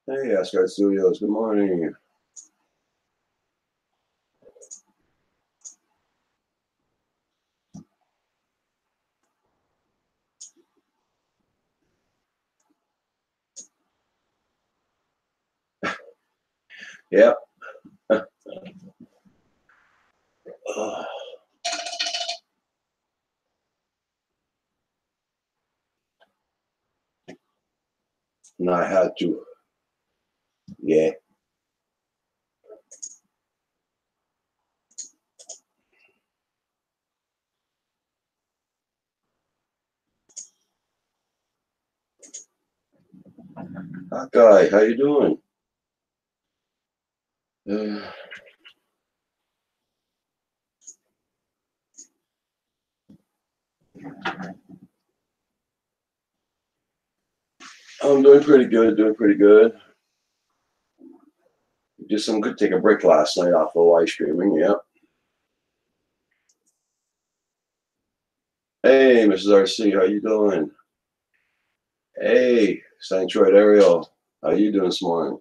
Hey, Asgard Studios, good morning. Yep. And I had to. Yeah. Hi, guy, how you doing? I'm doing pretty good, doing pretty good. Just some good take a break last night off the live streaming, yeah. Hey, Mrs. RC, how you doing? Hey, Sanctuary Ariel, how you doing this morning?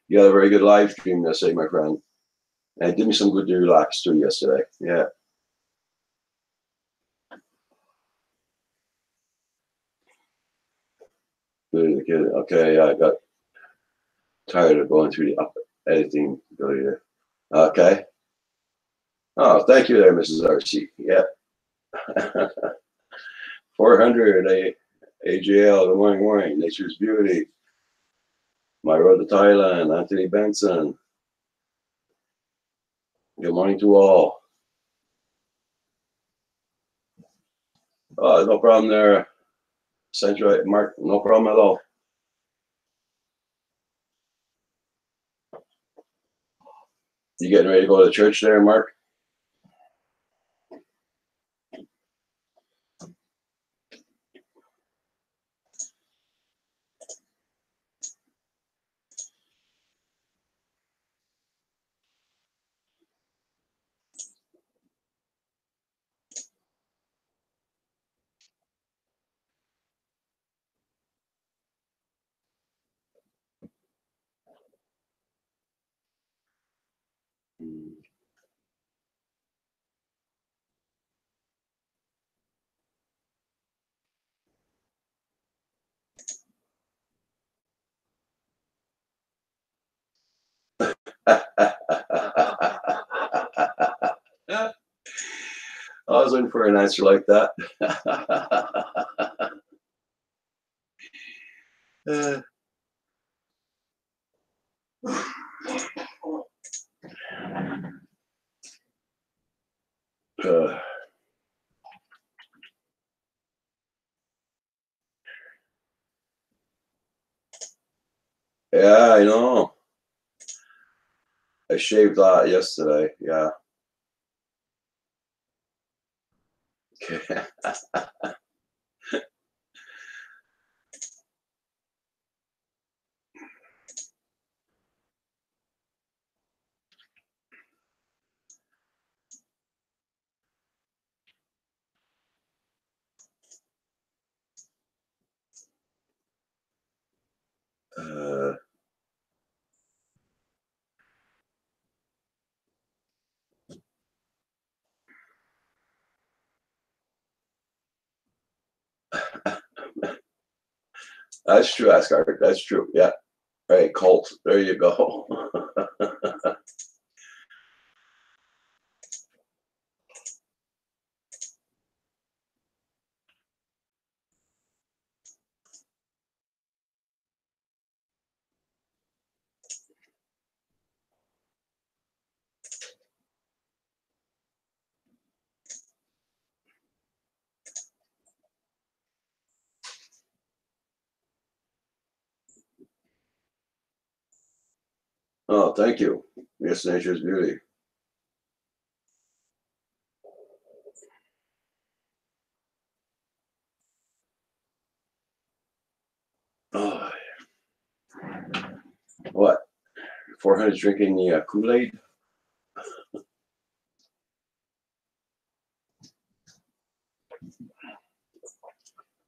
You had a very good live stream yesterday, my friend. And it did me some good to relax too yesterday. Yeah. Good, good. Okay, yeah, I got tired of going through the editing. Go here. Okay. Oh, thank you there, Mrs. RC. Yeah. 400, AJL, good morning, morning. Nature's Beauty. My Road to Thailand, Anthony Benson. Good morning to all. No problem there. Central Mark, no problem at all. You getting ready to go to church there, Mark? I was waiting for an answer like that. Yeah, I know. I shaved that yesterday. Yeah. uh, that's true, Asgard. That's true. Yeah. Right. Cult. There you go. Oh, thank you. Yes, Nature's Beauty. What? 400 drinking the Kool-Aid?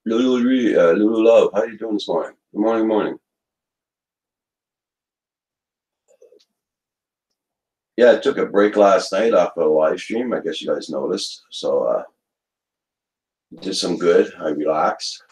Lulu Love, how you doing this morning? Good morning, morning. Yeah, I took a break last night off a live stream. I guess you guys noticed. So did some good. I relaxed.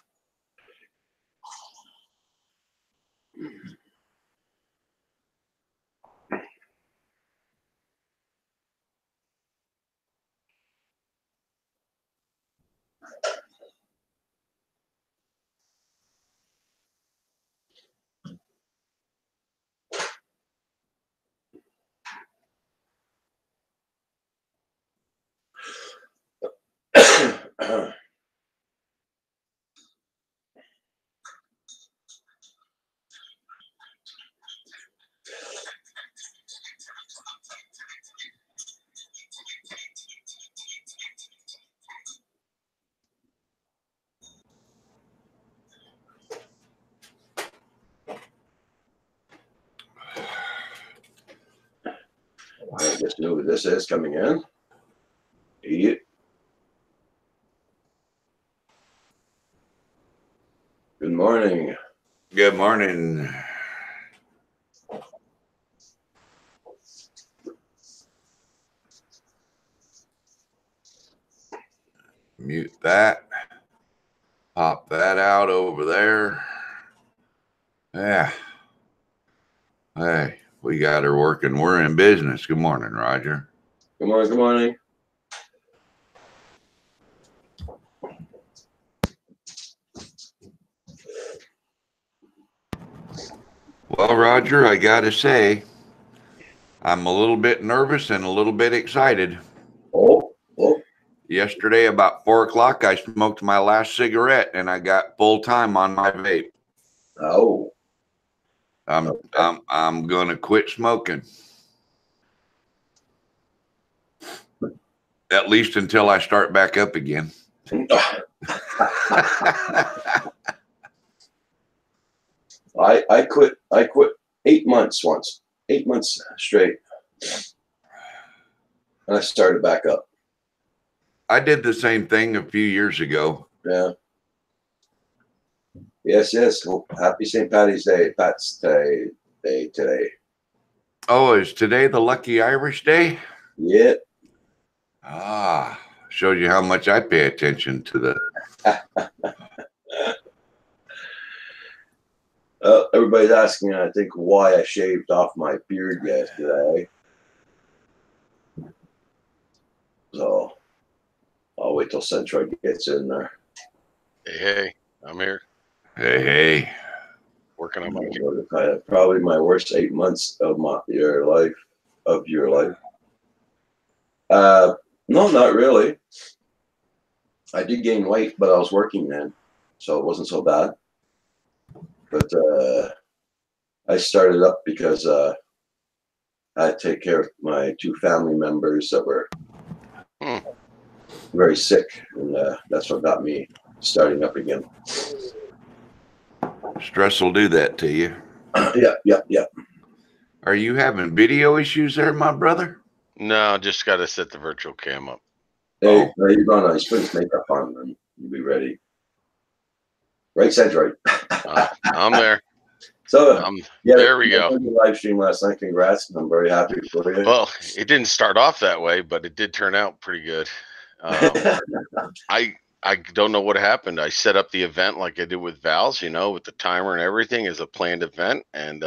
I just knew who this is coming in. Idiot. Good morning. Good morning. Mute that. Pop that out over there. Yeah. Hey, we got her working. We're in business. Good morning, Roger. Good morning. Good morning. Well, Roger, I got to say, I'm a little bit nervous and a little bit excited. Oh. Yesterday, about 4 o'clock, I smoked my last cigarette and I got full time on my vape. Oh. I'm gonna quit smoking. At least until I start back up again. I quit 8 months once. 8 months straight. And I started back up. I did the same thing a few years ago. Yeah. Yes. Well, happy St. Patty's Day. Pat's Day today. Oh, is today the Lucky Irish Day? Yeah. Ah, shows you how much I pay attention to the. Everybody's asking, I think, why I shaved off my beard yesterday. So I'll wait till Centroid gets in there. Hey, I'm here. Hey. Working on my probably my worst 8 months of your life. No, not really. I did gain weight, but I was working then, so it wasn't so bad. But I started up because I had to take care of my 2 family members that were very sick, and that's what got me starting up again. Stress will do that to you. Yeah. Are you having video issues there, my brother? No, just got to set the virtual cam up. Hey, you're going to put makeup on, and you'll be ready. Right, Centroid. I'm there. So, there we go. Live stream last night. Congrats. I'm very happy for you. Well, it didn't start off that way, but it did turn out pretty good. I don't know what happened. I set up the event like I did with Val's, with the timer and everything as a planned event. And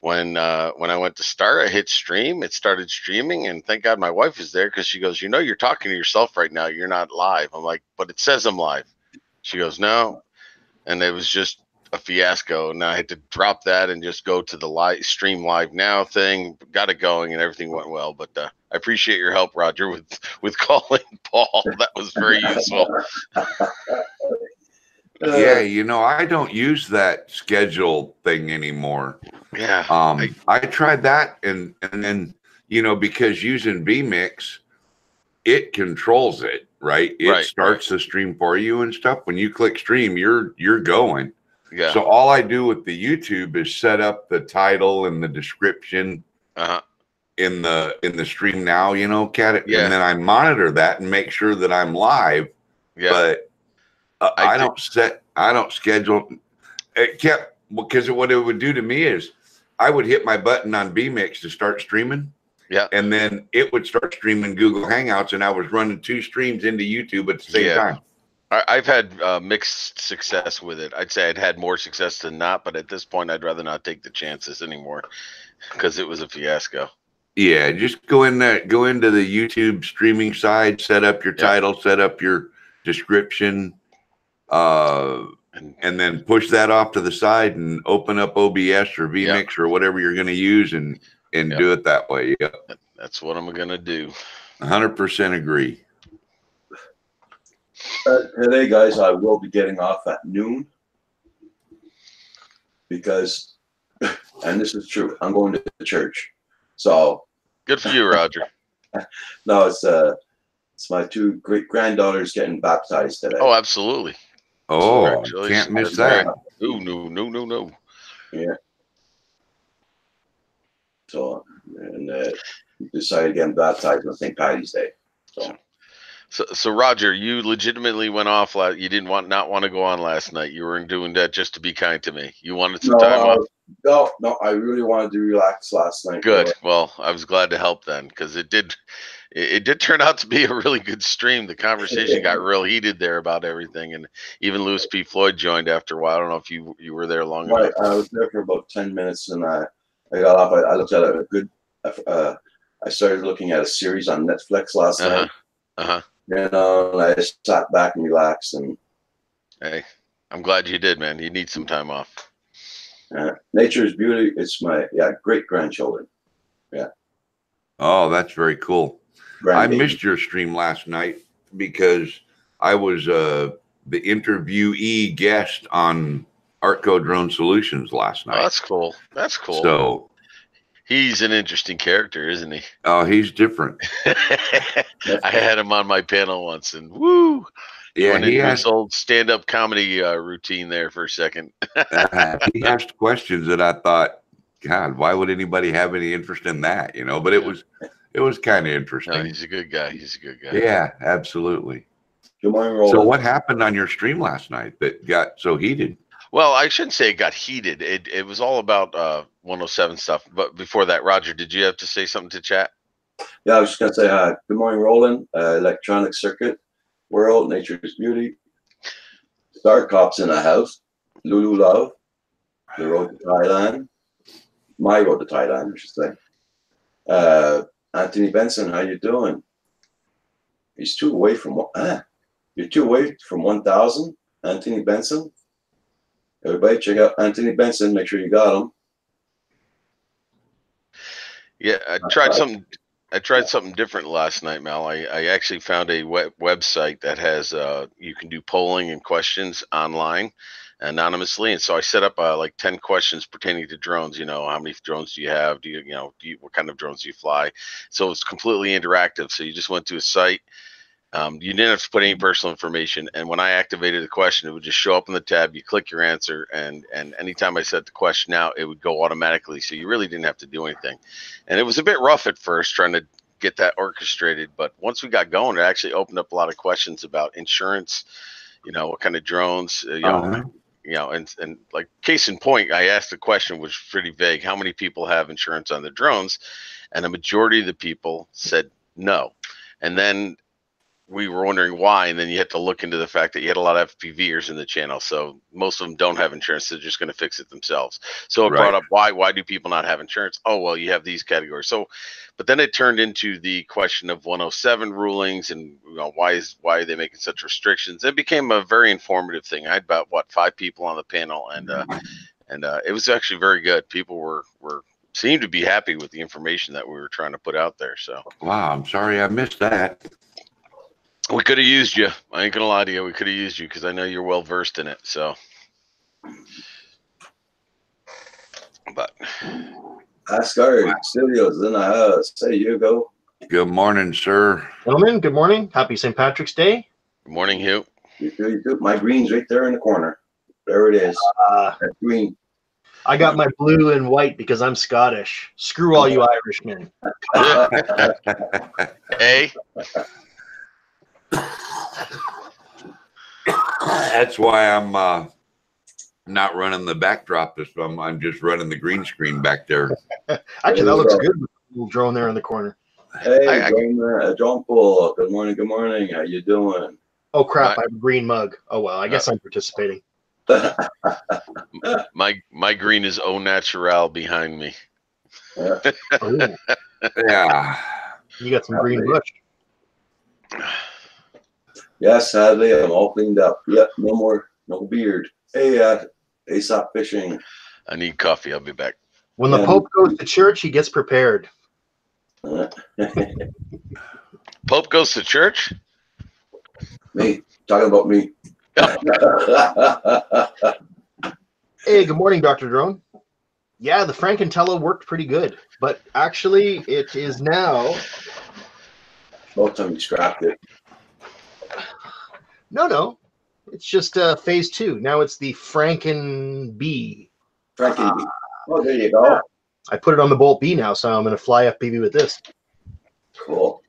when I went to start, I hit stream. It started streaming, and thank God my wife is there because she goes, you're talking to yourself right now. You're not live. I'm like, but it says I'm live. She goes, no. And it was just a fiasco. Now I had to drop that and just go to the stream live now thing. Got it going and everything went well. But I appreciate your help, Roger, with calling Paul. That was very useful. Yeah, I don't use that schedule thing anymore. Yeah. I tried that and then because using vMix, it controls it, right? It starts the stream for you and stuff. When you click stream, you're going. Yeah. So all I do with the YouTube is set up the title and the description in the stream now, you know, and then I monitor that and make sure that I'm live. Yeah. But I don't schedule. It kept, because what it would do to me is I would hit my button on vMix to start streaming. Yeah. And then it would start streaming Google Hangouts, and I was running 2 streams into YouTube at the same time. I've had mixed success with it. I'd say I'd had more success than not, but at this point, I'd rather not take the chances anymore because it was a fiasco. Yeah, just go into the YouTube streaming side, set up your title, set up your description, and then push that off to the side and open up OBS or vMix or whatever you're going to use and do it that way. Yeah, that's what I'm going to do. 100% agree. Today, guys, I will be getting off at noon because, and this is true, I'm going to the church. So good for you, Roger. No, it's my 2 great granddaughters getting baptized today. Oh, absolutely. Oh, can't miss that. No. Yeah. So, and decided to get baptized on St. Patty's Day. So Roger, you legitimately went off. You didn't not want to go on last night. You were doing that just to be kind to me. You wanted some time off. No, I really wanted to relax last night. Good. Well, I was glad to help then, because it did turn out to be a really good stream. The conversation got real heated there about everything, and even Louis P. Floyd joined after a while. I don't know if you were there long enough. I was there for about 10 minutes, and I got off. I looked at a good. I started looking at a series on Netflix last night. And I just sat back and relaxed. And hey, I'm glad you did, man. You need some time off. Nature's beauty. It's my great grandchildren. Yeah. Oh, that's very cool. I missed your stream last night because I was the interviewee guest on Artco Drone Solutions last night. Oh, that's cool. That's cool. So he's an interesting character, isn't he? Oh, he's different. I had him on my panel once, and woo! Yeah, he has his old stand-up comedy routine there for a second. He asked questions that I thought, God, why would anybody have any interest in that? You know, but it was kind of interesting. No, he's a good guy. He's a good guy. Yeah, absolutely. Good morning, Roland. So what happened on your stream last night that got so heated? Well, I shouldn't say it got heated. It was all about 107 stuff. But before that, Roger, did you have to say something to chat? Yeah, I was just going to say good morning, Roland. Electronic Circuit World, Nature's Beauty. Star Cops in the house. Lulu Love. The Road to Thailand. My Road to Thailand, I should say. Anthony Benson, how you doing? He's 2 away from you're 2 away from 1,000, Anthony Benson. Everybody check out Anthony Benson. Make sure you got him. Yeah, I tried something different last night, Mal. I actually found a website that has you can do polling and questions online anonymously, and so I set up like 10 questions pertaining to drones. You know, how many drones do you have? What kind of drones do you fly? So it's completely interactive. So you just went to a site. You didn't have to put any personal information, and when I activated the question, it would just show up in the tab. You click your answer, and anytime I set the question out, it would go automatically. So you really didn't have to do anything. And it was a bit rough at first trying to get that orchestrated, but once we got going, it actually opened up a lot of questions about insurance. You know, what kind of drones? And like case in point, I asked the question, which was pretty vague: how many people have insurance on their drones? And a majority of the people said no. And then we were wondering why, and then you had to look into the fact that you had a lot of FPVers in the channel, so most of them don't have insurance. They're just going to fix it themselves. So it brought up why do people not have insurance? Oh, well, you have these categories. So, but then it turned into the question of 107 rulings, and why are they making such restrictions? It became a very informative thing. I had about 5 people on the panel, and it was actually very good. People seemed to be happy with the information that we were trying to put out there. So wow, I'm sorry I missed that. We could have used you. I ain't gonna lie to you. We could have used you because I know you're well versed in it. So, but Asgard Studios in the house. There you go. Good morning, sir. Gentlemen, good morning. Happy St. Patrick's Day. Good morning, Hugh. You do. My green's right there in the corner. There it is. Uh, That's green. I got my blue and white because I'm Scottish. Screw all you Irishmen. Hey, That's why I'm not running the backdrop this time. I'm just running the green screen back there. Actually, that looks good with the little drone there in the corner. Hey, I- John Paul. Good morning. Good morning. How you doing? Oh, crap. My- I have a green mug. Oh, well, I guess I'm participating. my green is au naturel behind me. Oh, Yeah. you got some green bush. Yes, sadly, I'm all cleaned up. Yep, no beard. Hey, Aesop Fishing. I need coffee. I'll be back. When the Yeah. Pope goes to church, he gets prepared. Pope goes to church? Me, talking about me. Hey, good morning, Dr. Drone. Yeah, the Frankentello worked pretty good, but actually it is now... About time you scrapped it. No. It's just phase 2. Now it's the Franken B. Frankie. Oh, there you go. I put it on the Bolt B now, so I'm going to fly FPV with this. Cool.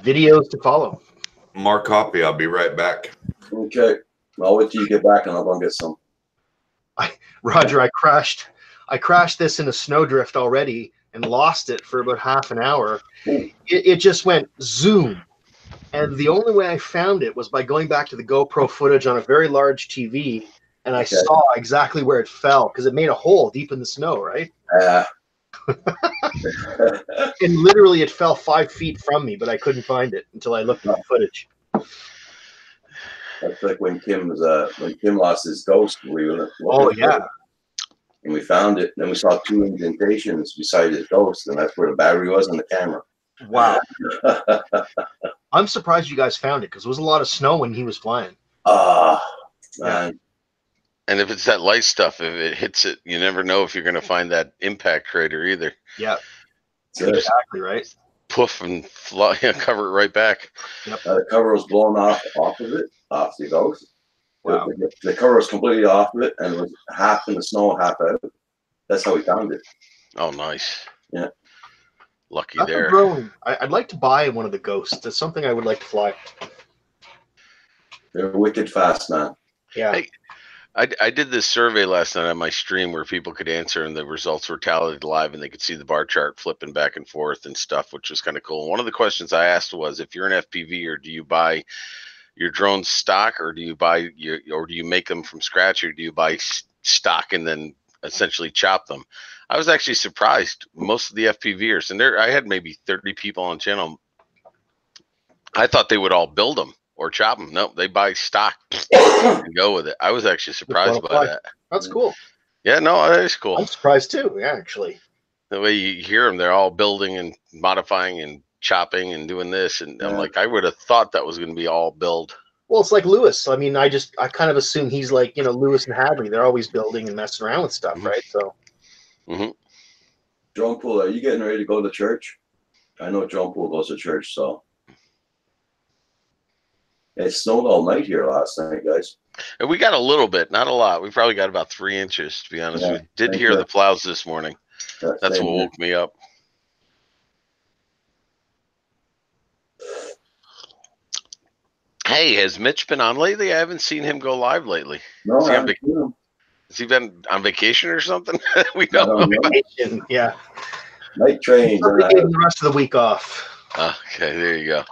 Videos to follow. More coffee. I'll be right back. Okay. I'll wait till you get back and I'll go and get some. Roger, I crashed this in a snowdrift already and lost it for about half an hour. It just went zoom. And the only way I found it was by going back to the GoPro footage on a very large TV, and I saw exactly where it fell because it made a hole deep in the snow, right? And literally it fell 5 feet from me, but I couldn't find it until I looked at the footage. That's like when Kim lost his ghost. Oh, yeah. And we found it. Then we saw 2 indentations beside his ghost, and that's where the battery was on the camera. Wow. I'm surprised you guys found it because there was a lot of snow when he was flying. Man. And if it's that light stuff, if it hits it, you never know if you're going to find that impact crater either. Yeah. Good. Exactly, right? Poof and fly, cover it right back. The cover was blown off of it, off the ghost. Wow. The cover was completely off of it and was half in the snow, half out. That's how we found it. Oh, nice. Yeah. Lucky Dr. there. Drone, I'd like to buy one of the ghosts. That's something I would like to fly. They're wicked fast, man. Yeah. Hey, I did this survey last night on my stream where people could answer and the results were tallied live and they could see the bar chart flipping back and forth and stuff, which was kind of cool. One of the questions I asked was, if you're an FPV, or do you buy your drones stock, or do you make them from scratch, or do you buy stock and then essentially chop them? I was actually surprised. Most of the FPVers, and I had maybe 30 people on channel. I thought they would all build them or chop them. No, they buy stock and go with it. I was actually surprised by that. That's cool. Yeah, no, that is cool. I'm surprised too. Yeah, actually. The way you hear them, they're all building and modifying and chopping and doing this. And I'm like, I would have thought that was going to be all build. Well, it's like Lewis. I mean, I kind of assume he's like, Lewis and Hadley. They're always building and messing around with stuff, right? So. Mm-hmm. Drone Pool, are you getting ready to go to church? I know Drone Pool goes to church, so. It snowed all night here last night, guys. And we got a little bit, not a lot. We probably got about 3 inches, to be honest. Yeah, We did hear the plows this morning. That's what woke me up. Hey, has Mitch been on lately? I haven't seen him go live lately. No, Has I haven't seen him. Has he been on vacation or something? We don't know. know. Yeah. Night trains. Probably getting the rest of the week off. Okay, there you go.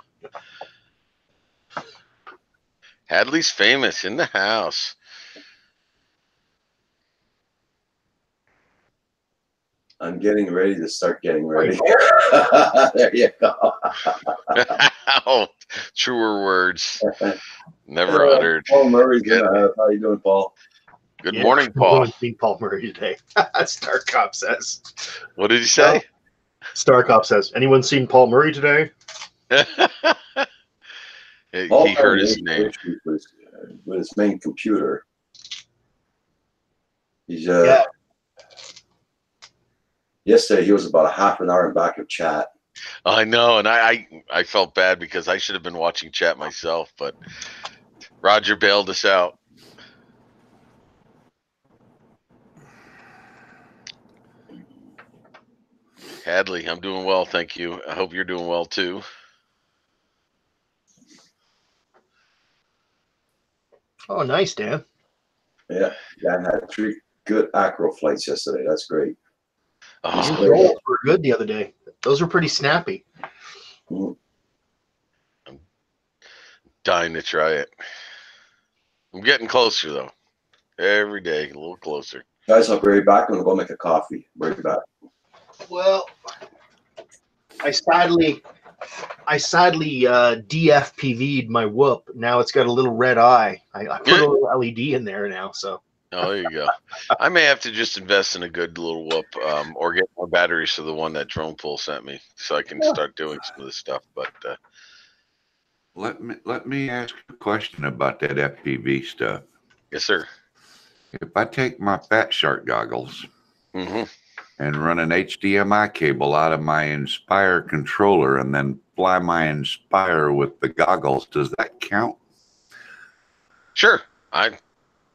Hadley's famous in the house. I'm getting ready to start getting ready. There you go. Oh, truer words never uttered. Paul Murray's in the house. How you doing, Paul? Good morning, Paul. I've seen Paul Murray today. Starcop says. What did he say? Starcop says, anyone seen Paul Murray today? He heard his name. With his main computer. He's yesterday he was about a half an hour in back of chat. I know, and I felt bad because I should have been watching chat myself, but Roger bailed us out. Hadley, I'm doing well, thank you. I hope you're doing well too. Oh, nice, Dan. Yeah, Dan had 3 good acro flights yesterday. That's great. Your Oh, rolls were good the other day. Those were pretty snappy. dying to try it. I'm getting closer though. Every day, a little closer. Guys, I'll be right back. I'm gonna go make a coffee. Right back. Well, I sadly DFPV'd my whoop. Now it's got a little red eye. I put a little LED in there now, so. Oh, there you go. I may have to just invest in a good little whoop, or get more batteries for the one that Drone Pool sent me, so I can start doing some of this stuff. But Let me ask a question about that FPV stuff. yes, sir. If I take my Fat Shark goggles Mm-hmm. and run an HDMI cable out of my Inspire controller and then fly my Inspire with the goggles, does that count? Sure.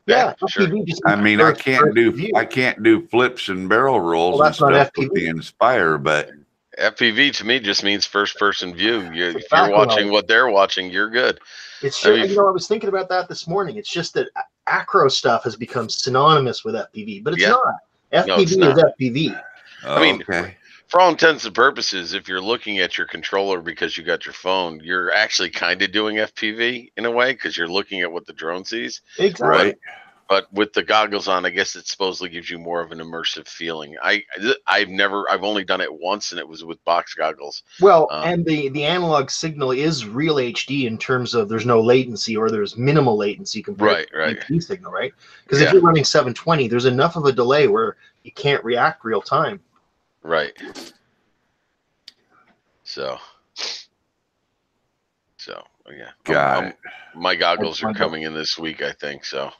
Yeah, sure. FPV just I mean, first view. I can't do flips and barrel rolls Well, and that's not stuff with FPV. the Inspire, but FPV to me just means first person view. If you're Exactly. watching what they're watching, you're good. It's just, I mean- I was thinking about that this morning. It's just that acro stuff has become synonymous with FPV, but it's Yeah. not. FPV No, it's is not. FPV. I mean, okay. For all intents and purposes, if you're looking at your controller because you got your phone, you're actually kind of doing FPV in a way because you're looking at what the drone sees. Exactly. Right. But with the goggles on, I guess it supposedly gives you more of an immersive feeling. I've only done it once, and it was with box goggles. Well, and the analog signal is real HD in terms of there's no latency or there's minimal latency compared to Right. the signal, right? Because Yeah. if you're running 720, there's enough of a delay where you can't react real time. Right. So yeah. Got it. My goggles are coming in this week, I think. So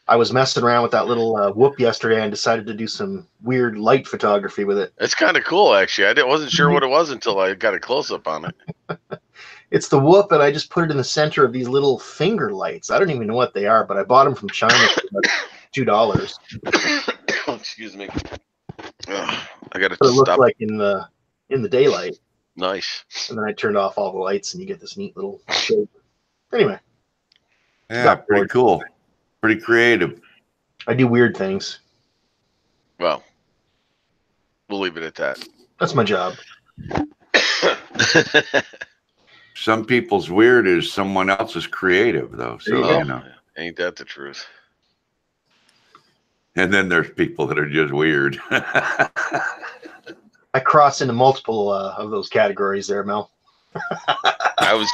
I was messing around with that little whoop yesterday and decided to do some weird light photography with it. it's kind of cool, actually. I wasn't sure what it was until I got a close up on it. It's the whoop, and I just put it in the center of these little finger lights. I don't even know what they are, but I bought them from China for about $2. Excuse me. Ugh, I got to What it looked stop. like in the daylight, Nice. and then I turned off all the lights, and you get this neat little shape. Anyway, Yeah, pretty cool. Pretty creative. I do weird things. Well, we'll leave it at that. That's my job. Some people's weird is someone else's creative, though. So, There you go. you know. Ain't that the truth? And then there's people that are just weird. I cross into multiple of those categories there, Mel. I was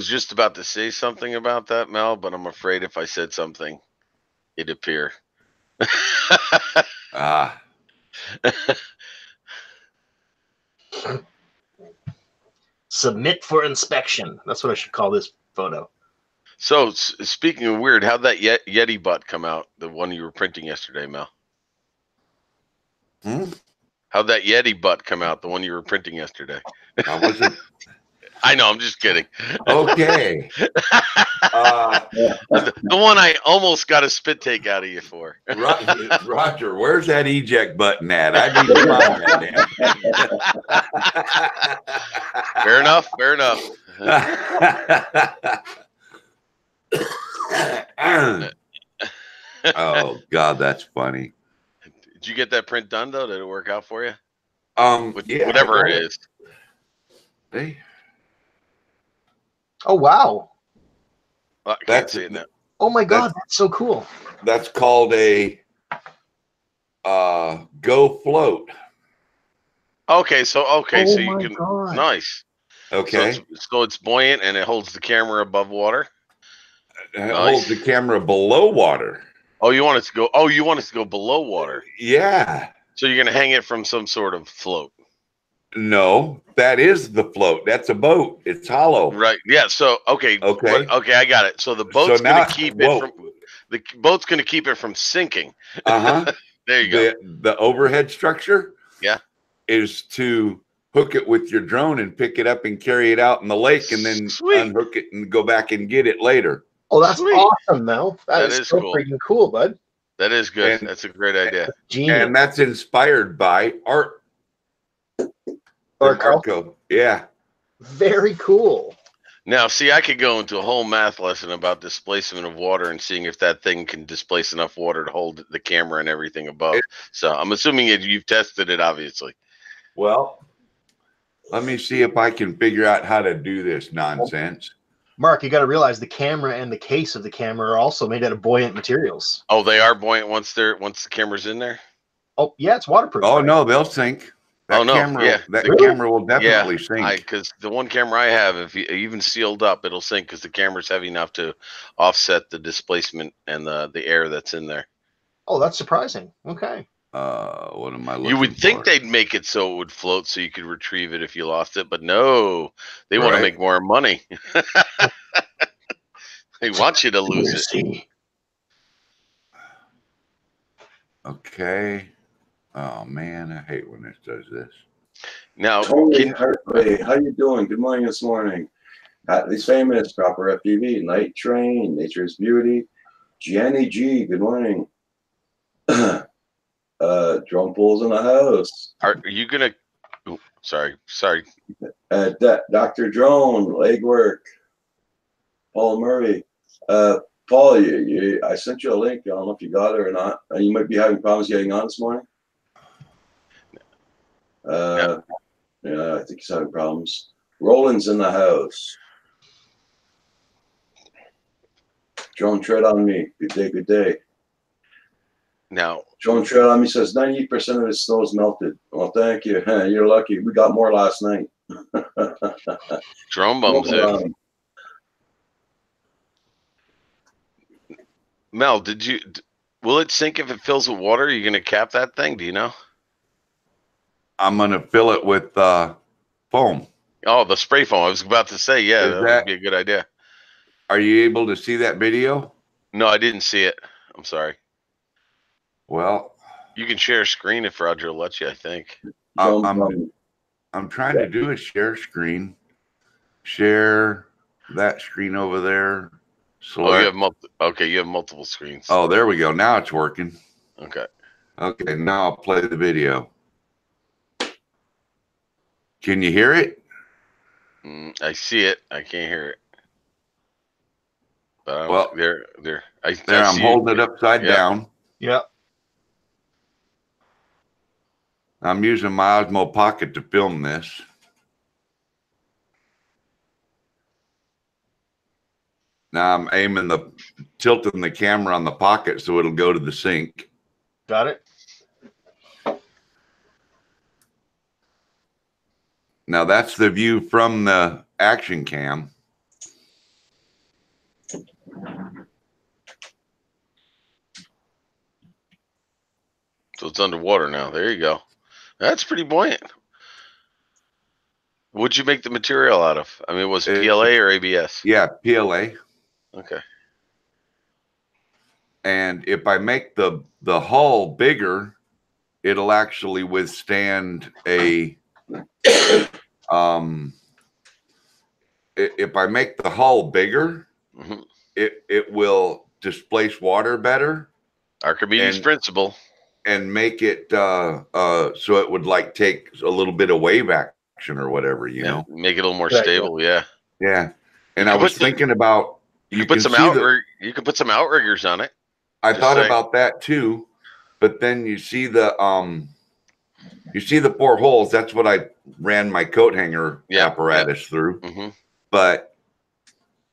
just about to say something about that, Mel, but I'm afraid if I said something, it'd appear. Ah, Submit for inspection. That's what I should call this photo. So speaking of weird, how'd that Yeti butt come out? The one you were printing yesterday, Mel. How'd that Yeti butt come out? The one you were printing yesterday. I wasn't. I know. I'm just kidding. Okay. The one I almost got a spit take out of you for. Roger, where's that eject button at? I need to find that. Fair enough. Fair enough. Oh God, that's funny. Did you get that print done though? Did it work out for you? Yeah, Whatever it is. Hey, Oh, wow. I can't That's- see it now. Oh, my God. That's so cool. that's called a go float. Okay, so Oh, you my can God. nice. Okay, So it's buoyant and it holds the camera above water. it holds the camera below water. Oh, you want it to go? Oh, you want it to go below water? Yeah. So you're gonna hang it from some sort of float, No, that is the float. That's a boat. It's hollow. right? Yeah. So okay. Okay. Okay, I got it. So the boat's now- gonna keep whoa. it from the boat's gonna keep it from sinking. Uh-huh. There you go. The overhead structure, Yeah. is to hook it with your drone and pick it up and carry it out in the lake and then Sweet. unhook it and go back and get it later. Oh, that's Sweet. awesome, Mel. That is is so cool. freaking cool, bud. That is good. And- That's a great idea. Genius. And that's inspired by Art. Art Arco. Yeah. Very cool. Now, see, I could go into a whole math lesson about displacement of water and seeing if that thing can displace enough water to hold the camera and everything above. So I'm assuming you've tested it, obviously. Well, let me see if I can figure out how to do this nonsense. Mark, you got to realize the camera and the case of the camera are also made out of buoyant materials. Oh, they are buoyant once the camera's in there. Oh, yeah, it's waterproof. Oh, right? no, they'll sink. That Oh, no, camera, yeah. that Really? camera will definitely sink. Because the one camera I have, if you even sealed up, it'll sink because the camera's heavy enough to offset the displacement and the air that's in there. Oh, that's surprising. Okay. What am I looking You would think for? they'd make it so it would float so you could retrieve it if you lost it, but no, they want to Right. make more money. They want you to lose it. See. Okay. Oh man, I hate when it does this. Now, Tony Hartley, how you doing? Good morning this morning. Atlee's Famous, Proper FPV, Night Train, Nature's Beauty, Jenny G, good morning. Drone Pools in the house. are you gonna? Oh, sorry. Dr. Drone, Legwork, Paul Murray. Paul, I sent you a link. I don't know if you got it or not. You might be having problems getting on this morning. Yeah, I think he's having problems. Roland's in the house. Drone Tread on me. Good day, good day. Now, Drone Tread on me says 90% of his snow's melted. Well, thank you. You're lucky. We got more last night. drone bums in. Mel, will it sink if it fills with water? Are you gonna cap that thing? Do you know? I'm gonna fill it with foam. Oh, the spray foam. I was about to say, yeah, Is that would be a good idea. Are you able to see that video? No, I didn't see it. I'm sorry. Well, You can share a screen if Roger will let you, I think. I'm trying to do a share screen. Share that screen over there. Select. Oh, you have multiple screens. Oh, there we go. Now it's working. Okay. Okay, now I'll play the video. Can you hear it? I see it. I can't hear it. But Well, there. I'm holding it upside down. Yep. I'm using my Osmo Pocket to film this. Now I'm tilting the camera on the pocket so it'll go to the sink. Got it. Now that's the view from the action cam. So it's underwater now. There you go. That's pretty buoyant. What'd you make the material out of? I mean, was it PLA or ABS? Yeah, PLA. Okay. And if I make the hull bigger, it'll actually withstand a if I make the hull bigger, it will displace water better. Archimedes principle. And make it so it would like take a little bit of wave action or whatever, you know. Make it a little more stable, yeah. Yeah. And I was thinking about you can put some outriggers on it. I thought about that too, but then you see the 4 holes. That's what I ran my coat hanger apparatus through. But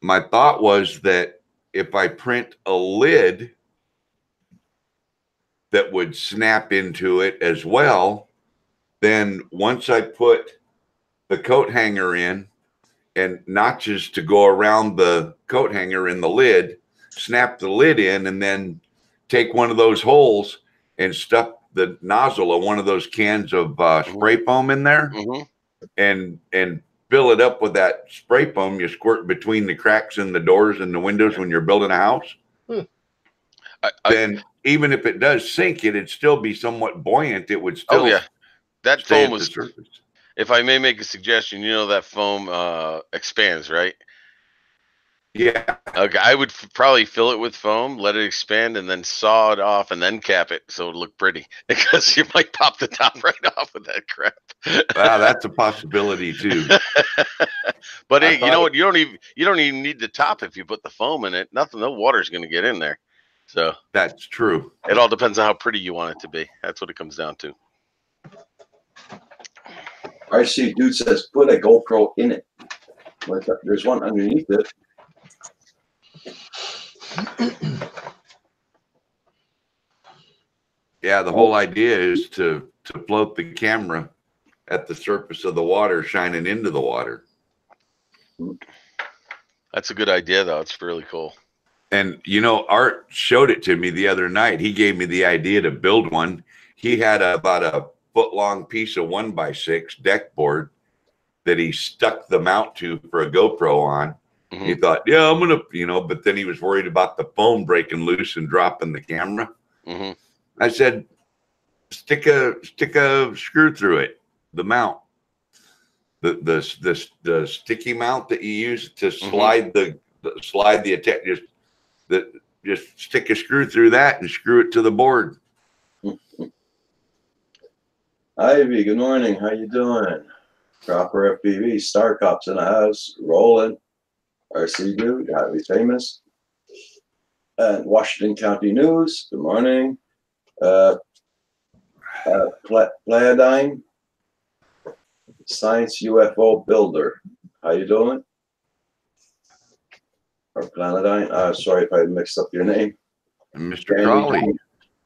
my thought was that if I print a lid that would snap into it as well, then once I put the coat hanger in and notches to go around the coat hanger in the lid, snap the lid in, and then take one of those holes and stuff the nozzle of one of those cans of spray foam in there and fill it up with that spray foam you squirt between the cracks in the doors and the windows when you're building a house. Then even if it does sink, it'd still be somewhat buoyant. It would still that stay foam at was the surface. If I may make a suggestion, that foam expands, right? Yeah, Okay, I would probably fill it with foam, let it expand, and then saw it off, and then cap it so it look pretty. Because you might pop the top right off with that crap. well, that's a possibility too. But I hey, you know thought what? You don't even need the top if you put the foam in it. Nothing, no water's going to get in there. So that's true. it all depends on how pretty you want it to be. That's what it comes down to. RC Dude says put a GoPro in it. There's one underneath it. Yeah, the whole idea is to float the camera at the surface of the water, shining into the water. That's a good idea, though. It's really cool. And you know, Art showed it to me the other night. He gave me the idea to build one. He had about a foot-long piece of 1x6 deck board that he stuck the mount to for a GoPro on. Mhm. He thought, yeah, I'm gonna, you know, but then he was worried about the foam breaking loose and dropping the camera. hmm I said, stick a screw through it, the mount, the sticky mount that you use to slide slide the attack. Just stick a screw through that and screw it to the board. Ivy, good morning. How you doing? Proper FPV, Star Cops in the house, rolling. RC Dude, gotta be famous. And Washington County News, good morning. Pleiadian, Science UFO Builder. How you doing? Or Planetine? Sorry if I mixed up your name. And Mr. Crawley,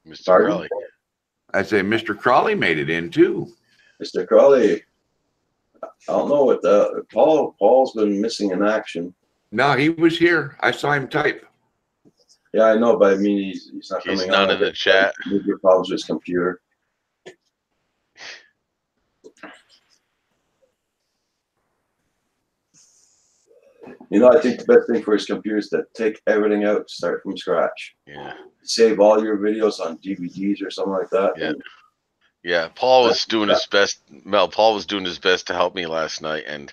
Mr. Pardon? Crowley. I say Mr. Crawley made it in too. Mr. Crawley, I don't know what Paul's been missing in action. No, he was here. I saw him type. Yeah, I know, but I mean, he's not He's coming not on. in the chat. Major problems with his computer. You know, I think the best thing for his computer is to take everything out, start from scratch. Yeah. Save all your videos on DVDs or something like that. Yeah. Yeah. Paul was doing his best. Mel, Paul was doing his best to help me last night. And,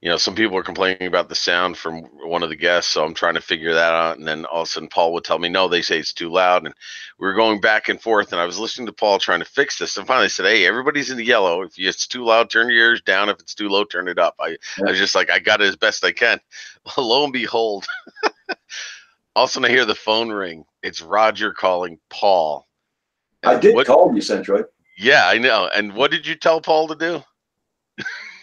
you know, some people were complaining about the sound from one of the guests. So I'm trying to figure that out. And then all of a sudden, Paul would tell me, no, they say it's too loud. And we were going back and forth. And I was listening to Paul trying to fix this. And finally I said, hey, everybody's in the yellow. If it's too loud, turn your ears down. If it's too low, turn it up. I was just like, I got it as best I can. Well, lo and behold, also when I hear the phone ring, it's Roger calling Paul. I And did call you, Centroid. Yeah, I know. And what did you tell Paul to do?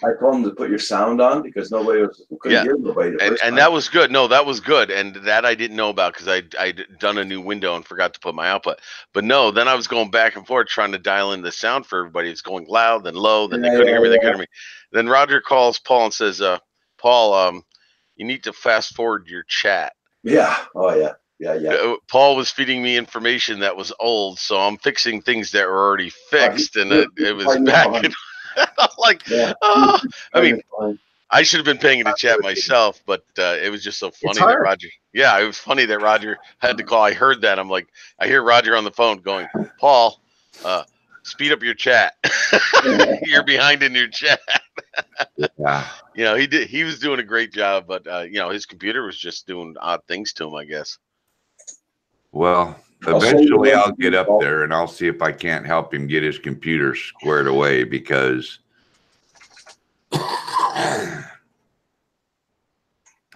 I told him to put your sound on because couldn't hear nobody the first And time. that was good. No, that was good. And that I didn't know about because I'd done a new window and forgot to put my output. But no, then I was going back and forth trying to dial in the sound for everybody. It's going loud, then low, then they couldn't hear me, they couldn't hear me. Then Roger calls Paul and says, Paul, you need to fast forward your chat. Yeah. Oh, yeah. Yeah. Paul was feeding me information that was old, so I'm fixing things that were already fixed, and it was back. I'm like, Yeah. oh. I mean, I should have been paying in the chat myself, but it was just so funny that Roger. Yeah, it was funny that Roger had to call. I heard that. I'm like, I hear Roger on the phone going, Paul, speed up your chat. You're behind in your chat. Yeah. You know, he was doing a great job, but you know, his computer was just doing odd things to him, I guess. Well, eventually I'll get up there and I'll see if I can't help him get his computer squared away because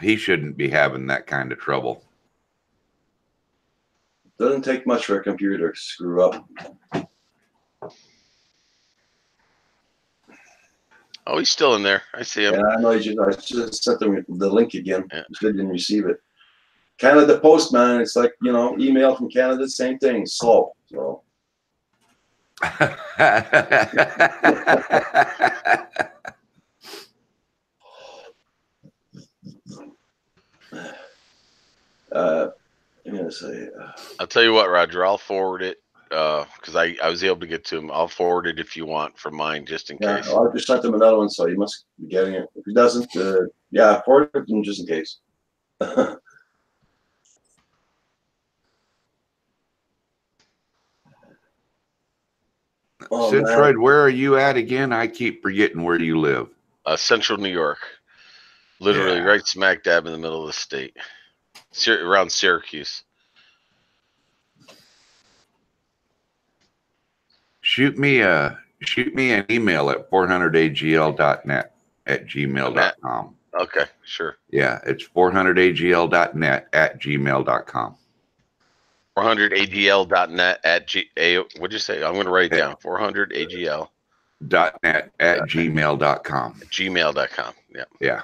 he shouldn't be having that kind of trouble. Doesn't take much for a computer to screw up. Oh, he's still in there. I see him. Yeah, I know. I just sent them the link again. Yeah. You still didn't receive it. Canada Post, man. It's like, you know, email from Canada, same thing. Slow. So. I'm gonna say. I'll tell you what, Roger. I'll forward it because I was able to get to him. I'll forward it if you want from mine, just in case. I just sent him another one, so he must be getting it. If he doesn't, yeah, forward it to him just in case. Oh, Centroid, where are you at again? I keep forgetting where you live. Central New York. Literally Yeah. right smack dab in the middle of the state, around Syracuse. Shoot me an email at 400agl.net at gmail.com. Okay, sure. Yeah, it's 400agl.net at gmail.com. 400agl.net at what'd you say? I'm going to write it down. 400agl. .net at gmail.com. Gmail.com. Yeah. Yeah.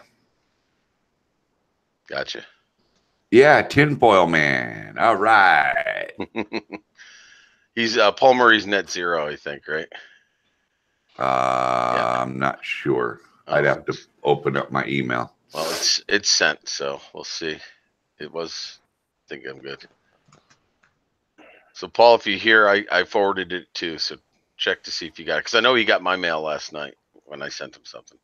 Gotcha. Yeah, tinfoil man. All right. He's Paul Murray's net zero, I think, right? I'm not sure. I'd have to open up my email. Well, it's sent, so we'll see. It was. I think I'm good. So, Paul, if you hear, I forwarded it too. So check to see if you got it, because I know he got my mail last night when I sent him something.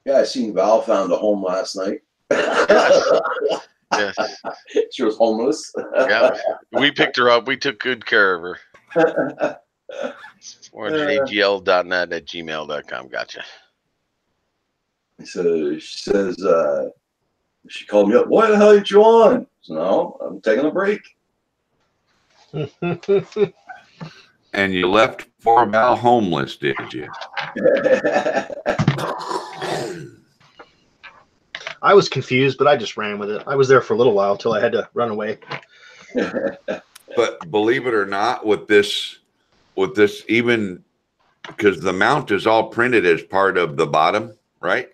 Yeah, I seen Val found a home last night. Yes. She was homeless. Yeah, we picked her up. We took good care of her. 400agl.net at gmail.com. Gotcha. So she says, she called me up. Why the hell ain't you on? So, no, I'm taking a break. And you left poor Val homeless, did you? I was confused, but I just ran with it. I was there for a little while till I had to run away. But believe it or not, with this, even because the mount is all printed as part of the bottom, right?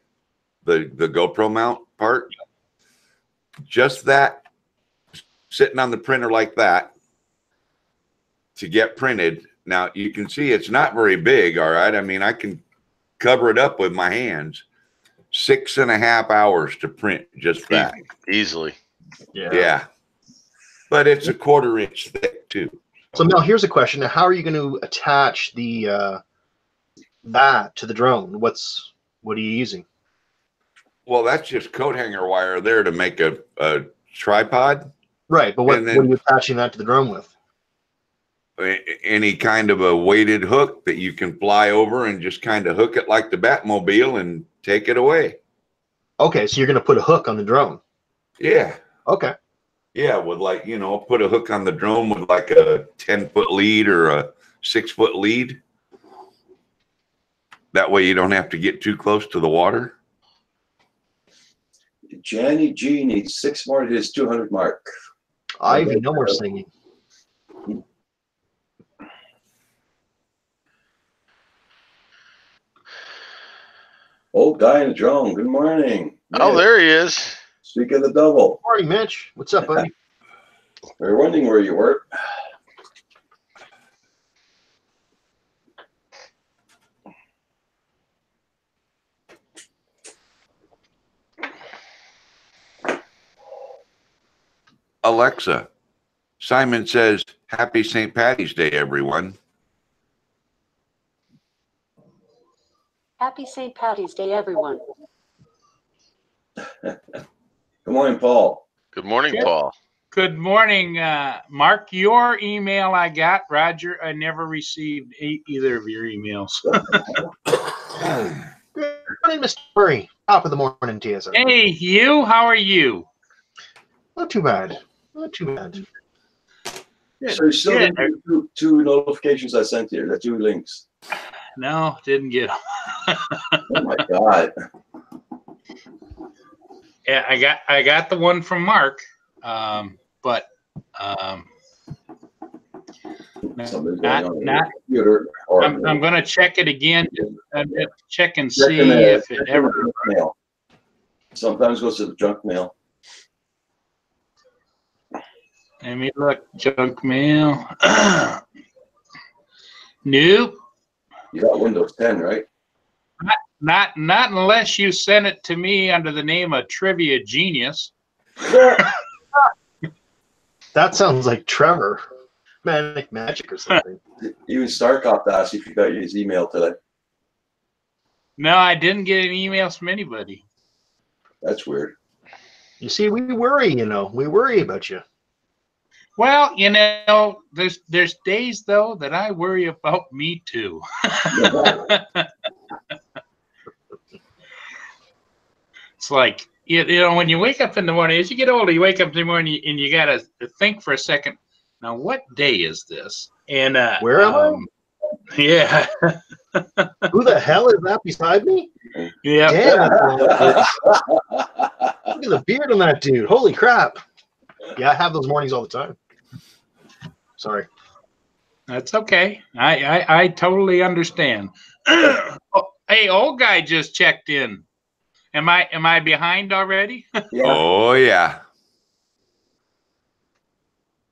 The GoPro mount part. Just that sitting on the printer like that to get printed. Now you can see it's not very big. All right. I mean, I can cover it up with my hands. 6.5 hours to print just that. Easily. Yeah. But it's a 1/4 inch thick too. So Mel, here's a question. Now, how are you going to attach the that to the drone? What are you using? Well, that's just coat hanger wire there to make a tripod. Right, but what are you attaching that to the drone with? Any kind of a weighted hook that you can fly over and just kind of hook it like the Batmobile and take it away. Okay, so you're going to put a hook on the drone. Yeah. Okay. Yeah, with like, put a hook on the drone with like a 10-foot lead or a 6-foot lead. That way you don't have to get too close to the water. Johnny G needs 6 more to his 200 mark. Ivy, no more singing. Old guy in the drone. Good morning. Oh, there he is. Speak of the devil. Morning, Mitch. What's up, buddy? We were wondering where you were. Alexa, Simon says, Happy St. Patty's Day, everyone. Happy St. Patty's Day, everyone. Good morning, Paul. Good morning, Paul. Good morning, Mark. Your email I got, Roger. I never received either of your emails. Good morning, Mr. Murray. Top of the morning to you, sir. Hey, Hugh. How are you? Not too bad. Not too bad. So you still didn't get two notifications I sent you, the 2 links. No, didn't get them. Oh my God. Yeah, I got the one from Mark, but Somebody's not. going on the computer. Or I'm going to check it again. Check and check see in the- if check it in ever. the junk mail. Sometimes goes to the junk mail. Let me look. Junk mail. Nope. You got Windows 10, right? Not unless you send it to me under the name of Trivia Genius. That sounds like Trevor. Manic Magic or something. Even Starcraft asked if you got his email today. No, I didn't get any emails from anybody. That's weird. You see, we worry, we worry about you. Well, there's days though that I worry about me too. It's like when you wake up in the morning, as you get older, you wake up in the morning and you gotta think for a second. Now, what day is this? And Where am I? Yeah. Who the hell is that beside me? Yeah. Damn, that's a long beard. Look at the beard on that dude. Holy crap. Yeah, I have those mornings all the time. Sorry. That's okay. I totally understand. Oh, hey, old guy just checked in. Am I behind already? Yeah, Oh yeah.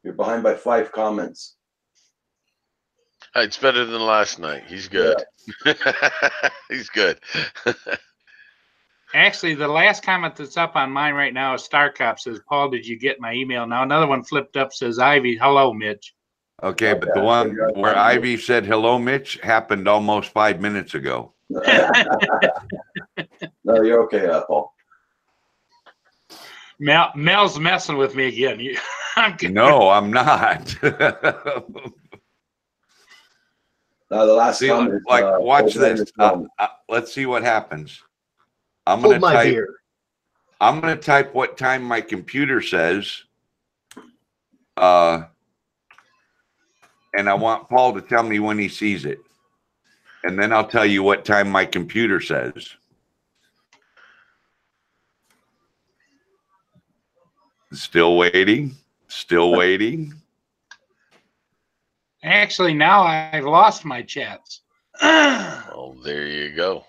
you're behind by 5 comments. It's better than last night. He's good. He's good. Actually, the last comment that's up on mine right now is StarCop says, Paul, did you get my email? Now another one flipped up says, Ivy, hello, Mitch. Okay, but the one where Ivy said hello, Mitch, happened almost 5 minutes ago. No, you're okay, Paul. Mel's messing with me again. I'm kidding. No, I'm not. Now the last See, comment, like, watch Paul this. Brennan, Let's see what happens. I'm Hold gonna my type. beer. I'm gonna type what time my computer says. And I want Paul to tell me when he sees it, and then I'll tell you what time my computer says. Still waiting. Still waiting. Actually, now I've lost my chats. Well, there you go.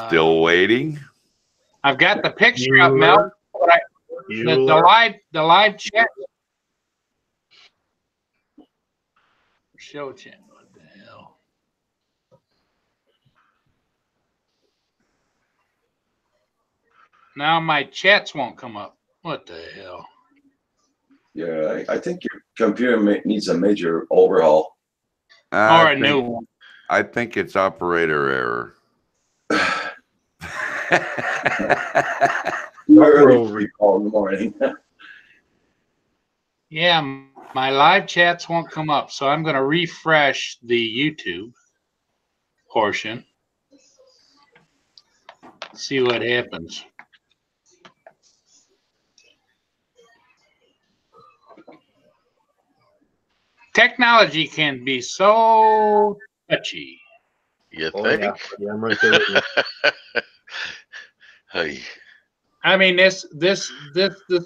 Still waiting. I've got the picture up, Mel. But the live chat. Show chat. What the hell? Now my chats won't come up. What the hell? Yeah, I think your computer needs a major overhaul. Or a new one. I think it's operator error. Early call in the morning. Yeah, my live chats won't come up, so I'm going to refresh the YouTube portion. See what happens. Technology can be so touchy. You Oh, think? yeah, I'm right there with you. Hey. I mean, this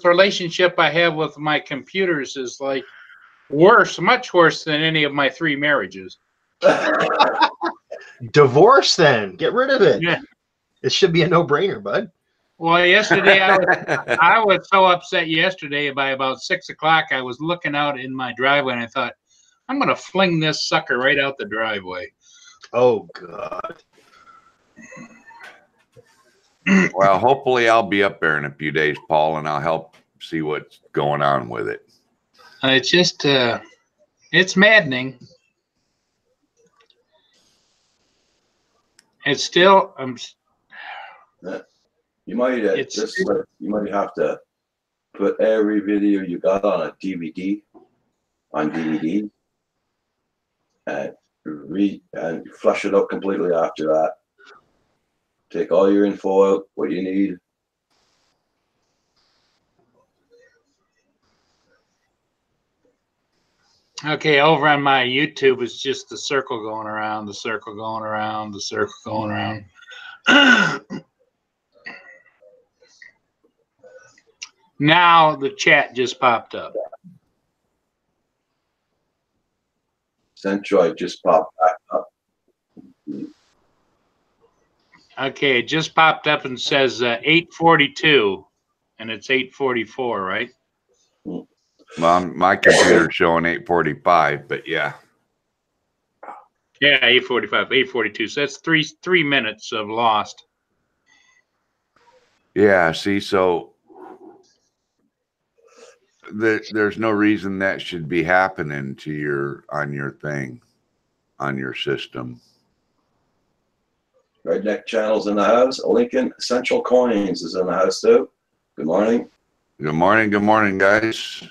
relationship I have with my computers is like worse, much worse than any of my 3 marriages. Divorce then. Get rid of it. Yeah. It should be a no-brainer, bud. Well, yesterday I was so upset yesterday by about 6 o'clock. I was looking out in my driveway and I thought, I'm going to fling this sucker right out the driveway. Oh, God. Well, hopefully I'll be up there in a few days, Paul, and I'll help see what's going on with it. It's just, it's maddening. It's still, You might you might have to put every video you got on a DVD, and flush it out completely after that. Take all your info out, what you need. okay, over on my YouTube, it's just the circle going around, the circle going around, the circle going around. Now the chat just popped up. Centroid just popped back up. Okay, it just popped up and says 8:42, and it's 8:44, right? My computer's showing 8:45, but yeah. Yeah, 8:45, 8:42. So that's three minutes of lost. Yeah, see, so there's no reason that should be happening to on your thing, on your system. Redneck Channel's in the house. Lincoln Essential Coins is in the house too. Good morning. Good morning, guys.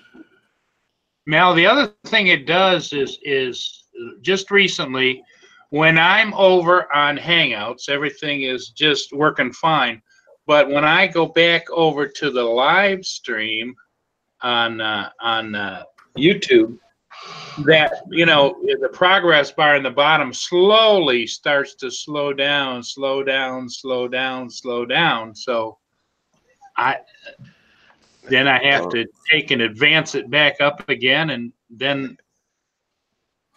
Mel, the other thing it does is just recently, when I'm over on Hangouts, everything is just working fine. But when I go back over to the live stream on YouTube, that, you know, the progress bar in the bottom slowly starts to slow down. So then I have to take and advance it back up again, and then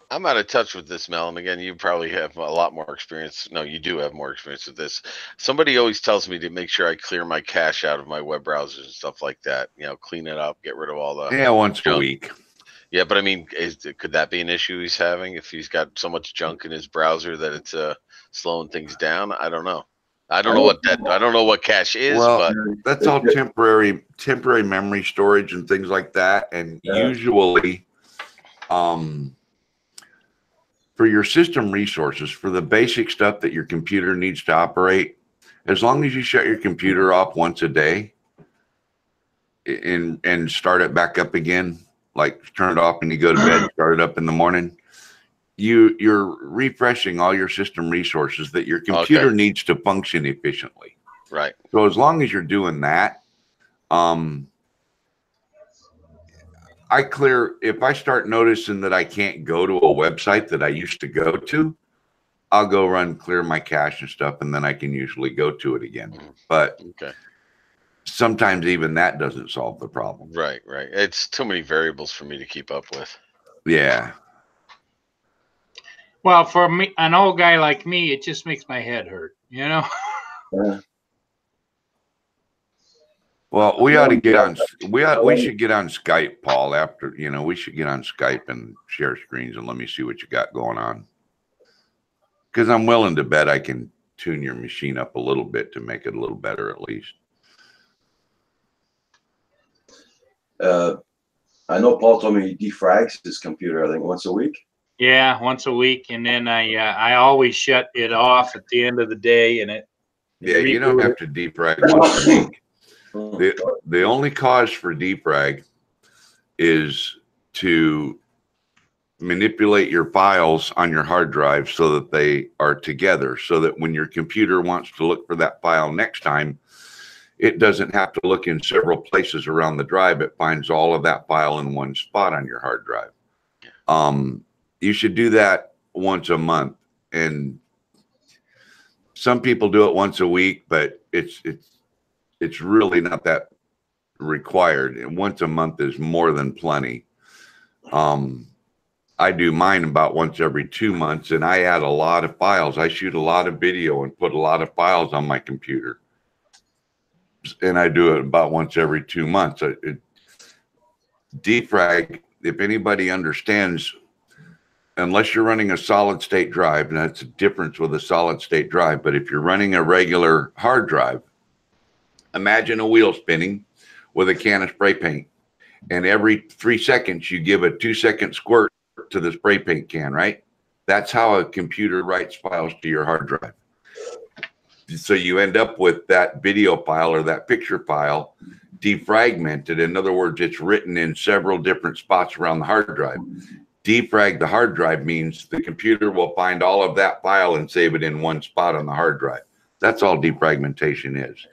I'm out of touch with this, Mel. And again, you probably have a lot more experience. No, you do have more experience with this. Somebody always tells me to make sure I clear my cache out of my web browsers and stuff like that. You know, clean it up, get rid of all the Once junk. a week. Yeah, but I mean, could that be an issue he's having if he's got so much junk in his browser that it's slowing things down? I don't know. I don't know what cache is, Well, but that's all temporary memory storage and things like that. And usually, for your system resources, for the basic stuff that your computer needs to operate, as long as you shut your computer off once a day and start it back up again, like turn it off and you go to bed, start it up in the morning, you're refreshing all your system resources that your computer needs to function efficiently. Right. So as long as you're doing that, if I start noticing that I can't go to a website that I used to go to, I'll go clear my cache and stuff, and then I can usually go to it again. But sometimes even that doesn't solve the problem. Right. It's too many variables for me to keep up with. Yeah. Well, for me, an old guy like me, it just makes my head hurt, you know? Yeah. Well, we ought to get on. We should get on Skype, Paul. After we should get on Skype and share screens and let me see what you got going on. Because I'm willing to bet I can tune your machine up a little bit to make it a little better, at least. I know Paul told me he defrags his computer, I think, once a week. Yeah, once a week, and then I always shut it off at the end of the day, and it. Yeah, you don't have to defrag once a week. The only cause for defrag is to manipulate your files on your hard drive so that they are together, so that when your computer wants to look for that file next time, it doesn't have to look in several places around the drive. It finds all of that file in one spot on your hard drive. You should do that once a month, and some people do it once a week, but it's really not that required. And once a month is more than plenty. I do mine about once every 2 months, and I add a lot of files. I shoot a lot of video and put a lot of files on my computer. And I do it about once every 2 months. Defrag, if anybody understands, unless you're running a solid state drive, and that's a difference with a solid state drive, but if you're running a regular hard drive, imagine a wheel spinning with a can of spray paint, and every 3 seconds you give a 2-second squirt to the spray paint can, right? That's how a computer writes files to your hard drive. So you end up with that video file or that picture file defragmented. In other words, it's written in several different spots around the hard drive. Defrag the hard drive means the computer will find all of that file and save it in one spot on the hard drive. That's all defragmentation is.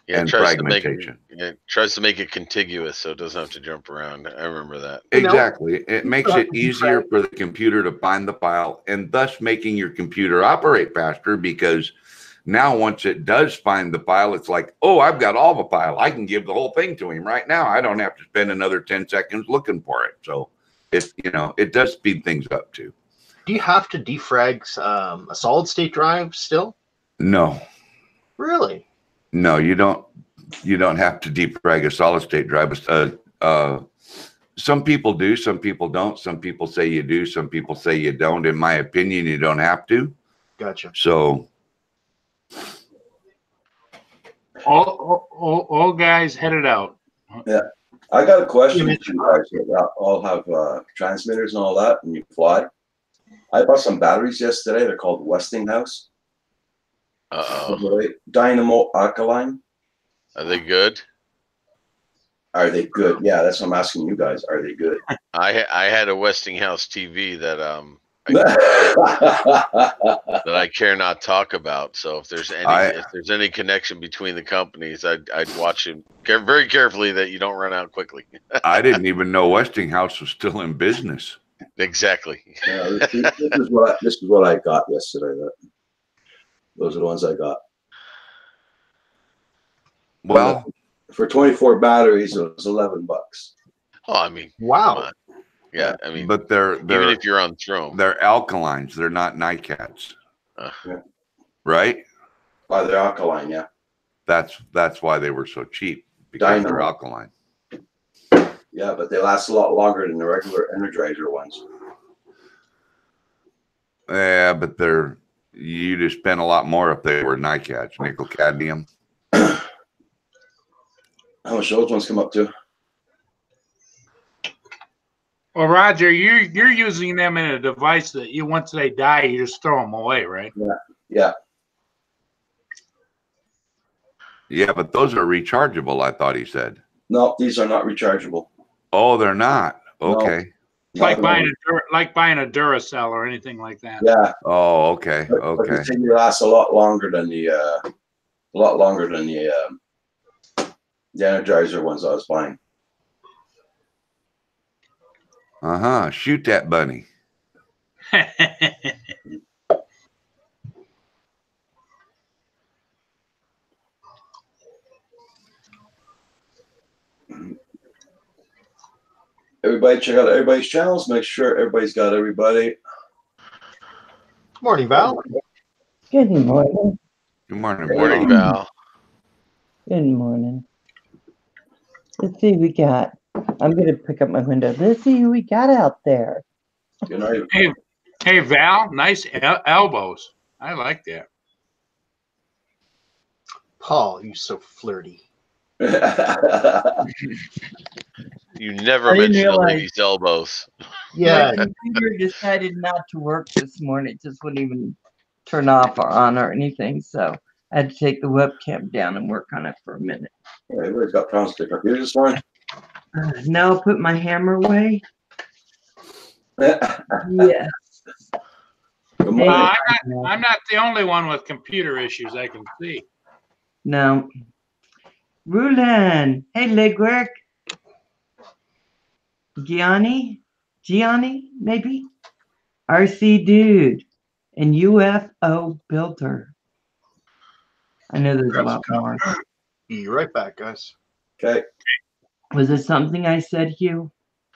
Yeah, and fragmentation. It tries to make it contiguous so it doesn't have to jump around. I remember that. Exactly. It makes it easier for the computer to find the file, and thus making your computer operate faster, because now once it does find the file, it's like, oh, I've got all the file. I can give the whole thing to him right now. I don't have to spend another 10 seconds looking for it. So it does speed things up too. Do you have to defrag a solid state drive still? No. Really? No, you don't. You don't have to defrag a solid state drive. Some people do, some people don't. Some people say you do, some people say you don't. In my opinion, you don't have to. Gotcha. So all guys headed out. Yeah. I got a question for you guys. All have transmitters and all that, and you fly. I bought some batteries yesterday. They're called Westinghouse. Uh-oh. Dynamo Alkaline. Are they good? Are they good? Yeah, that's what I'm asking you guys. Are they good? I had a Westinghouse TV that that I care not talk about. So if there's any connection between the companies, I'd watch it very carefully that you don't run out quickly. I didn't even know Westinghouse was still in business. Exactly. This is what I got yesterday. Those are the ones I got. Well, for 24 batteries, it was $11. Oh, I mean, Wow. come on. Yeah, I mean, but they're even if you're on Throne, they're alkalines. They're not NiCads, right? Oh, they're alkaline, yeah. That's why they were so cheap, because they're alkaline. Yeah, but they last a lot longer than the regular Energizer ones. Yeah, but you'd have spent a lot more if they were NiCads, nickel cadmium. How much those ones come up to? Well, Roger, you're using them in a device that once they die, you just throw them away, right? Yeah. Yeah, but those are rechargeable, I thought he said. No, these are not rechargeable. Oh, they're not. Okay. No. Like buying a Duracell or anything like that. Yeah. Oh, okay. But the thing lasts a lot longer than the Energizer ones I was buying. Shoot that bunny. Everybody check out everybody's channels. Make sure everybody's got everybody. Good morning, Val. Good morning. Good morning, Good morning, Val. Good morning. Let's see what we got. I'm going to pick up my window. Let's see who we got out there. Hey, Val, nice elbows. I like that. Paul, you so flirty. You never mentioned a lady's elbows. Yeah. My computer decided not to work this morning. It just wouldn't even turn off or on or anything. So I had to take the webcam down and work on it for a minute. Yeah, everybody's got problems with their computer this morning. Now I'll put my hammer away. Yeah. Good morning. I'm not the only one with computer issues I can see. No. Rulin. Hey, legwork. Gianni, maybe? RC Dude and UFO Builder. I know there's a lot more. Be right back, guys. Okay. Was it something I said, Hugh?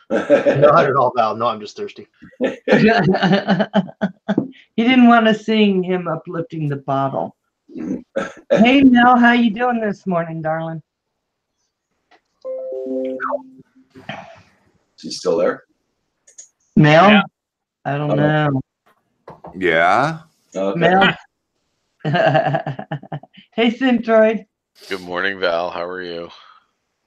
Not at all, Val. No, I'm just thirsty. He didn't want to sing him uplifting the bottle. Hey, Mel, how you doing this morning, darling? She's still there? Mel? Yeah. I don't know. Yeah. Okay. Mel? Hey, Centroid. Good morning, Val. How are you?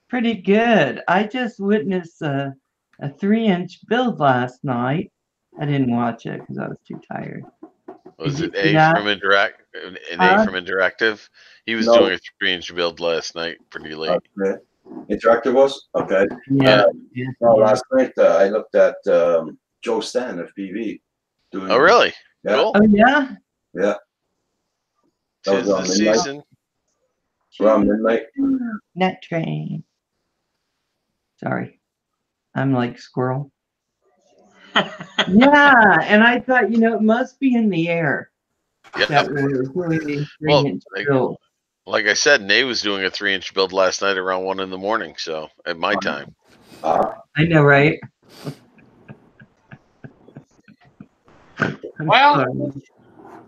Pretty good. I just witnessed a 3-inch build last night. I didn't watch it because I was too tired. Was it Did you see A that? from Interactive? He was doing a 3-inch build last night, pretty late. Okay. Interactive was? Okay. Yeah. Last night I looked at Joe Stan of PV. Oh, really? Yeah. Cool. Oh, yeah? Yeah. That was Tis around the midnight. season. Around midnight. Net train. Sorry. I'm like squirrel. Yeah, and I thought, it must be in the air. Yeah. That we're doing Well, 3-inch build. like I said, Nate was doing a 3-inch build last night around 1 a.m. So at my time. I know, right? Well,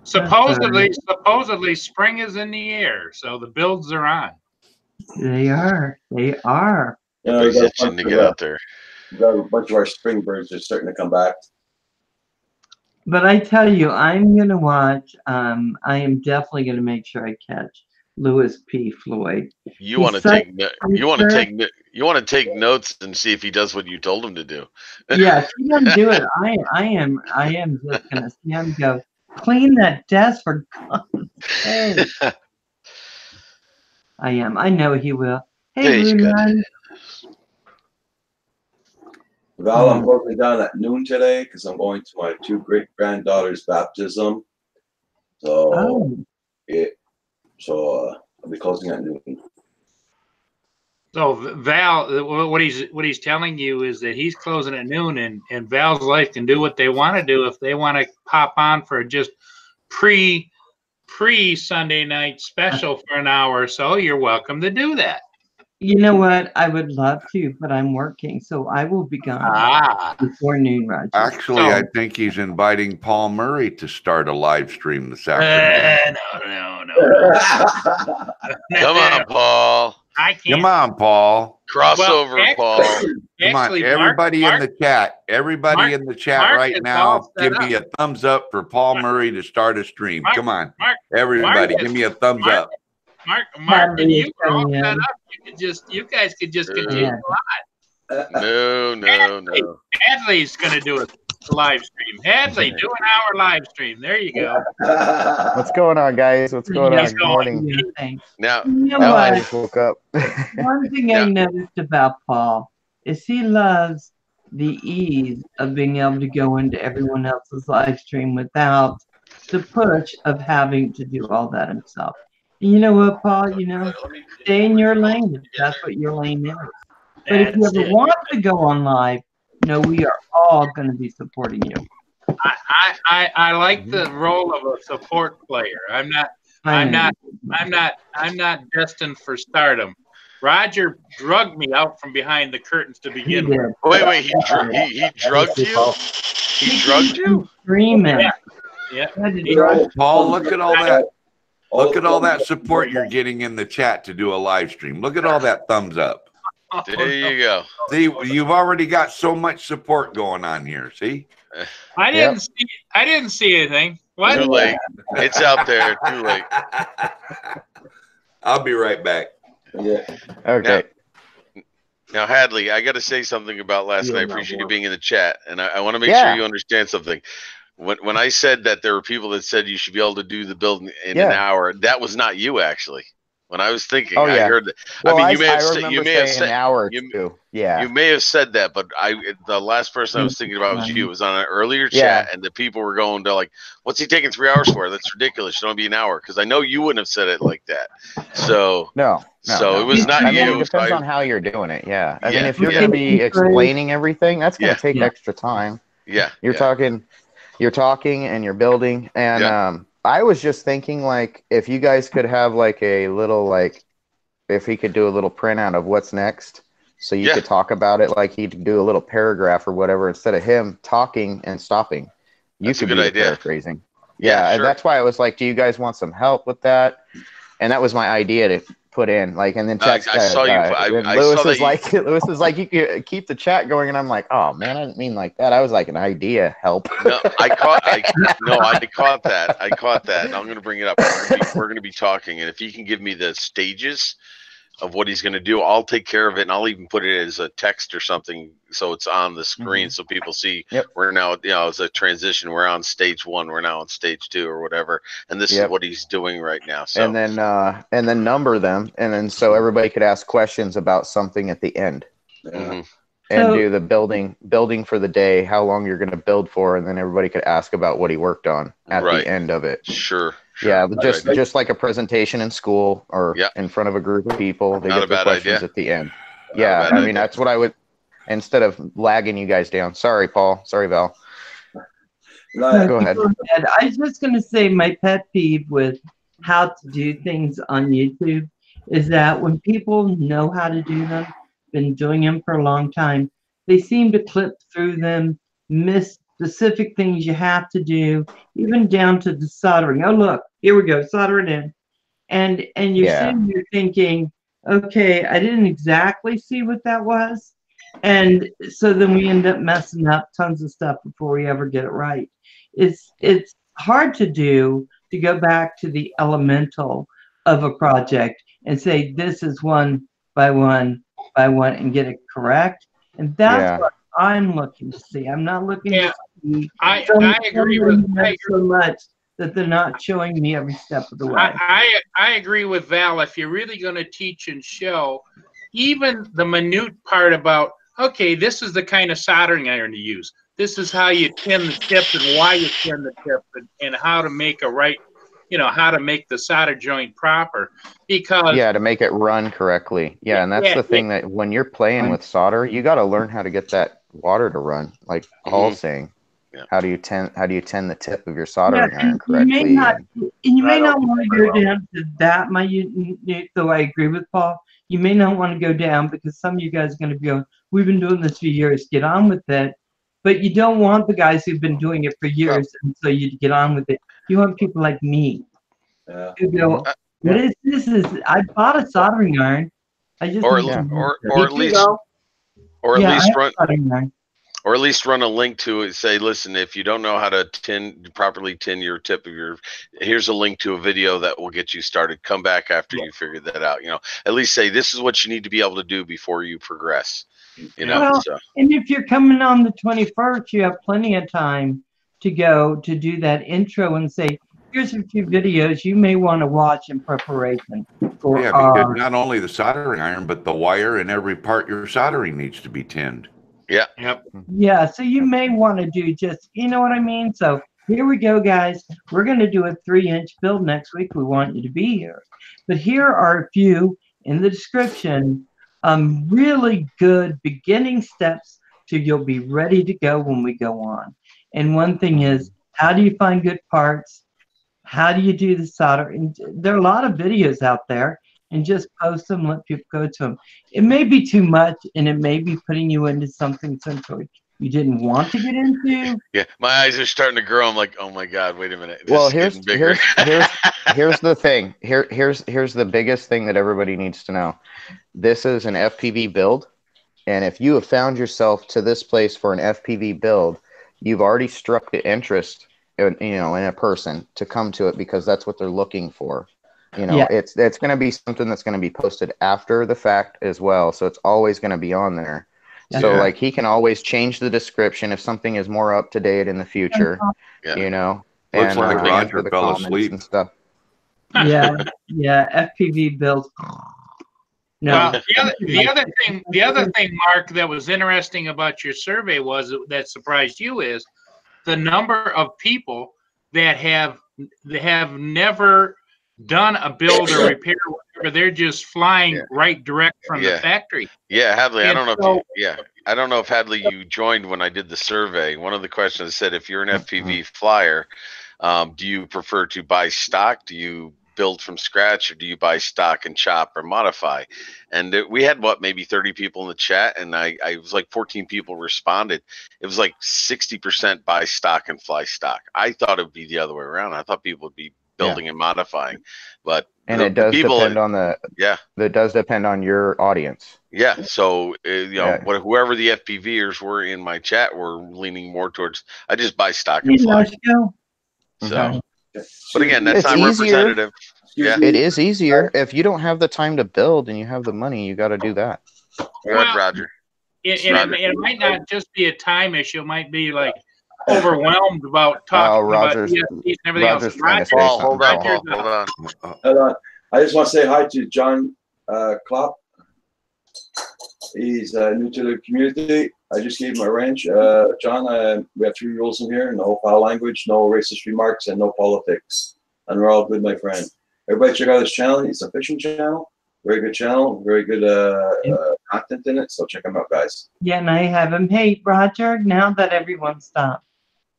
supposedly spring is in the air, so the builds are on. They are. They are. You know, Everybody's itching to get out there. we got a bunch of our spring birds are starting to come back. But I tell you, I'm gonna watch. I am definitely gonna make sure I catch Louis P. Floyd. You want to take notes and see if he does what you told him to do. Yeah, if he doesn't do it, I am just gonna see him go. clean that desk for God's sake. I am. I know he will. Yeah, Hey, he's good. Run. Val, I'm closing down at noon today because I'm going to my 2 great-granddaughters' baptism. So, I'll be closing at noon. So Val, what he's telling you is that he's closing at noon, and Val's Life can do what they want to do. If they want to pop on for just pre Sunday night special for an hour or so, you're welcome to do that. You know what? I would love to, but I'm working, so I will be gone before noon, Roger. Actually, I think he's inviting Paul Murray to start a live stream this afternoon. No. Come on, Paul. I can't. Come on, Paul. Crossover, Paul. Come on, everybody in the chat. Everybody in the chat right now, give me a thumbs up for Paul Murray to start a stream. Come on, everybody, give me a thumbs up. Mark, and you all set up. You guys could just continue live. No. Hadley's gonna do a live stream. Hadley, do an hour live stream. There you go. What's going on, guys? What's going on? Good morning. Now I just woke up. One thing I noticed about Paul is he loves the ease of being able to go into everyone else's live stream without the push of having to do all that himself. And you know what, Paul? Stay in your lane if that's what your lane is. But if you ever want to go on live, we are all going to be supporting you. I like the role of a support player. I'm not destined for stardom. Roger drugged me out from behind the curtains to begin with. Wait, he drugged you? He drugged you? Yeah. Paul, look at all that. Look at all that support you're getting in the chat to do a live stream. Look at all that thumbs up. There you go. See, you've already got so much support going on here. See? I didn't see anything. What? Too late. It's out there. Too late. I'll be right back. Yeah. Okay. Now, Hadley, I got to say something about last night. I appreciate you being in the chat, and I want to make sure you understand something. When I said that there were people that said you should be able to do the build in an hour, that was not you actually. When I was thinking, I heard that. Well, I mean, you may have said an hour or two. Yeah, you may have said that, but the last person I was thinking about was you. It was on an earlier chat, and the people were going to like, "What's he taking 3 hours for? That's ridiculous. It should only be an hour." Because I know you wouldn't have said it like that. So no. It was not I you. mean, it depends on how you're doing it. Yeah, I mean, if you're going to be explaining everything, that's going to take extra time. Yeah, you're talking and you're building, and I was just thinking, like, if you guys could have like a little, like, if he could do a little printout of what's next, so you could talk about it, like he'd do a little paragraph or whatever instead of him talking and stopping. You could be paraphrasing. Yeah, and that's why I was like, do you guys want some help with that? And that was my idea to put in, like, and then text. I saw you. Lewis is like, Lewis is like, you could keep the chat going, and I'm like, oh man, I didn't mean like that. I was like, an idea, help. No, I caught that. I caught that. And I'm going to bring it up. We're going to be talking, and if he can give me the stages of what he's going to do, I'll take care of it, and I'll even put it as a text or something so it's on the screen so people see we're now, it's a transition. We're on stage 1, we're now on stage 2 or whatever, and this is what he's doing right now. So and then number them, and then so everybody could ask questions about something at the end. And do the building for the day, how long you're going to build for, and then everybody could ask about what he worked on at the end of it. Sure. Yeah, just like a presentation in school or in front of a group of people. They get the questions at the end. I mean, that's what I would, instead of lagging you guys down. Sorry, Paul. Sorry, Val. Go ahead. I was just going to say my pet peeve with how to do things on YouTube is that when people know how to do them, been doing them for a long time, they seem to clip through them, miss specific things you have to do, even down to the soldering. Oh, look, here we go, solder it in. And you're sitting here thinking, okay, I didn't exactly see what that was. And so then we end up messing up tons of stuff before we ever get it right. It's hard to do, to go back to the elemental of a project and say, this is one by one and get it correct. And that's what I'm looking to see. I'm not looking to see. I agree with so much that they're not showing me every step of the way. I agree with Val. If you're really going to teach and show, even the minute part about, okay, this is the kind of soldering iron to use. This is how you tin the tip and why you tin the tip and how to make a right, how to make the solder joint proper. Because to make it run correctly. Yeah, and that's the thing that when you're playing with solder, you got to learn how to get that water to run. Like Paul's saying, how do you tin the tip of your soldering iron correctly? You may not want to go down to that minute, though I agree with Paul. You may not want to go down because some of you guys are going to be going, we've been doing this for years, get on with it. But you don't want the guys who've been doing it for years, and so you get on with it. You want people like me who go, what is this? I bought a soldering iron. I just or at least run a link to it. Say, listen, if you don't know how to properly tin your tip of your, here's a link to a video that will get you started. Come back after you figure that out. At least say this is what you need to be able to do before you progress. And if you're coming on the 21st, you have plenty of time to go to do that intro and say, here's a few videos you may want to watch in preparation for because not only the soldering iron, but the wire and every part you're soldering needs to be tinned. Yeah. Yep. Yeah, so you may want to do just, you know what I mean? So here we go, guys. We're going to do a 3-inch build next week. We want you to be here. But here are a few in the description, really good beginning steps to you'll be ready to go when we go on. And one thing is, how do you find good parts? How do you do the solder? And there are a lot of videos out there, and just post them, let people go to them. It may be too much, and it may be putting you into something central you didn't want to get into. Yeah, my eyes are starting to grow. I'm like, oh my God, wait a minute. Well, here's the thing. Here's the biggest thing that everybody needs to know. This is an FPV build, and if you have found yourself to this place for an FPV build, you've already struck the interest in a person to come to it because that's what they're looking for. It's going to be something that's going to be posted after the fact as well, so it's always going to be on there. So like he can always change the description if something is more up to date in the future. Looks like Roger fell asleep and stuff. Yeah, FPV builds. No. Well, the other thing, Mark, that was interesting about your survey was that surprised you is the number of people that have never done a build or repair, or whatever. They're just flying right direct from the factory. Yeah, Hadley, I don't know if Hadley, you joined when I did the survey. One of the questions said, if you're an FPV flyer, do you prefer to buy stock? Do you build from scratch, or do you buy stock and chop or modify? And we had maybe 30 people in the chat, and I was like 14 people responded. It was like 60% buy stock and fly stock. I thought it would be the other way around. I thought people would be building and modifying, but it does depend on it does depend on your audience. Yeah, so whoever the FPVers were in my chat were leaning more towards, I just buy stock and fly. So, but again, that's not representative. It is easier if you don't have the time to build and you have the money. You got to do that. Roger. It might not just be a time issue. It might be like overwhelmed about talking about ESPs and everything else. Hold on. I just want to say hi to John Klopp. He's new to the community. I just gave him a wrench. John, we have 3 rules in here: no foul language, no racist remarks, and no politics. And we're all good, my friend. Everybody check out his channel. It's a fishing channel. Very good channel. Very good content in it. So check him out, guys. Yeah, and I have him. Hey, Roger, now that everyone stopped,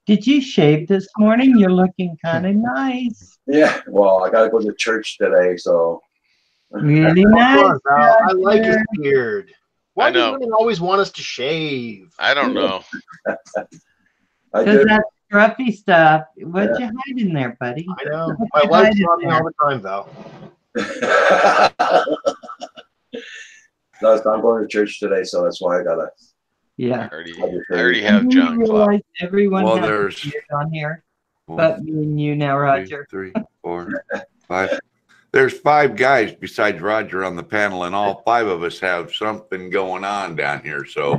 did you shave this morning? You're looking kind of nice. Yeah, well, I got to go to church today, so. Really nice. I like his beard. Why do women always want us to shave? I don't know. Because that scruffy stuff. What you hiding there, buddy? I know. My wife's on me all the time, though. No, I'm going to church today, so that's why I gotta. Yeah. I already have John Klopp. Everyone has a beard on here, but me and you now, Roger. 3, 4, 5. There's 5 guys besides Roger on the panel, and all 5 of us have something going on down here. So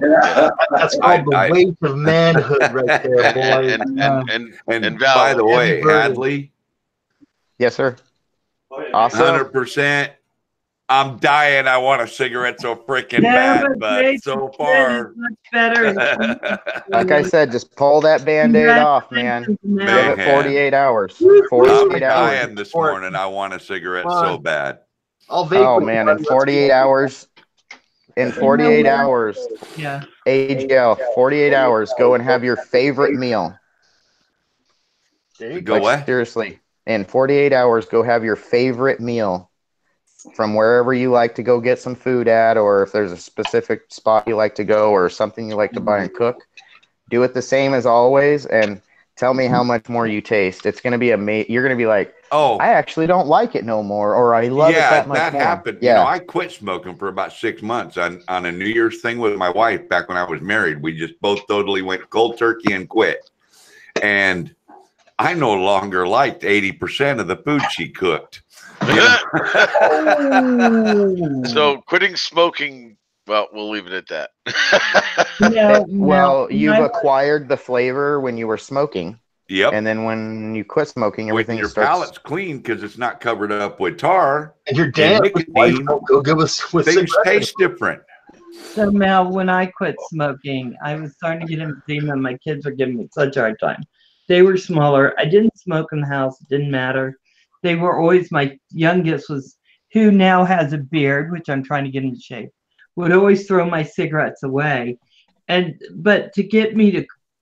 that's called the weight of manhood, right there, boy. And Val, by the way, Hadley, Yes, sir. Awesome. 100%. I'm dying. I want a cigarette so freaking bad, but Jake, so it's far. much better. Like I said, just pull that Band-Aid off, man. Congratulations, Give Mel. it 48 hours. Woo! 48 I'm hours. dying this morning. I want a cigarette Come on. so bad. I'll vape. Oh with man, you, in bud. Let's 48 go. hours, in 48 hours, Yeah. AGL, 48 hours, go and have your favorite meal. There you Go go. what? Seriously, in 48 hours, go have your favorite meal from wherever you like to go get some food at, or if there's a specific spot you like to go or something you like to buy and cook. Do it the same as always and tell me how much more you taste. It's going to be amazing. You're going to be like, Oh, I actually don't like it no more, or I love it that much more. happened. Yeah. You know, I quit smoking for about 6 months on a New Year's thing with my wife back when I was married. We just both totally went cold turkey and quit. And I no longer liked 80% of the food she cooked. You know? So quitting smoking, well, we'll leave it at that. Well, you've acquired the flavor when you were smoking. Yep. And then when you quit smoking, When everything your starts. palate's clean because it's not covered up with tar And you're and damn. nicotine, Go good with things cigarettes. taste different. So Mel, when I quit smoking, I was starting to get emphysema. My kids were giving me such a hard time. They were smaller. I didn't smoke in the house. It didn't matter. They were always, my youngest was, who now has a beard, which I'm trying to get into shape, would always throw my cigarettes away. But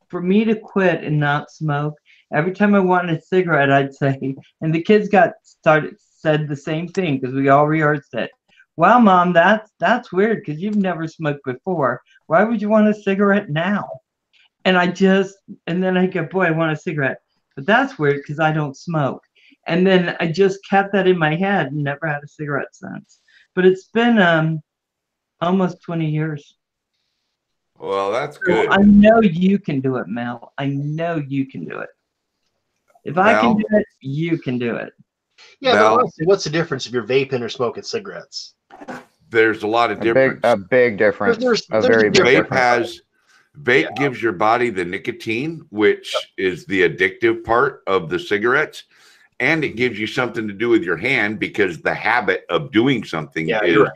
for me to quit and not smoke, every time I wanted a cigarette, I'd say, and the kids said the same thing because we all rehearsed it. Wow, Mom, that's weird because you've never smoked before. Why would you want a cigarette now? And then I go, boy, I want a cigarette. But that's weird because I don't smoke. And then I just kept that in my head and never had a cigarette since. But it's been almost 20 years. Well, that's So good. I know you can do it, Mel. I know you can do it. If I can do it, you can do it. Yeah, Val, but honestly, what's the difference if you're vaping or smoking cigarettes? there's a lot of difference. A big difference. There's a a very big difference. difference. Vape gives your body the nicotine, which is the addictive part of the cigarettes, and it gives you something to do with your hand because the habit of doing something you're right.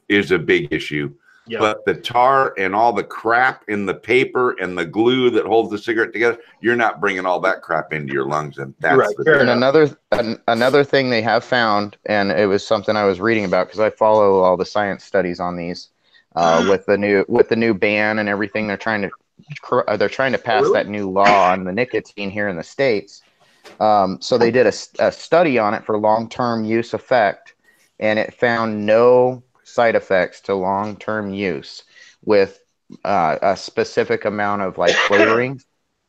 is a big issue. Yeah. But the tar and all the crap in the paper and the glue that holds the cigarette together, you're not bringing all that crap into your lungs, and that's right. the Fair And enough. another thing they have found, and it was something I was reading about because I follow all the science studies on these, with the new ban and everything. They're trying to pass Really? that new law on the nicotine here in the States. So they did a study on it for long-term use effect, and it found no side effects to long-term use with a specific amount of like flavorings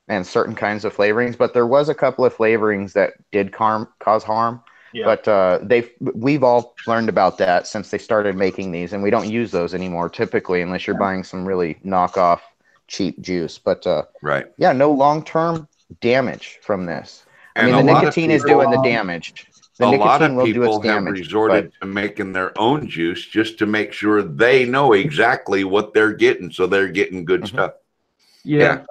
and certain kinds of flavorings. But there was a couple of flavorings that did cause harm. Yeah. But we've all learned about that since they started making these, and we don't use those anymore typically unless you're buying some really knockoff cheap juice. But right. yeah, no long-term damage from this. And I mean, a the lot of nicotine is people- doing the damage. The a lot nicotine of will do its people have damage. resorted to making their own juice just to make sure they know exactly what they're getting, so they're getting good Mhm. stuff. Yeah.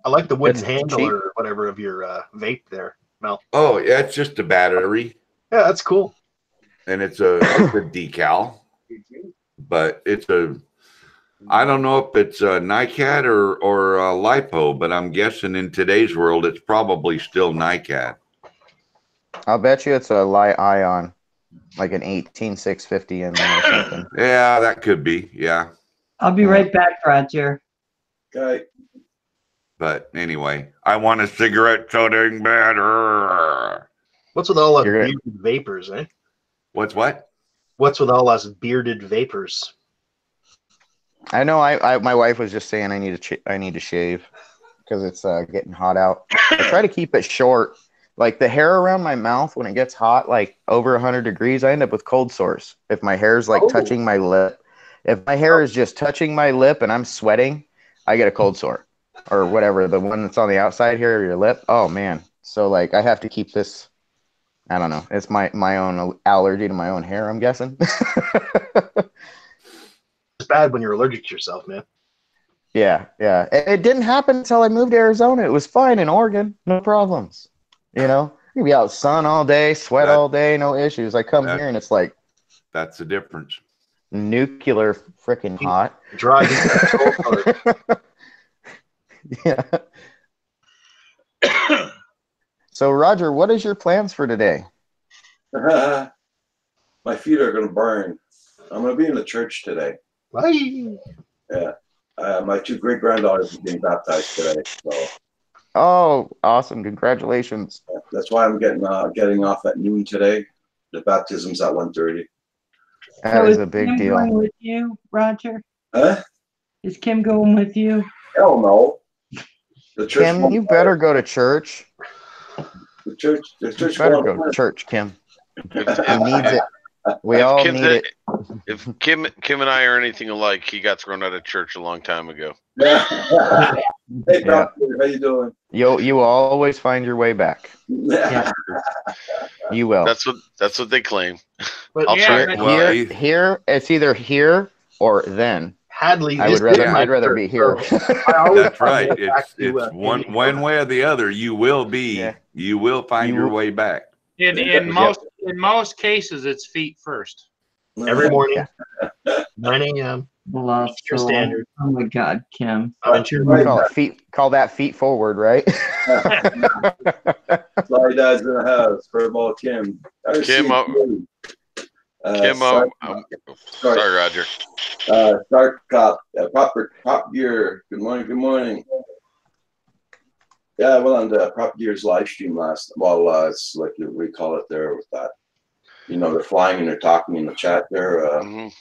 I like the wooden It's handle cheap. or whatever of your vape there, Mel. Oh, yeah, it's just a battery, Yeah, that's cool. and it's a decal, but I don't know if it's a NiCad or a LiPo, but I'm guessing in today's world it's probably still NiCad. I'll bet you it's a Li-Ion, like an 18650 in there or something. Yeah, that could be. Yeah, I'll be right back, Roger. Okay. but anyway, I want a cigarette so dang bad. What's with all us You're bearded vapors, eh? What's what? What's with all us bearded vapors? I know. My wife was just saying I need to shave because it's getting hot out. I try to keep it short. Like the hair around my mouth when it gets hot, like over 100 degrees, I end up with cold sores. If my hair's like touching my lip, if my hair is just touching my lip and I'm sweating, I get a cold sore or whatever. The one that's on the outside here of your lip. Oh man. So like I have to keep this. I don't know. It's my own allergy to my own hair, I'm guessing. It's bad when you're allergic to yourself, man. Yeah. It didn't happen until I moved to Arizona. It was fine in Oregon. No problems. You know, You be out sun all day, sweat all day, no issues. I come here and it's like That's the difference. nuclear freaking hot. Driving the control card. Yeah. So Roger, what is your plans for today? My feet are going to burn. I'm going to be in the church today. Bye. Yeah. My 2 great granddaughters are being baptized today. So Oh, awesome. Congratulations. that's why I'm getting off at noon today. The baptism's at 1:30. That is a Kim big deal. going with you, Roger? Huh? Is Kim going with you? Hell no. The church. Kim, you better go to church. The church. You better go to church, Kim. He needs it. We all Kim's need it. If Kim and I are anything alike, he got thrown out of church a long time ago. Hey, Yeah. Doctor, how you doing? You will always find your way back. Yeah. You will. That's what they claim. But I'll try. Yeah, Well, Here, it's either here or then. Hadley, I'd this rather is my I'd rather be here. church, so I always That's try to right. get back It's to, one way or the other. You will be. Yeah. You will find You your will- way back. in most cases, it's feet first. every morning, Yeah. 9 a.m. Lost Your soul. standard. Oh my God, Kim. Call that feet forward, right? Sorry, Dad's in the house for about Kim. Kim, sorry, Roger. Start cop, proper Prop Gear. Good morning. Good morning. Yeah, I went on the Prop Gear's live stream last. Well, it's like we call it there with that. You know, they're flying and they're talking in the chat there. Mhm.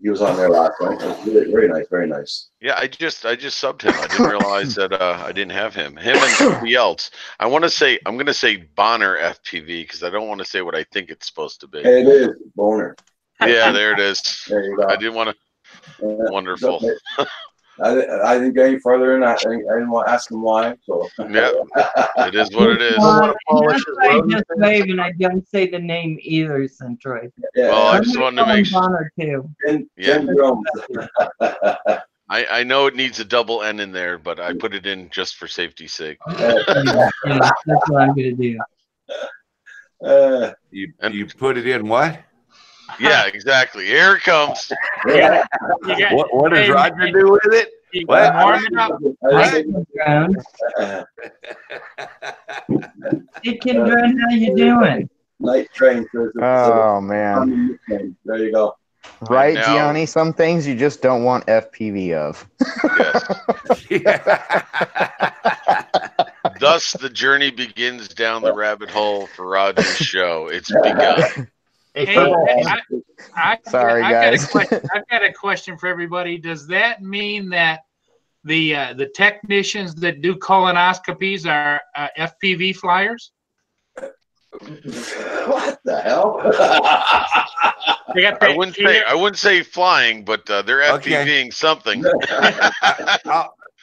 He was on there last night. It was really, very nice, very nice. Yeah, I just subbed him. I didn't realize that I didn't have him. Him and somebody else. I'm gonna say Bonner FPV because I don't want to say what I think it's supposed to be. Hey, it is Boner. Yeah, there it is. There you go. I didn't want to. Wonderful. I didn't go any further than that. I didn't want to ask him why. So Yeah, it is what it is. Well, polish that's his why I roses. just wave and I don't say the name either, Centroid. yeah, Well, I I'm just gonna wanted to call make him sure. Bonner too. Yeah. Drums. I know it needs a double N in there, but I put it in just for safety's sake. Yeah, that's what I'm gonna do. You put it in what? Yeah, exactly. Here it comes. Yeah. You got, What does Hey, Roger hey. do with it? you What? warm it up. Hey, Kendra. Hey, Kendra, how you doing? Night train. Oh man. There you go. Right, now- Gianni? Some things you just don't want FPV of. Yes. Thus, the journey begins down the rabbit hole for Roger's show. It's begun. Hey, Hey, Phil, Sorry, guys. I've got a question for everybody. Does that mean that the technicians that do colonoscopies are FPV flyers? What the hell? They got I wouldn't say flying, but they're Okay. FPVing something.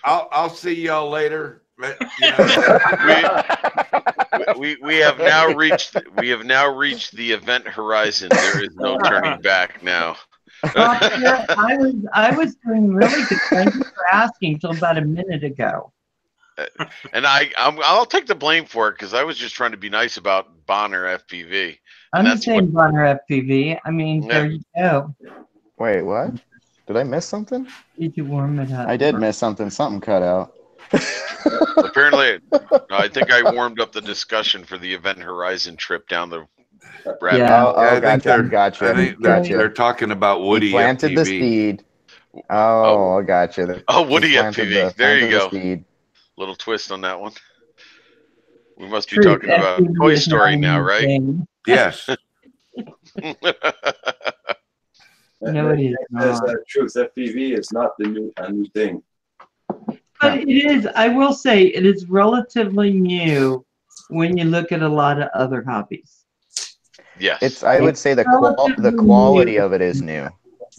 I'll see y'all later. But, you know, we have now reached the event horizon. There is no turning back now. Well, I was doing really good. Thank you for asking till about a minute ago. And I'll take the blame for it because I was just trying to be nice about Bonner FPV. I'm And just that's saying Bonner FPV. I mean, Yeah. there you go. Wait, what? Did I miss something? Did you warm it up? I did miss something. Something cut out. Apparently, I think I warmed up the discussion for the Event Horizon trip down the rabbit Yeah. hole. Oh, I think gotcha. I think they're talking about Woody He planted the FPV. seed. Oh, I gotcha. Oh, Woody He planted FPV. There you planted the go. seed. Little twist on that one. We must be Truth, talking about FPV Toy is Story not a now, new right? thing. Yes. No, it is That's not. the truth. FPV is not a new thing. But it is, I will say, it is relatively new when you look at a lot of other hobbies. Yes. I would say the quality of it is new.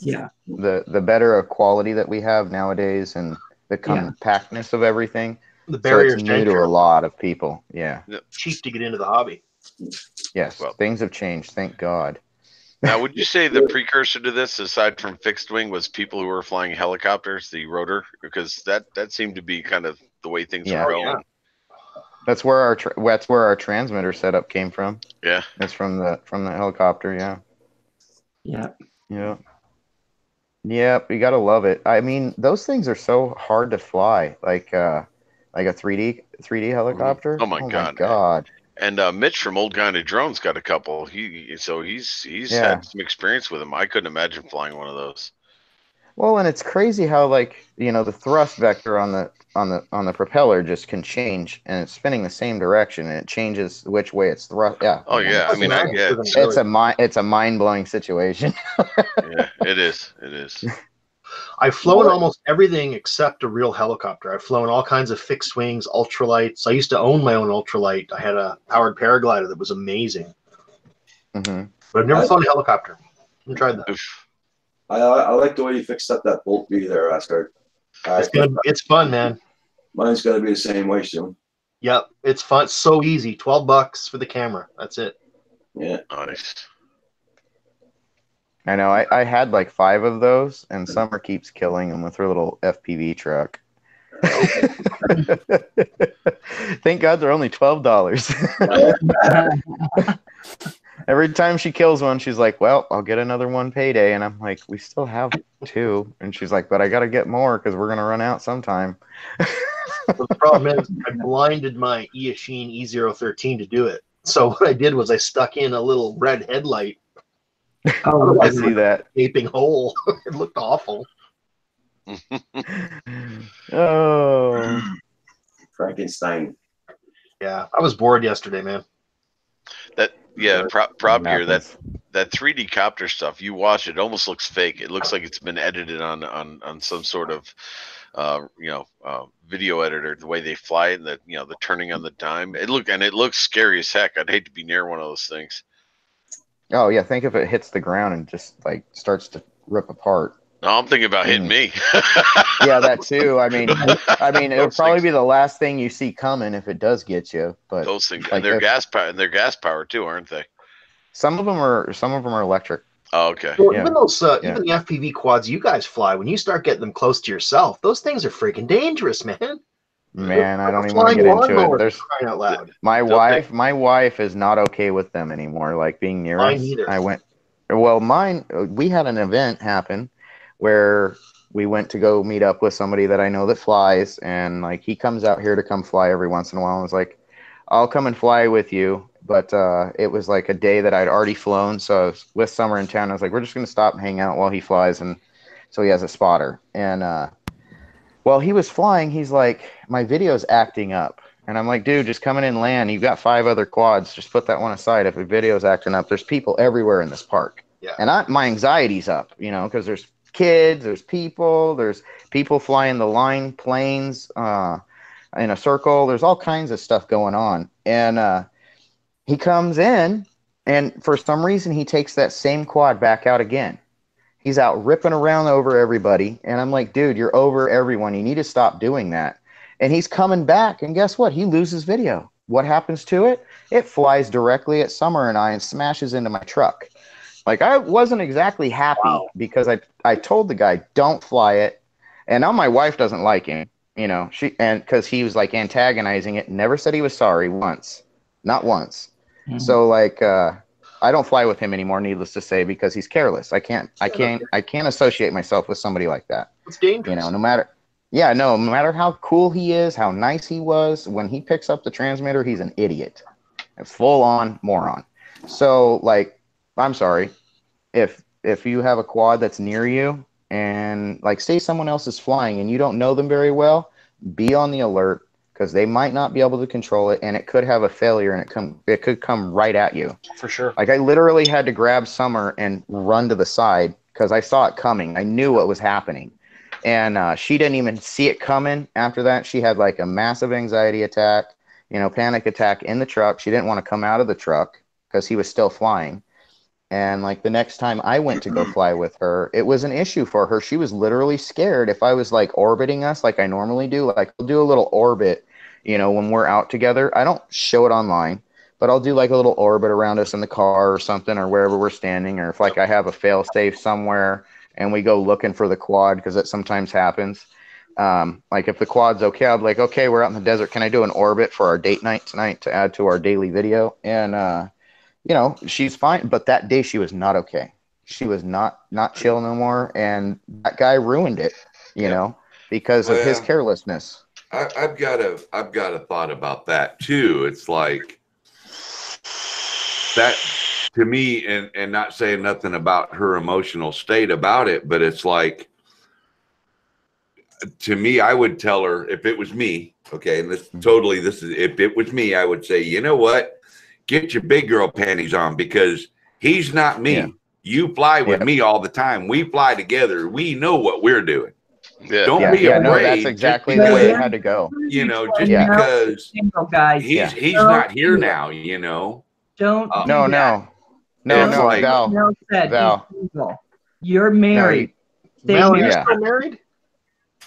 Yeah. The better quality that we have nowadays and the compactness of everything. the So barriers it's to new to entry a lot of people. Yeah. are cheap to get into the hobby. Yes. Well- Things have changed. Thank God. Now, would you say the precursor to this, aside from fixed wing, was people who were flying helicopters, the rotor? Because that seemed to be kind of the way things Yeah. were Oh, going. That's where our transmitter setup came from. Yeah. It's from the helicopter. Yeah. Yeah. Yeah. Yep, you gotta love it. I mean, those things are so hard to fly, like a 3D helicopter. Oh my God. God. And Mitch from Old Guy Drones got a couple. He's Yeah. had some experience with them. I couldn't imagine flying one of those. Well, and it's crazy how, like, the thrust vector on the propeller just can change, and it's spinning the same direction, and it changes which way it's thrust. Yeah. Oh yeah, I mean, yeah, It's a mind-blowing situation. yeah, it is. It is. I've flown almost everything except a real helicopter. I've flown all kinds of fixed wings, ultralights. I used to own my own ultralight. I had a powered paraglider that was amazing. Mm-hmm. But I've never flown a helicopter. I haven't tried that. I like the way you fixed up that bolt B there, Oscar. It's fun, man. Mine's gonna be the same way soon. Yep, it's fun. It's so easy. $12 for the camera. That's it. Yeah. Nice. I know. I had like 5 of those, and Summer keeps killing them with her little FPV truck. Thank God they're only $12. Every time she kills one, she's like, "Well, I'll get another one payday," and I'm like, "We still have 2," and she's like, "But I got to get more because we're gonna run out sometime." The problem is, I blinded my Eachine E013 to do it. So what I did was I stuck in a little red headlight. Oh, I see that. Gaping hole. It looked awful. Oh, Frankenstein. Yeah, I was bored yesterday, man. Prop gear. That 3D copter stuff. You watch it almost looks fake. It looks like it's been edited on some sort of video editor. The way they fly it, and the turning on the dime. It looks scary as heck. I'd hate to be near one of those things. Oh yeah, think if it hits the ground and just like starts to rip apart. No, I'm thinking about hitting me. Yeah, that too. I mean, it'll probably be the last thing you see coming if it does get you. But those things, like, and they're gas powered too, aren't they? Some of them are electric. Oh, okay. Well, Yeah. even those, even the FPV quads you guys fly, when you start getting them close to yourself, those things are freaking dangerous, man. Man, I don't even want to get into it. There's crying out loud. my wife is not okay with them anymore. Like being near Mine us. either. We had an event happen where we went to go meet up with somebody that I know that flies, and like he comes out here to come fly every once in a while. And was like, "I'll come and fly with you," but it was like a day that I'd already flown, so I was with Summer in town. I was like, "We're just gonna stop and hang out while he flies," and so he has a spotter. And while he was flying, he's like, "My video's acting up," and I'm like, "Dude, just come in and land. You've got 5 other quads. Just put that one aside. If a video's acting up, there's people everywhere in this park." Yeah. And my anxiety's up, because there's kids, there's people flying the line planes in a circle. There's all kinds of stuff going on. And he comes in, and for some reason, he takes that same quad back out again. He's out ripping around over everybody. And I'm like, "Dude, you're over everyone. You need to stop doing that." And he's coming back, and guess what? He loses video. What happens to it? It flies directly at Summer and I and smashes into my truck. Like, I wasn't exactly happy because I told the guy, "Don't fly it." And now my wife doesn't like him, because he was like antagonizing it. Never said he was sorry once, not once. Mm-hmm. So like, I don't fly with him anymore, needless to say, because he's careless. I can't associate myself with somebody like that. It's dangerous. No matter how cool he is, how nice he was, when he picks up the transmitter, he's an idiot, a full on moron. So like, I'm sorry, if you have a quad that's near you and like say someone else is flying and you don't know them very well, be on the alert because they might not be able to control it and it could have a failure and it could come right at you. For sure. Like I literally had to grab Summer and run to the side because I saw it coming. I knew what was happening. And she didn't even see it coming. After that, she had like a massive anxiety attack, panic attack in the truck. She didn't want to come out of the truck because he was still flying. And like the next time I went to go fly with her, it was an issue for her. She was literally scared if I was like orbiting us like I normally do. Like I'll do a little orbit, when we're out together. I don't show it online, but I'll do like a little orbit around us in the car or something or wherever we're standing. Or if like I have a fail safe somewhere and we go looking for the quad because that sometimes happens. Like if the quad's okay, I'll be like, okay, we're out in the desert. Can I do an orbit for our date night tonight to add to our daily video? And you know, she's fine. But that day she was not okay. She was not chill no more, and that guy ruined it. You know, because of his carelessness. I've got a thought about that too. It's like that to me, and not saying nothing about her emotional state about it, but it's like, to me, I would tell her if it was me, okay, and this is if it was me, I would say, you know what, get your big girl panties on, because he's not me. You fly with me all the time. We fly together. We know what we're doing. Don't be afraid. No, that's exactly the way it had to go. You know, just because he's not here now, you know. Don't. No, like, Val. Val. You're married. Val, you're still married?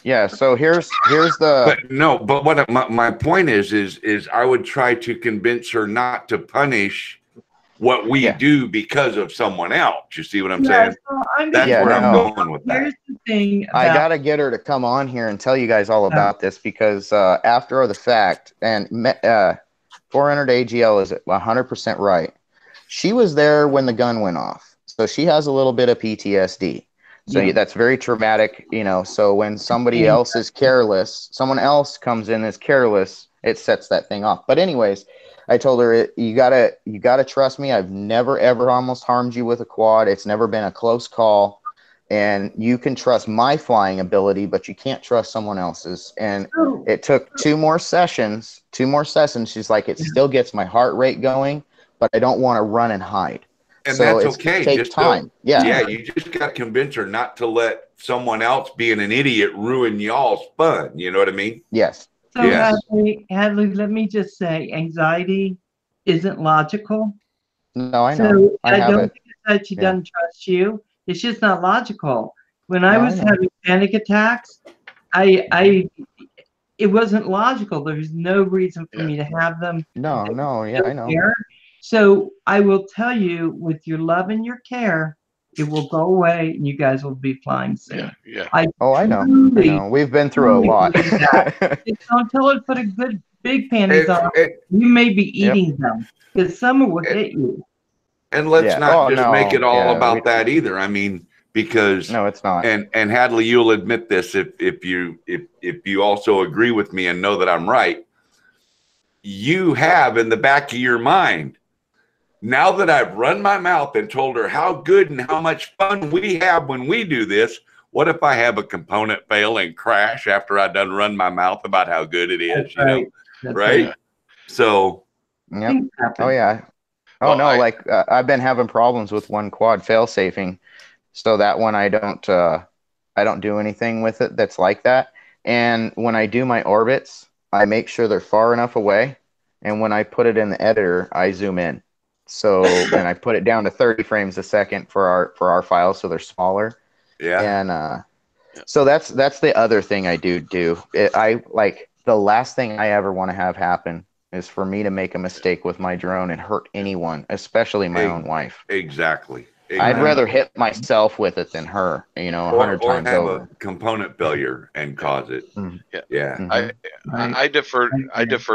Yeah. So here's the. But what my point is I would try to convince her not to punish what we do because of someone else. You see what I'm saying? So that's where I'm going with that. Here's the thing. I gotta get her to come on here and tell you guys all about this, because after the fact, and 400 AGL is 100% right. She was there when the gun went off, so she has a little bit of PTSD. So that's very traumatic, you know. So when somebody else is careless, someone else comes in as careless, it sets that thing off. But anyways, I told her, you gotta trust me. I've never ever almost harmed you with a quad. It's never been a close call, and you can trust my flying ability, but you can't trust someone else's. And it took two more sessions. She's like, it still gets my heart rate going, but I don't want to run and hide. And so that's okay. Take time. Yeah, you just got to convince her not to let someone else being an idiot ruin y'all's fun. You know what I mean? Yes. So Hadley, let me just say, anxiety isn't logical. No, I know. So I don't think that she doesn't trust you. It's just not logical. When I was having panic attacks, it wasn't logical. There's no reason for me to have them. No, I know. So I will tell you, with your love and your care, it will go away, and you guys will be flying soon. I know. We've been through a lot. Don't tell her to put a good big panties on. You may be eating them, because someone will hit you. And let's not make it all about that either. I mean, because no, it's not. And Hadley, you'll admit this if you also agree with me and know that I'm right. You have in the back of your mind, now that I've run my mouth and told her how good and how much fun we have when we do this, what if I have a component fail and crash after I done run my mouth about how good it is? Right? So, oh yeah. Oh no, I've been having problems with one quad fail safing, so that one I don't do anything with it that's like that. And when I do my orbits, I make sure they're far enough away, and when I put it in the editor, I zoom in. So and I put it down to 30 frames a second for our files, so they're smaller. Yeah. And so that's the other thing I do. I like, the last thing I ever want to have happen is for me to make a mistake with my drone and hurt anyone, especially my own wife. Exactly. I'd rather hit myself with it than her, 100 times have over. a component failure and cause it. I defer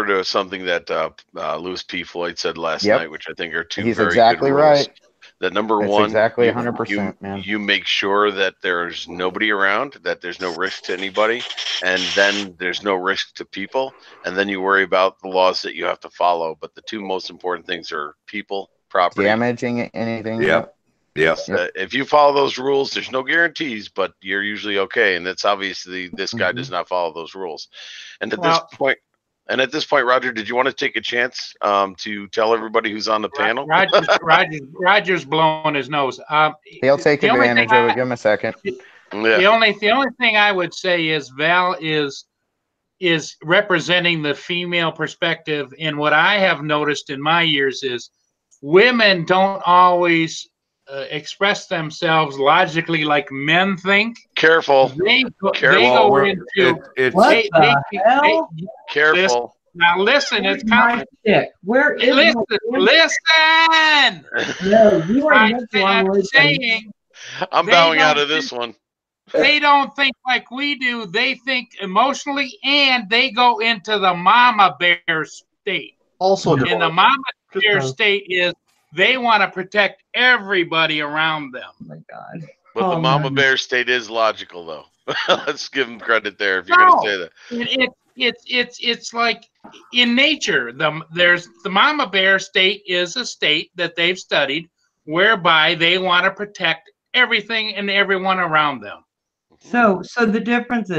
to something that Louis P. Floyd said last night, which I think are two He's very exactly good rules. Right. That number one, exactly 100%, man. You make sure that there's nobody around, that there's no risk to anybody, and then there's no risk to people, and then you worry about the laws that you have to follow. But the two most important things are people, property, damaging anything. Yes. If you follow those rules, there's no guarantees, but you're usually okay. And it's obviously this guy does not follow those rules. And at this point, Roger, did you want to take a chance to tell everybody who's on the panel? Roger's blowing his nose. He'll take advantage of it. Give him a second. The only thing I would say is Val is representing the female perspective. And what I have noticed in my years is women don't always express themselves logically like men think. Careful. They go into what the hell? Careful. Now listen, it's coming. Where is listen. No, you are I'm saying. I'm bowing out of this one. they don't think like we do. They think emotionally, and they go into the mama bear state. Also, And the divorce. mama Just bear done. state is they want to protect everybody around them. Oh my God. But the Oh, mama no. bear state is logical, though. Let's give them credit there if you're No. going to say that. It's like in nature. There's the mama bear state is a state that they've studied whereby they want to protect everything and everyone around them. So the difference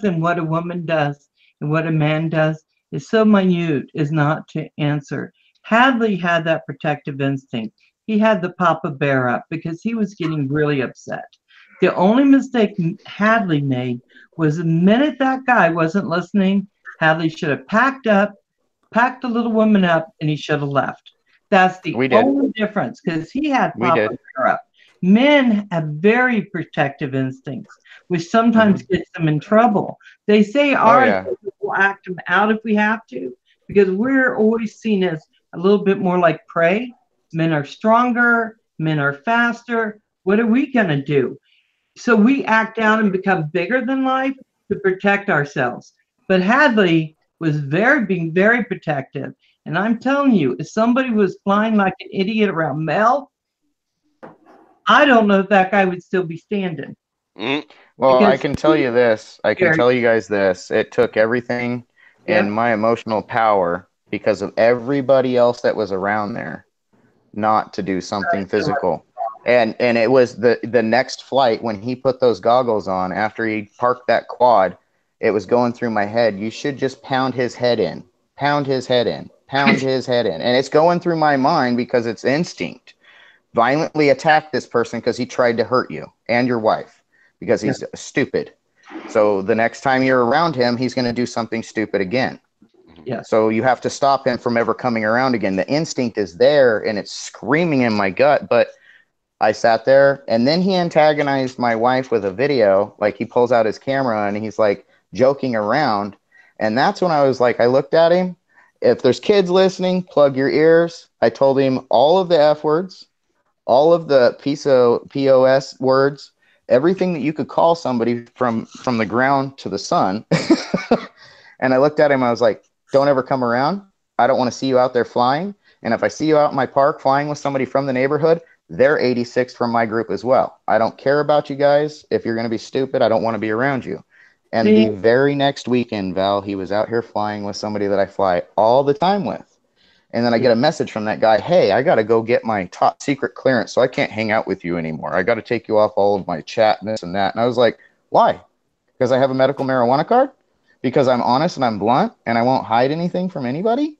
in what a woman does and what a man does is so minute is not to answer. Hadley had that protective instinct. He had the Papa Bear up because he was getting really upset. The only mistake Hadley made was the minute that guy wasn't listening, Hadley should have packed the little woman up, and he should have left. That's the only difference, because he had Papa Bear up. Men have very protective instincts, which sometimes gets them in trouble. They say ours will act them out if we have to, because we're always seen as a little bit more like prey. Men are stronger, men are faster. What are we going to do? So we act out and become bigger than life to protect ourselves. But Hadley was being very protective. And I'm telling you, if somebody was flying like an idiot around Mel, I don't know if that guy would still be standing. Mm. Well, Because I can tell you this. I can tell you guys this. It took everything in my emotional power because of everybody else that was around there not to do something physical. And it was the next flight when he put those goggles on after he parked that quad, it was going through my head. You should just pound his head in, pound his head in, pound his head in. And it's going through my mind because it's instinct. Violently attack this person because he tried to hurt you and your wife because he's stupid. So the next time you're around him, he's going to do something stupid again. Yeah. So you have to stop him from ever coming around again. The instinct is there and it's screaming in my gut, but I sat there and then he antagonized my wife with a video. Like he pulls out his camera and he's like joking around. And that's when I was like, I looked at him. If there's kids listening, plug your ears. I told him all of the F words, all of the POS words, everything that you could call somebody from the ground to the sun. And I looked at him. I was like, don't ever come around. I don't want to see you out there flying. And if I see you out in my park flying with somebody from the neighborhood, they're 86 from my group as well. I don't care about you guys. If you're going to be stupid, I don't want to be around you. And the very next weekend, Val, he was out here flying with somebody that I fly all the time with. And then I get a message from that guy, hey, I got to go get my top secret clearance, so I can't hang out with you anymore. I got to take you off all of my chat and this and that. And I was like, why? Because I have a medical marijuana card? Because I'm honest and I'm blunt and I won't hide anything from anybody?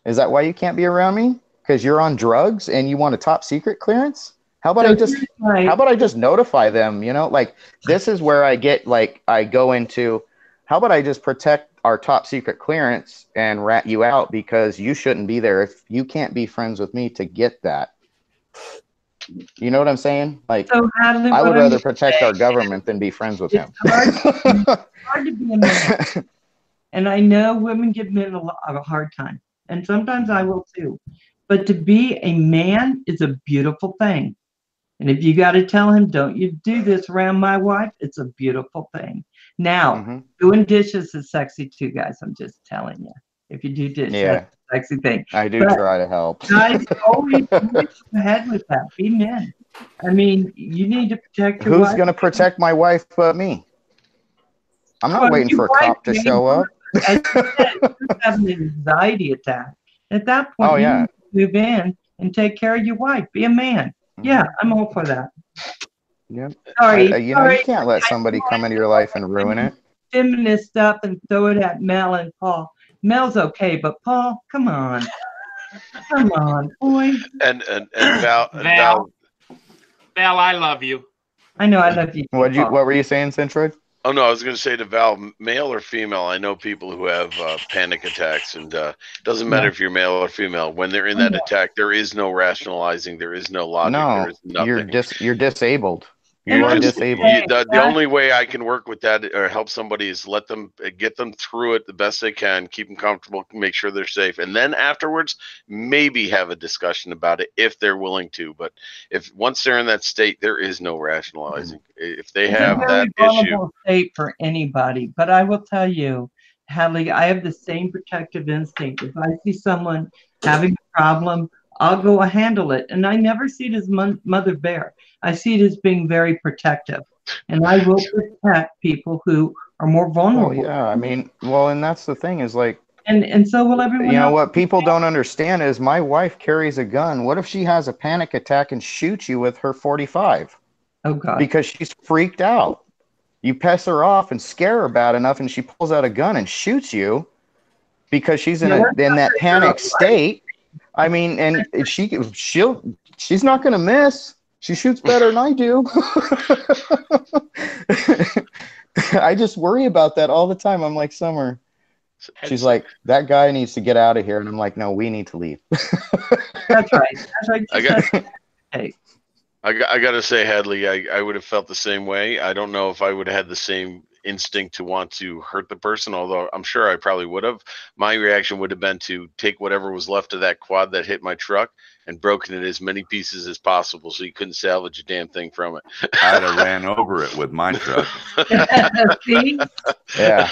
Is that why you can't be around me? Because you're on drugs and you want a top secret clearance? How about I just notify them, you know? Like, this is where I get, like, I go into, how about I just protect our top secret clearance and rat you out because you shouldn't be there if you can't be friends with me to get that. You know what I'm saying? Like, so Hadley, I would rather protect our government than be friends with him. It's hard to be a man. And I know women give men a hard time. And sometimes I will too. But to be a man is a beautiful thing. And if you got to tell him, don't you do this around my wife, it's a beautiful thing. Now, doing dishes is sexy too, guys. I'm just telling you. If you do dishes, that's a sexy thing. I do try to help. Guys, always go ahead with that. Be men. I mean, you need to protect your wife. Who's going to protect my wife but me? I'm not waiting for a cop to show up. As you said, you're having an anxiety attack. At that point, you need to move in and take care of your wife. Be a man. Yeah, I'm all for that. Yep. Sorry. You know, you can't let somebody come into your life and ruin it. Feminist stuff and throw it at Mel and Paul. Mel's okay, but Paul, come on. Come on, boy. And Val, I love you. I know I love you. What were you saying, Centroid? Oh no, I was going to say to Val, male or female. I know people who have panic attacks, and it doesn't matter if you're male or female. When they're in that attack, there is no rationalizing. There is no logic. No, there is nothing. you're disabled. You are Just- disabled. the only way I can work with that or help somebody is let them get them through it the best they can, keep them comfortable, make sure they're safe, and then afterwards maybe have a discussion about it if they're willing to. But if once they're in that state, there is no rationalizing. If they It's have a that very issue, vulnerable state for anybody. But I will tell you, Hadley, I have the same protective instinct. If I see someone having a problem, I'll go handle it. And I never see it as mother bear. I see it as being very protective. And I will protect people who are more Well, vulnerable. yeah, I mean, well, and that's the thing is like, And so will everyone you know, else. what people don't understand is my wife carries a gun. What if she has a panic attack and shoots you with her 45? Oh, God. Because she's freaked out. You piss her off and scare her bad enough, and she pulls out a gun and shoots you because she's in that panic state. I mean, and she's not going to miss. She shoots better than I do. I just worry about that all the time. I'm like, Summer. She's like, that guy needs to get out of here, and I'm like, no, we need to leave. That's right. That's right. I got to say, Hadley, I would have felt the same way. I don't know if I would have had the same instinct to want to hurt the person, although I'm sure I probably would have. My reaction would have been to take whatever was left of that quad that hit my truck and broken it as many pieces as possible so you couldn't salvage a damn thing from it. I'd have ran over it with my truck. See? Yeah.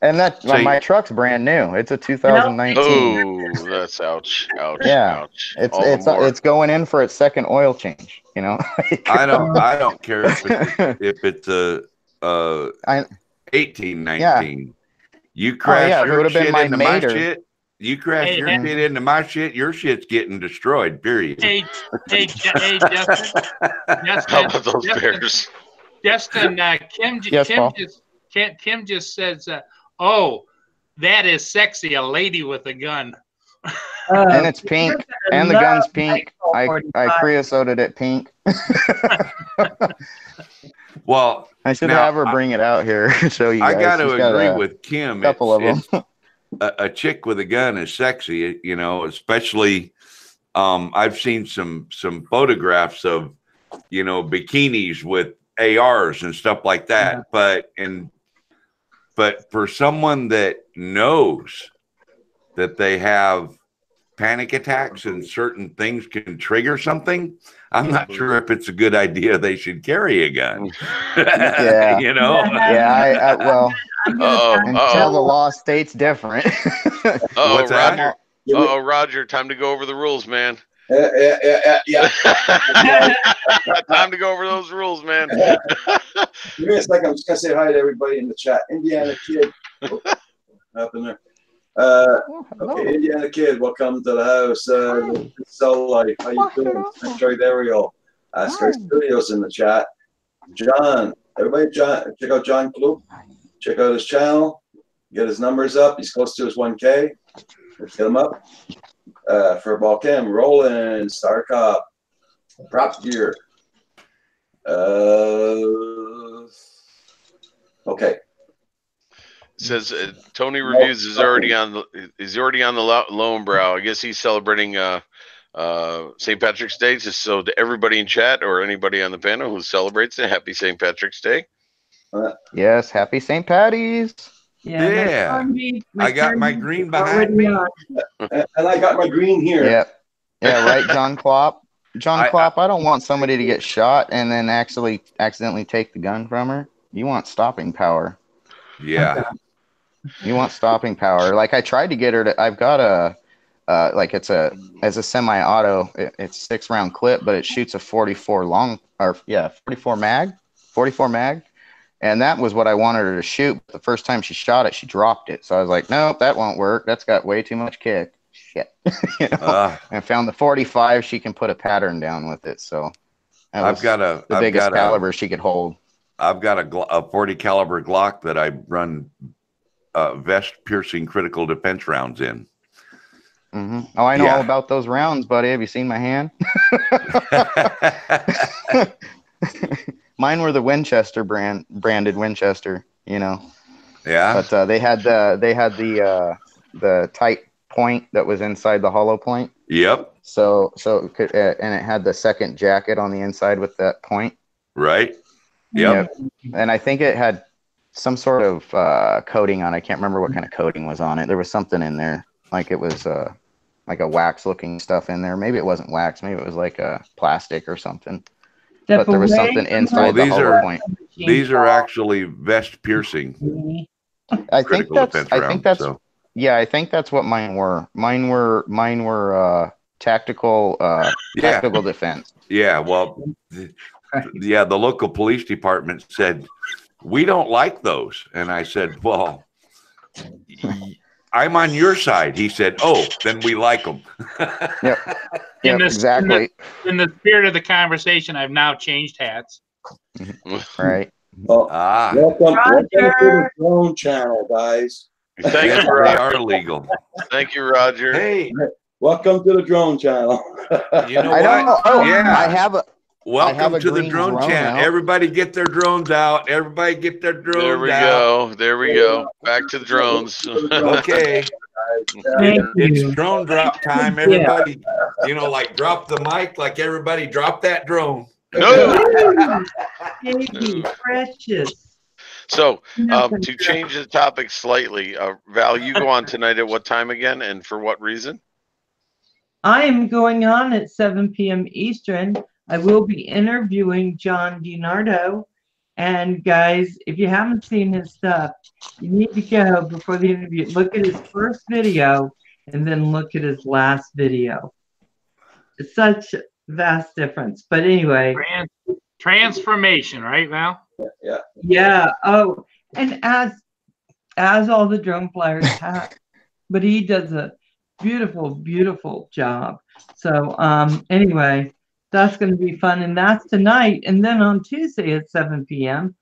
And my truck's brand new. It's a 2019. Oh, that's ouch. Yeah. Ouch. It's going in for its second oil change, you know. I don't care if it's a 1819. Yeah. You crash if it your would have been shit my into my mater. shit. You crash Hey, your Hen- shit into my shit. Your shit's getting destroyed. Period. Hey, Justin. How about those bears? Justin, Yes, Paul. Kim just says, "Oh, that is sexy, a lady with a gun." And it's pink. And the gun's pink. I creosoted it pink. Well, I should now, have her bring it out here. Show you guys. I got to She's agree a with Kim. couple of them. A chick with a gun is sexy, you know, especially I've seen some photographs of, you know, bikinis with ARs and stuff like that. Yeah. But for someone that knows that they have panic attacks and certain things can trigger something, I'm not sure if it's a good idea they should carry a gun. Yeah. You know? Yeah, well, until the law states different. What's that? Roger. Roger, time to go over the rules, man. Yeah. Time to go over those rules, man. Give me a second. I'm just gonna say hi to everybody in the chat. Indiana Kid, up in there. Okay, Indiana Kid, welcome to the house. Cell Life, how you doing? Troy Ariel, Ascar Studios in the chat. John, everybody, check out John Klug. Check out his channel. Get his numbers up. He's close to his 1K. Let's get him up. For Balcam, Roland, Star Cop, Prop Gear. Okay. It says Tony Reviews is already on the Lowenbrow. I guess he's celebrating St. Patrick's Day. Just so to everybody in chat or anybody on the panel who celebrates it, happy St. Patrick's Day. Yes, happy St. Patty's. Yeah. I got my green behind me. And I got my green here. Yeah, right, John Klopp. Klopp, I don't want somebody to get shot and then accidentally take the gun from her. You want stopping power. Yeah. You want stopping power. Like I tried to get her to. I've got a it's a semi-auto. It's 6-round clip, but it shoots a 44 mag, and that was what I wanted her to shoot. But the first time she shot it, she dropped it. So I was like, nope, that won't work. That's got way too much kick. Shit. You know? And found the 45. She can put a pattern down with it. So I've got the biggest caliber she could hold. I've got a 40 caliber Glock that I run vest piercing critical defense rounds in. Mm-hmm. Oh, I know all about those rounds, buddy. Have you seen my hand? Mine were the Winchester branded Winchester, you know. Yeah. But they had the tight point that was inside the hollow point. Yep. So it could, and it had the second jacket on the inside with that point. Right? Yep. And I think it had some sort of coating on it. I can't remember what kind of coating was on it. There was something in there, like it was like a wax-looking stuff in there. Maybe it wasn't wax. Maybe it was like a plastic or something. But there was something inside the hollow point. These are actually vest piercing. I think that's so. Yeah, I think that's what mine were. Mine were tactical defense. Yeah, well, yeah, the local police department said, we don't like those. And I said, well, I'm on your side. He said, oh, then we like them. Yep, exactly. In the spirit of the conversation, I've now changed hats. Right. Well, welcome to the drone channel, guys. Thank you, They are legal. Thank you, Roger. Hey, welcome to the drone channel. You know what? Yeah, welcome to the drone channel. Everybody get their drones out. Everybody get their drones out. There we go. Back to the drones. Okay. It's drone drop time. Everybody, like drop the mic, like everybody drop that drone. No. Baby, precious. So, to change the topic slightly, Val, you go on tonight at what time again, and for what reason? I am going on at 7 p.m. Eastern. I will be interviewing John DiNardo. And guys, if you haven't seen his stuff, you need to go before the interview. Look at his first video and then look at his last video. It's such a vast difference. But anyway. Transformation, right, Val? Yeah. Yeah. Oh, and as all the drone flyers have, but he does a beautiful, beautiful job. So anyway, that's going to be fun, and that's tonight. And then on Tuesday at 7 p.m.,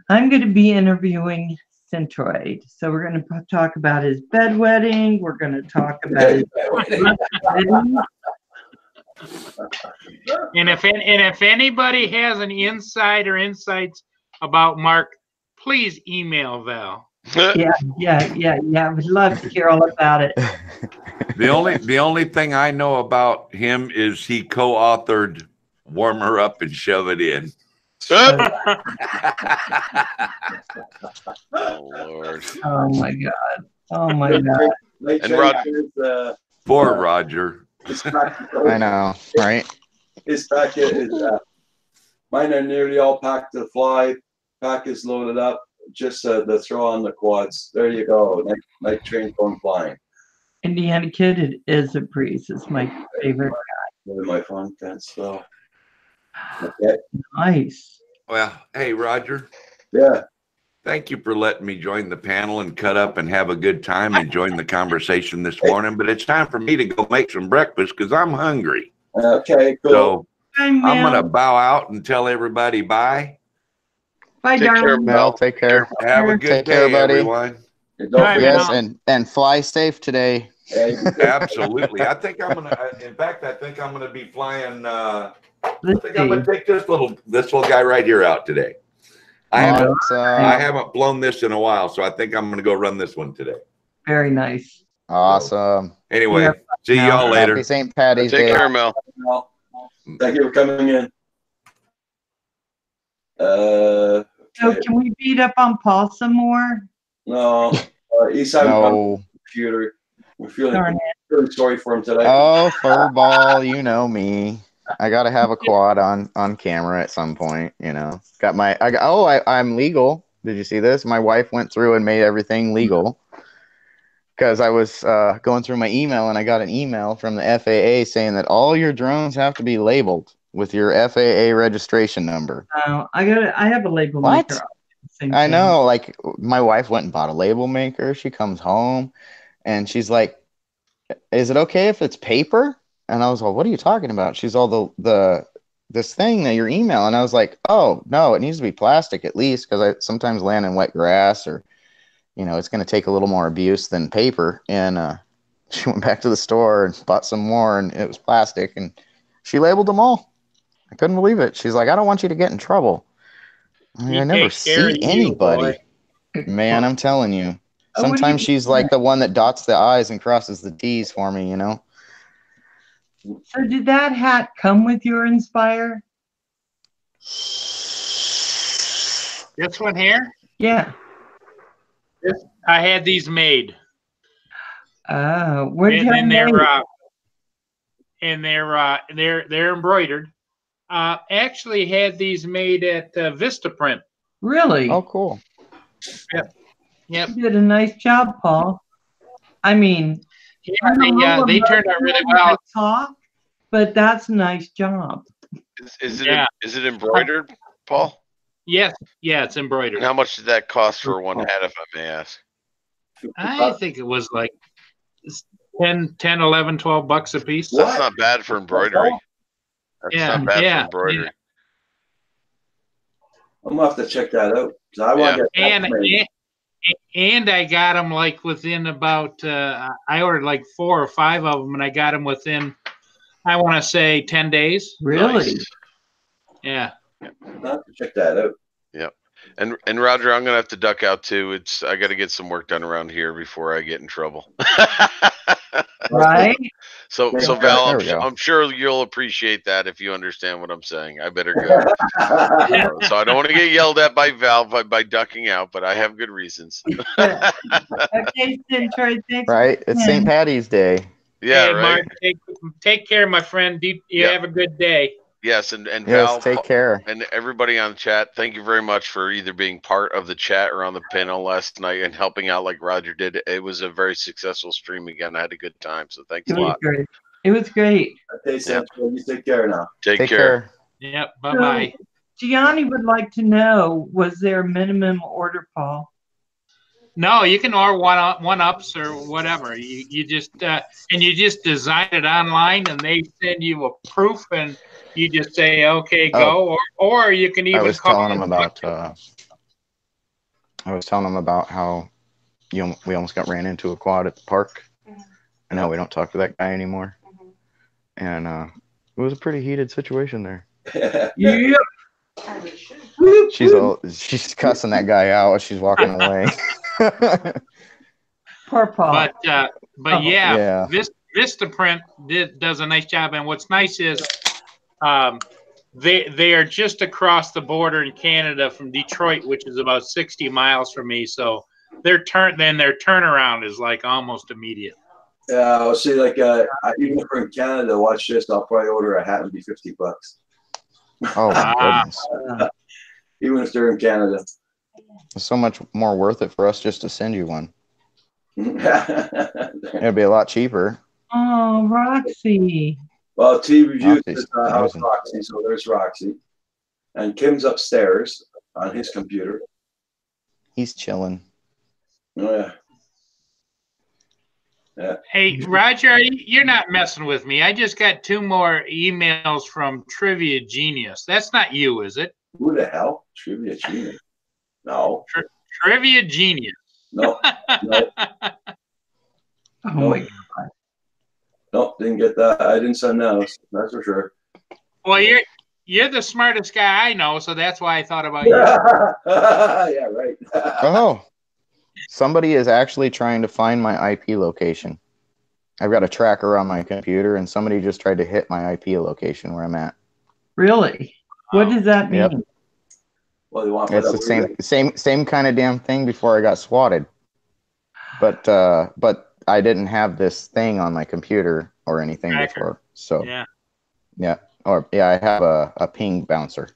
I'm going to be interviewing Centroid. So we're going to talk about his bedwetting. We're going to talk about his wedding. And if anybody has any insight or insights about Mark, please email Val. Yeah. We'd love to hear all about it. The only thing I know about him is he co-authored "Warm Her Up and Shove It In." Oh Lord! Oh my God! And Roger, poor Roger. I know, right? His packet is mine are nearly all packed to fly. Pack is loaded up. Just the throw on the quads. There you go. Night train going flying. Indiana Kid is a breeze. It's my favorite guy. One of my fun fans. So okay. Nice. Well, hey Roger. Yeah. Thank you for letting me join the panel and cut up and have a good time and join the conversation this morning. But it's time for me to go make some breakfast because I'm hungry. Okay, cool. So I'm going to bow out and tell everybody bye. Bye, darling. Mel, take care. Have a good day, everyone. Yes, and fly safe today. Absolutely. I think I'm going to, in fact, be flying. I think I'm going to take this little guy right here out today. I haven't blown this in a while, so I think I'm going to go run this one today. Very nice. Awesome. Anyway, see y'all later. Happy St. Patty's Day. Take care, Mel. Thank you for coming in. So can we beat up on Paul some more? No. He's having a computer. We're feeling really sorry for him today. Oh, furball, you know me. I gotta have a quad on camera at some point, Got my I'm legal. Did you see this? My wife went through and made everything legal because I was going through my email and I got an email from the FAA saying that all your drones have to be labeled with your FAA registration number. I have a label maker. I know, like my wife went and bought a label maker. She comes home and she's like, "Is it okay if it's paper?" And I was like, "What are you talking about?" She's all this thing that your email. And I was like, "Oh no, it needs to be plastic at least because I sometimes land in wet grass or, it's going to take a little more abuse than paper." And she went back to the store and bought some more, and it was plastic, and she labeled them all. I couldn't believe it. She's like, "I don't want you to get in trouble." I never see anybody. Man, I'm telling you. Sometimes she's like the one that dots the I's and crosses the T's for me, So did that hat come with your Inspire? This one here, Yeah. I had these made. Where'd you And have they're embroidered. Actually had these made at Vistaprint. Really? Oh, cool. Yep. You did a nice job, Paul. I mean, Yeah, they turned out really well. Talk, but that's a nice job. Is it embroidered, Paul? Yes. Yeah, it's embroidered. And how much did that cost for one hat, if I may ask? I think it was like 10, 11, $12 a piece. That's not bad for embroidery. That's not bad for embroidery. I'm gonna have to check that out. I want to get and I got them like within about I ordered like 4 or 5 of them, and I got them within, I want to say, 10 days. Really? Nice. Yeah. I'll have to check that out. Yep. And Roger, I'm gonna have to duck out too. I got to get some work done around here before I get in trouble. Right? So Val, I'm sure you'll appreciate that if you understand what I'm saying. I better go. So I don't want to get yelled at by Val by ducking out, but I have good reasons. Okay, Troy, thanks. Right? It's St. Patty's Day. Yeah, hey, right. Mark, take care, my friend. You have a good day. Yes, and Yes, Val, take care. and everybody on the chat, thank you very much for either being part of the chat or on the panel last night and helping out like Roger did. It was a very successful stream again. I had a good time, so thanks a lot. Great. It was great. Okay, Central, you take care now. Take care. Yep. Bye-bye. Gianni would like to know, was there a minimum order, Paul? No, you can order one-ups or whatever. You just and you just design it online, and they send you a proof, and you just say, "Okay, go," or you can even. I was telling him about. I was telling him about how we almost got ran into a quad at the park, and how we don't talk to that guy anymore. And it was a pretty heated situation there. Yeah. She's cussing that guy out as she's walking away. Poor Paul. But yeah. Vistaprint does a nice job, and what's nice is they are just across the border in Canada from Detroit, which is about 60 miles from me. So their turnaround is like almost immediate. Yeah, I'll see. Like even if we're in Canada, watch this. I'll probably order a hat and be $50. Oh my goodness! Even if they're in Canada, It's so much more worth it for us just to send you one. It'd be a lot cheaper. Oh, Roxy. Well, T reviews Roxy's how's amazing. Roxy, so there's Roxy, and Kim's upstairs on his computer. He's chilling. Oh yeah. Yeah. Hey, Roger, you're not messing with me. I just got 2 more emails from Trivia Genius. That's not you, is it? Who the hell? Trivia Genius? No. Trivia Genius. No. No. Oh my God. Nope, didn't get that. I didn't send those. That's for sure. Well, you're the smartest guy I know, so that's why I thought about you. Yeah, right. Oh, somebody is actually trying to find my IP location. I've got a tracker on my computer, and somebody just tried to hit my IP location where I'm at. Really? What does that mean? Yep. Well, they want It's the same kind of damn thing before I got swatted. But I didn't have this thing on my computer or anything before. So I have a ping bouncer.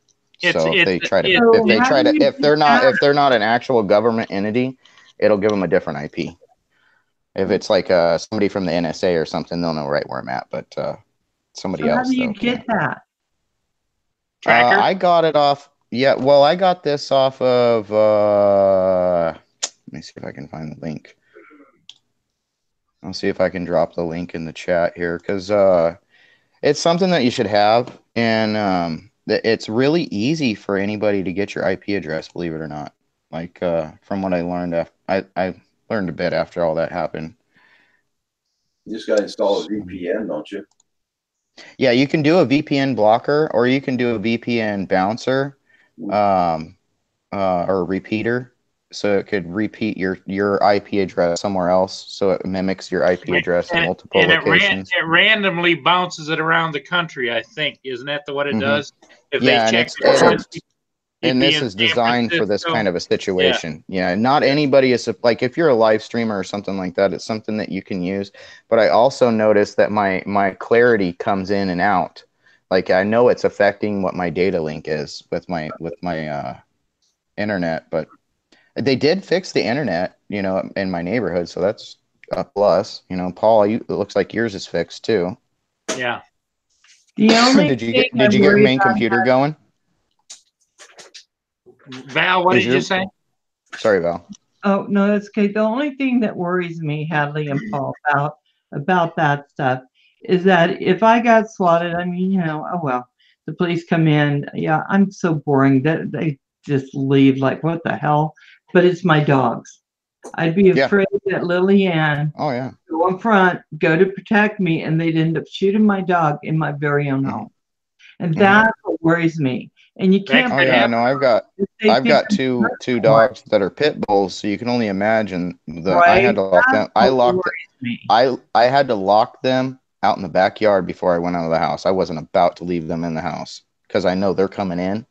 So if they're not an actual government entity, it'll give them a different IP. If it's like somebody from the NSA or something, they'll know right where I'm at. But somebody else. How do you get that? Tracker? I got it off. Yeah, well, I got this off of. Let me see if I can find the link. I'll see if I can drop the link in the chat here, because it's something that you should have, and it's really easy for anybody to get your IP address, believe it or not. Like from what I learned, I learned a bit after all that happened. You just got to install a VPN, don't you? Yeah, you can do a VPN blocker, or you can do a VPN bouncer, or a repeater. so it could repeat your IP address somewhere else, so it mimics your IP address in multiple locations. It randomly bounces it around the country, I think. Isn't that what it does? If Yeah, they and check and this is designed for this kind of a situation. Yeah, not anybody is like, if you're a live streamer or something like that, it's something that you can use. But I also noticed that my clarity comes in and out. Like, I know it's affecting what my data link is with my internet, but they did fix the internet, you know, in my neighborhood, so that's a plus. You know, Paul, it looks like yours is fixed too. Yeah. The only did you get your main computer going? Val, what did you say? Sorry, Val. Oh, no, that's okay. The only thing that worries me, Hadley and Paul, about that stuff is that if I got swatted, I mean, you know, oh well, the police come in. Yeah, I'm so boring that they just leave. Like, what the hell? But it's my dogs. I'd be afraid that Lillian go in front, go to protect me, and they'd end up shooting my dog in my very own home. And that's what worries me. And you can't. Oh yeah, no, I've got two dogs that are pit bulls, so you can only imagine I had to lock them. I had to lock them out in the backyard before I went out of the house. I wasn't about to leave them in the house because I know they're coming in.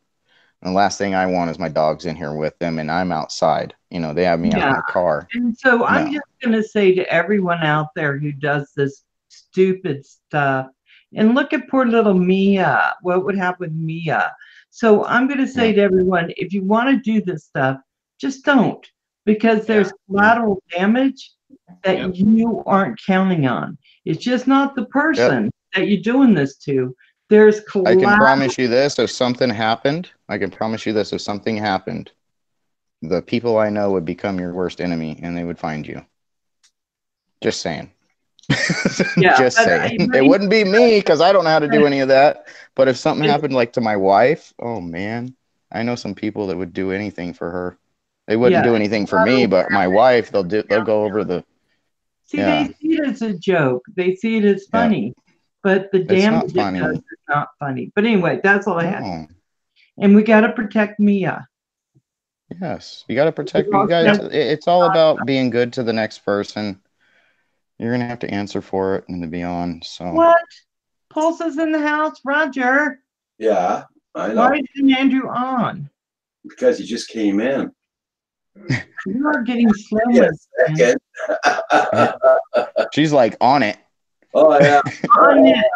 And the last thing I want is my dogs in here with them, and I'm outside. You know, they have me out in the car. And so I'm just going to say to everyone out there who does this stupid stuff, and look at poor little Mia, what would happen with Mia. So I'm going to say to everyone, if you want to do this stuff, just don't, because there's collateral damage that you aren't counting on. It's just not the person that you're doing this to. There's collateral. I can promise you this, if something happened, the people I know would become your worst enemy and they would find you. Just saying. Just saying. It wouldn't be me because I don't know how to do any of that. But if something happened like to my wife, oh man, I know some people that would do anything for her. They wouldn't do anything for me, but my wife, they'll go over the. See, they see it as a joke. They see it as funny, but the damage it does is not funny. But anyway, that's all I had. And we got to protect Mia. Yes, you got to protect you guys. It's all about being good to the next person. You're gonna have to answer for it and to be on. So what? Pulse is in the house, Roger. Yeah, I know. Why isn't Andrew on? Because he just came in. You are getting slow. Second. She's like on it. Oh yeah. On it.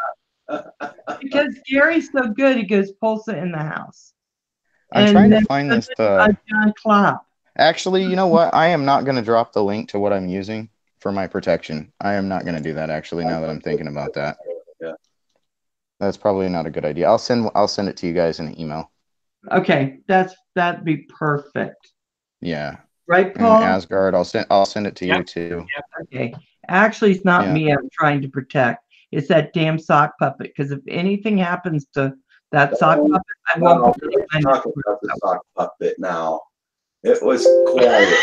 Because Gary's so good, he goes Pulsa in the house. I'm trying to find this. John Klopp. Actually, you know what? I am not going to drop the link to what I'm using for my protection. I am not going to do that. Actually, now that I'm thinking about that, that's probably not a good idea. I'll send it to you guys in an email. Okay, that'd be perfect. Yeah. Right, Paul? And Asgard, I'll send it to you too. Okay. Actually, it's not me I'm trying to protect. It's that damn sock puppet. Because if anything happens to that sock puppet, I won't talk about the sock puppet now. It was quiet.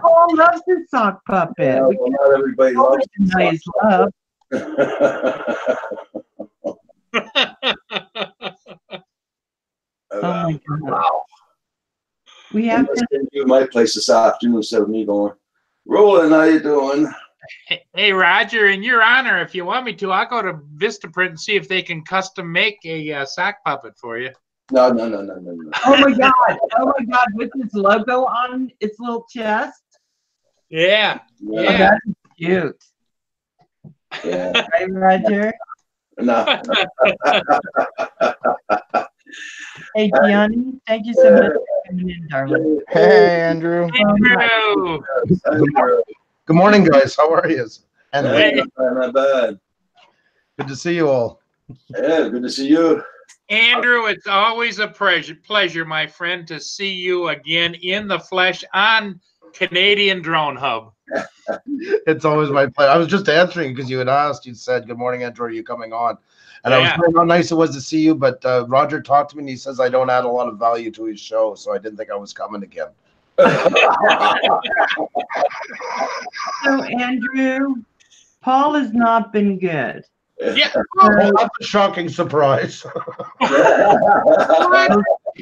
Paul loves his sock puppet. Yeah, well, not everybody loves his love. Oh my God. Wow. We have to do my place this afternoon instead of me going, Roland, how you doing? Hey, Roger, in your honor, if you want me to, I'll go to Vistaprint and see if they can custom make a sock puppet for you. No. Oh my God, with his logo on its little chest. Yeah. Oh, that's cute. Yeah. Right, Roger? No. Hey, Gianni, thank you so much for coming in, darling. Hey, Andrew. Andrew. Good morning, guys. How are you? Hey, not bad. Good to see you all. Yeah, good to see you. Andrew, it's always a pleasure, my friend, to see you again in the flesh on Canadian Drone Hub. It's always my pleasure. I was just answering because you had asked. You said, "Good morning, Andrew. Are you coming on?" And I was saying how nice it was to see you. But Roger talked to me and he says I don't add a lot of value to his show, so I didn't think I was coming again. So, Andrew, Paul has not been good. Yeah. Well, that's a shocking surprise.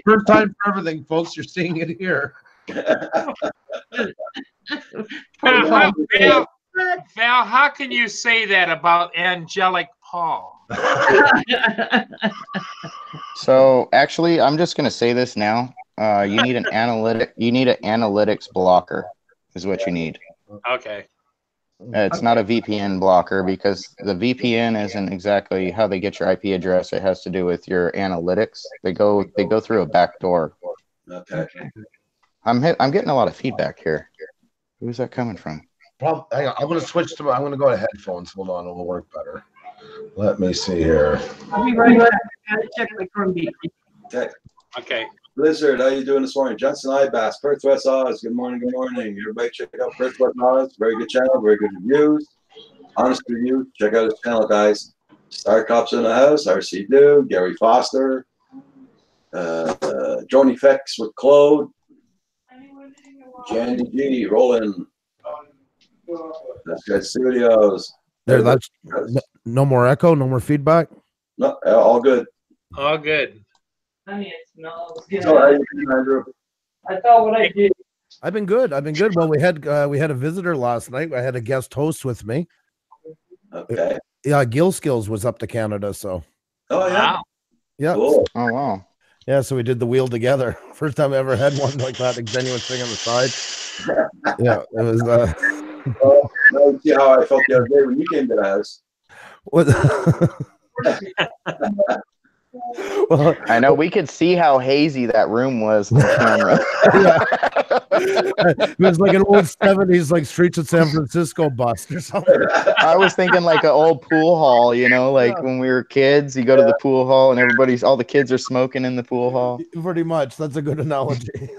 First time for everything, folks. You're seeing it here. Val, how can you say that about Angelic Paul? So actually, I'm just gonna say this now. You need an analytics blocker, is what you need. Okay. It's not a VPN blocker because the VPN isn't exactly how they get your IP address. It has to do with your analytics. They go through a back door. Okay. I'm getting a lot of feedback here. Who's that coming from? Hang on, I'm going to switch to. I'm going to go to headphones. Hold on, it'll work better. Let me see here. I'll be right back. I gotta check my Chromebook. Okay. Okay. Blizzard, how you doing this morning? Johnson Ibass, Perth West Oz. Good morning, good morning. Everybody check out Perth West Oz. Very good channel, very good reviews. Honest review. Check out his channel, guys. Star Cops in the house, RC Dude, Gary Foster, Joni Fex with Claude, Jandy G, Roland. That's good studios. There, that's no more echo, no more feedback. No, all good. All good. Honey, it smells good. So, how you doing, Andrew? I thought what I did. I've been good. Well, we had a visitor last night. I had a guest host with me. Okay. Yeah, Gill Skills was up to Canada, so. Oh yeah. Wow. Yeah. Cool. Oh wow. Yeah, so we did the wheel together. First time I ever had one like that, extenuous thing on the side. Yeah, it was. Well, now you see how I felt the other day when you came to the house. Well, I know we could see how hazy that room was on camera. It was like an old 70s like Streets of San Francisco bus or something. I was thinking like an old pool hall, like when we were kids, you go to the pool hall and all the kids are smoking in the pool hall. Pretty much. That's a good analogy.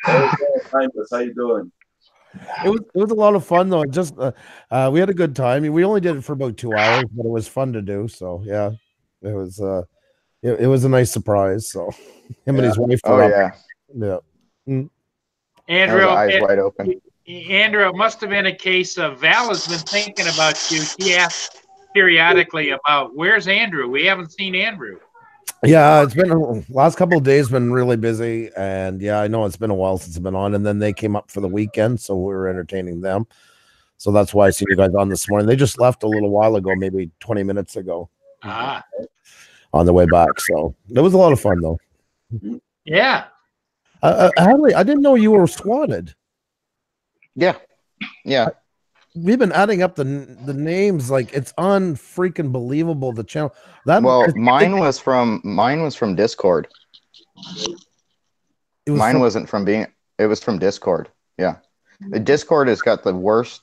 How you doing? It was a lot of fun though. Just we had a good time. I mean, we only did it for about 2 hours, but it was fun to do. So yeah, it was it was a nice surprise. So him and his wife. Yeah. Andrew, eyes wide open. Andrew, it must have been a case of Val has been thinking about you. She asks periodically about where's Andrew. We haven't seen Andrew. Yeah, it's been last couple of days been really busy, and yeah, I know it's been a while since I've been on. And then they came up for the weekend, so we were entertaining them. So that's why I see you guys on this morning. They just left a little while ago, maybe 20 minutes ago. On the way back. So it was a lot of fun though. Yeah. Hadley, I didn't know you were swatted. Yeah. We've been adding up the names, like it's unfreaking believable. The channel mine was from Discord. Mine wasn't from it was from Discord. Yeah, the Discord has got the worst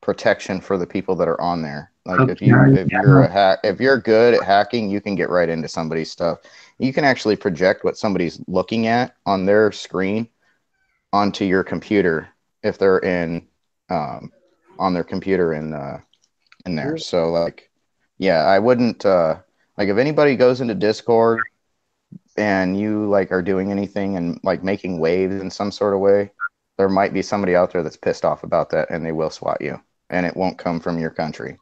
protection for the people that are on there. Like if you're good at hacking, you can get right into somebody's stuff. You can actually project what somebody's looking at on their screen onto your computer if they're on their computer in there. So I wouldn't if anybody goes into Discord and you are doing anything and making waves in some sort of way, there might be somebody out there that's pissed off about that and they will swat you, and it won't come from your country.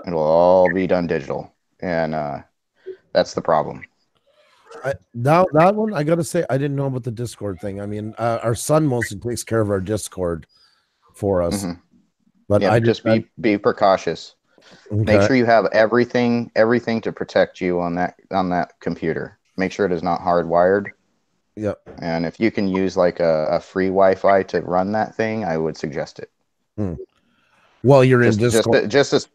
It'll all be done digital, and that's the problem. That one, I gotta say, I didn't know about the Discord thing. I mean, our son mostly takes care of our Discord for us. Mm-hmm. But yeah, be precautious. Okay. Make sure you have everything to protect you on that computer. Make sure it is not hardwired. Yep. And if you can use a free Wi-Fi to run that thing, I would suggest it. Well, you're in Discord. Just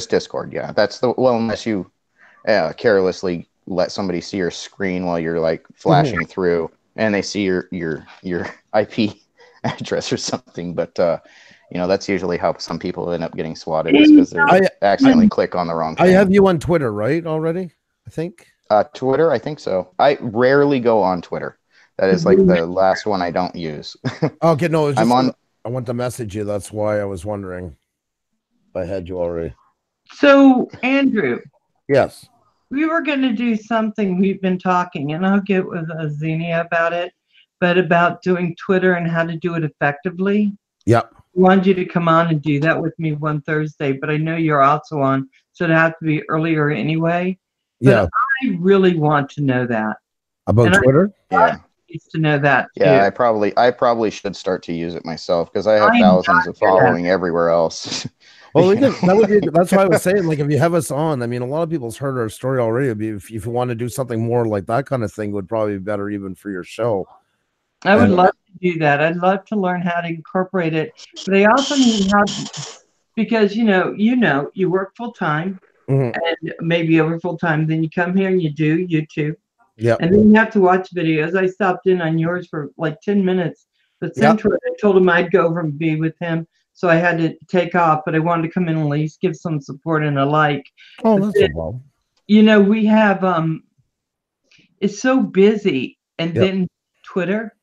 Discord. Yeah, unless you carelessly let somebody see your screen while you're flashing through, and they see your IP address or something. But that's usually how some people end up getting swatted, is because they accidentally click on the wrong thing. I have you on Twitter, right? Already, I think. Twitter, I think so. I rarely go on Twitter. That is the last one I don't use. Okay, no, I'm on. I want to message you. That's why I was wondering if I had you already. So, Andrew. Yes. We were going to do something. We've been talking, and I'll get with Xenia about it, but about doing Twitter and how to do it effectively. Yep. I wanted you to come on and do that with me one Thursday, but I know you're also on, so it'd have to be earlier anyway. But yeah. I really want to know that. About And Twitter? Yeah. Needs to know that too. Yeah, I probably should start to use it myself because I have I'm thousands of not gonna- following everywhere else. Well, that's why I was saying, like, if you have us on, I mean, a lot of people's heard our story already. It'd be, if you want to do something more like that kind of thing, would probably be better even for your show. I would And- love to do that. I'd love to learn how to incorporate it, but I also need help because you work full time Mhm. and maybe over full time. Then you come here and you do YouTube, Yeah. and then you have to watch videos. I stopped in on yours for like 10 minutes, but Yeah. Central, I told him I'd go over and be with him, so I had to take off. But I wanted to come in and at least give some support and a like. Oh, But that's then, no problem. we have it's so busy, and Yep. then Twitter,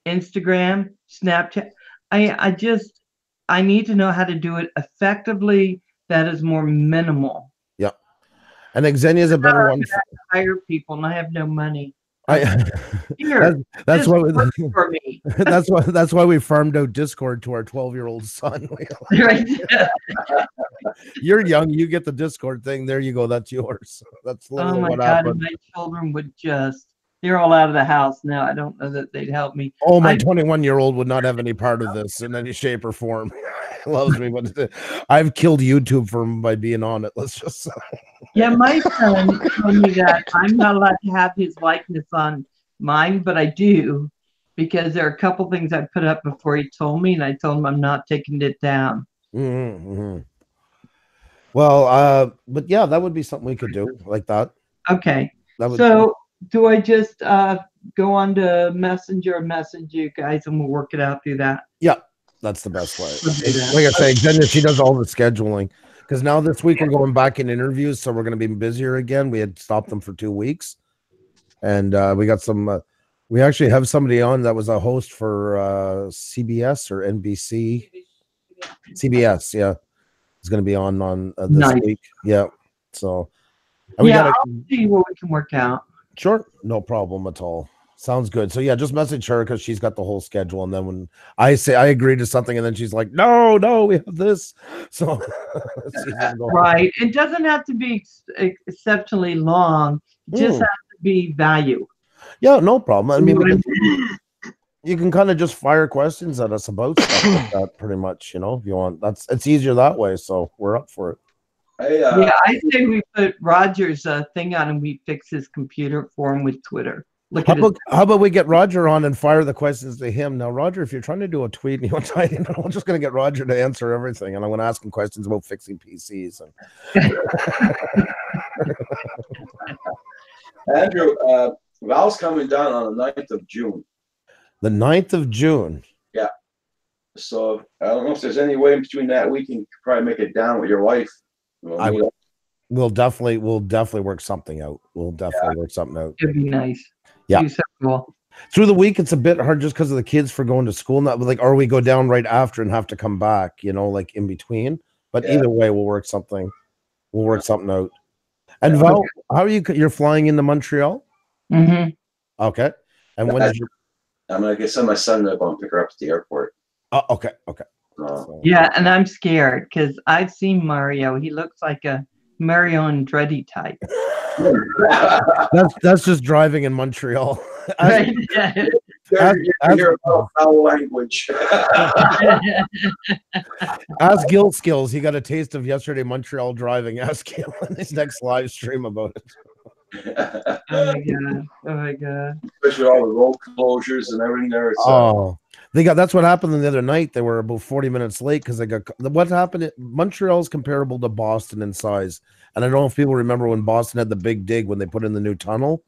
Instagram, Snapchat. I need to know how to do it effectively. That is more minimal. And Xenia's a better one. Hire people, and I have no money. I, Here, that's just why work for me. that's why we farmed out Discord to our 12-year-old son. Right? You're young, you get the Discord thing. There you go. That's yours. That's Oh literally my what God! happened. And my children would they're all out of the house now. I don't know that they'd help me. Oh, my I- 21-year-old would not have any part of this in any shape or form. He loves me, but I've killed YouTube for him by being on it. Let's just say. Yeah, my son told me that I'm not allowed to have his likeness on mine, but I do because there are a couple things I put up before he told me, and I told him I'm not taking it down. Mm-hmm. Well, but yeah, that would be something we could do like that. Okay. That would. So do I just go on to Messenger and message you guys, and we'll work it out through that? Yeah, that's the best way. We'll do that. Like I say, Xenia, she does all the scheduling. Because now this week we're going back in interviews, so we're going to be busier again. We had stopped them for 2 weeks, and we got some. We actually have somebody on that was a host for CBS or NBC. CBS, yeah, is going to be on this Nice. week. Yeah, so and we Yeah, gotta- I'll see what we can work out. Sure, no problem at all. Sounds good. So yeah, just message her because she's got the whole schedule. And then when I say I agree to something, and then she's like, "No, we have this." So it's easy to go. Right. It doesn't have to be exceptionally long. It just has to be value. Yeah, no problem. I mean, you can kind of just fire questions at us about stuff like that, pretty much. If you want, it's easier that way. So we're up for it. Yeah, I say we put Roger's thing on and we fix his computer for him with Twitter. Look How at his about we get Roger on and fire the questions to him? Now, Roger, if you're trying to do a tweet and you want to, I'm just going to get Roger to answer everything, and I'm going to ask him questions about fixing PCs. Andrew, Val's coming down on the 9th of June. The 9th of June. Yeah. So I don't know if there's any way in between that we can probably make it down with your wife. We'll definitely work something out. Work something out. It'd be nice. Yeah. Do something cool. Through the week, it's a bit hard just because of the kids for going to school. Not like, or we go down right after and have to come back, like in between. But either way, we'll work something. We'll work something out. And Val, how are you? You're flying into Montreal? Mm-hmm. Okay. And when did you? I'm gonna send my son to go and pick her up at the airport. Oh, okay. Yeah, and I'm scared because I've seen Mario. He looks like a Mario Andretti type. That's just driving in Montreal. Right? Hear foul language. Ask Gil Skills. He got a taste of yesterday Montreal driving. Ask him on his next live stream about it. Oh my god! Especially all the road closures and everything there. That's what happened the other night. They were about 40 minutes late because what happened. Montreal is comparable to Boston in size, and I don't know if people remember when Boston had the big dig when they put in the new tunnel.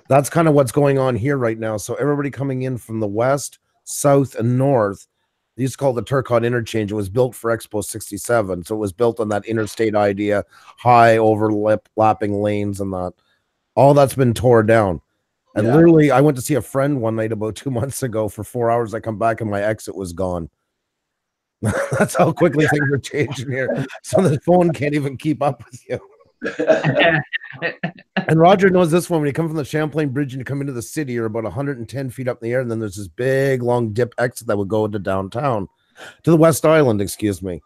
That's kind of what's going on here right now. So everybody coming in from the west, south, and north. They used to call it the Turcotte Interchange. It was built for Expo 67. So it was built on that interstate idea, high overlapping lanes and that. All that's been torn down. And literally, I went to see a friend one night about 2 months ago for 4 hours. I come back and my exit was gone. That's how quickly things are changing here. So the phone can't even keep up with you. And Roger knows this one. When you come from the Champlain Bridge and you come into the city, you're about 110 feet up in the air, and then there's this big long dip exit that would go into downtown, to the West Island, excuse me.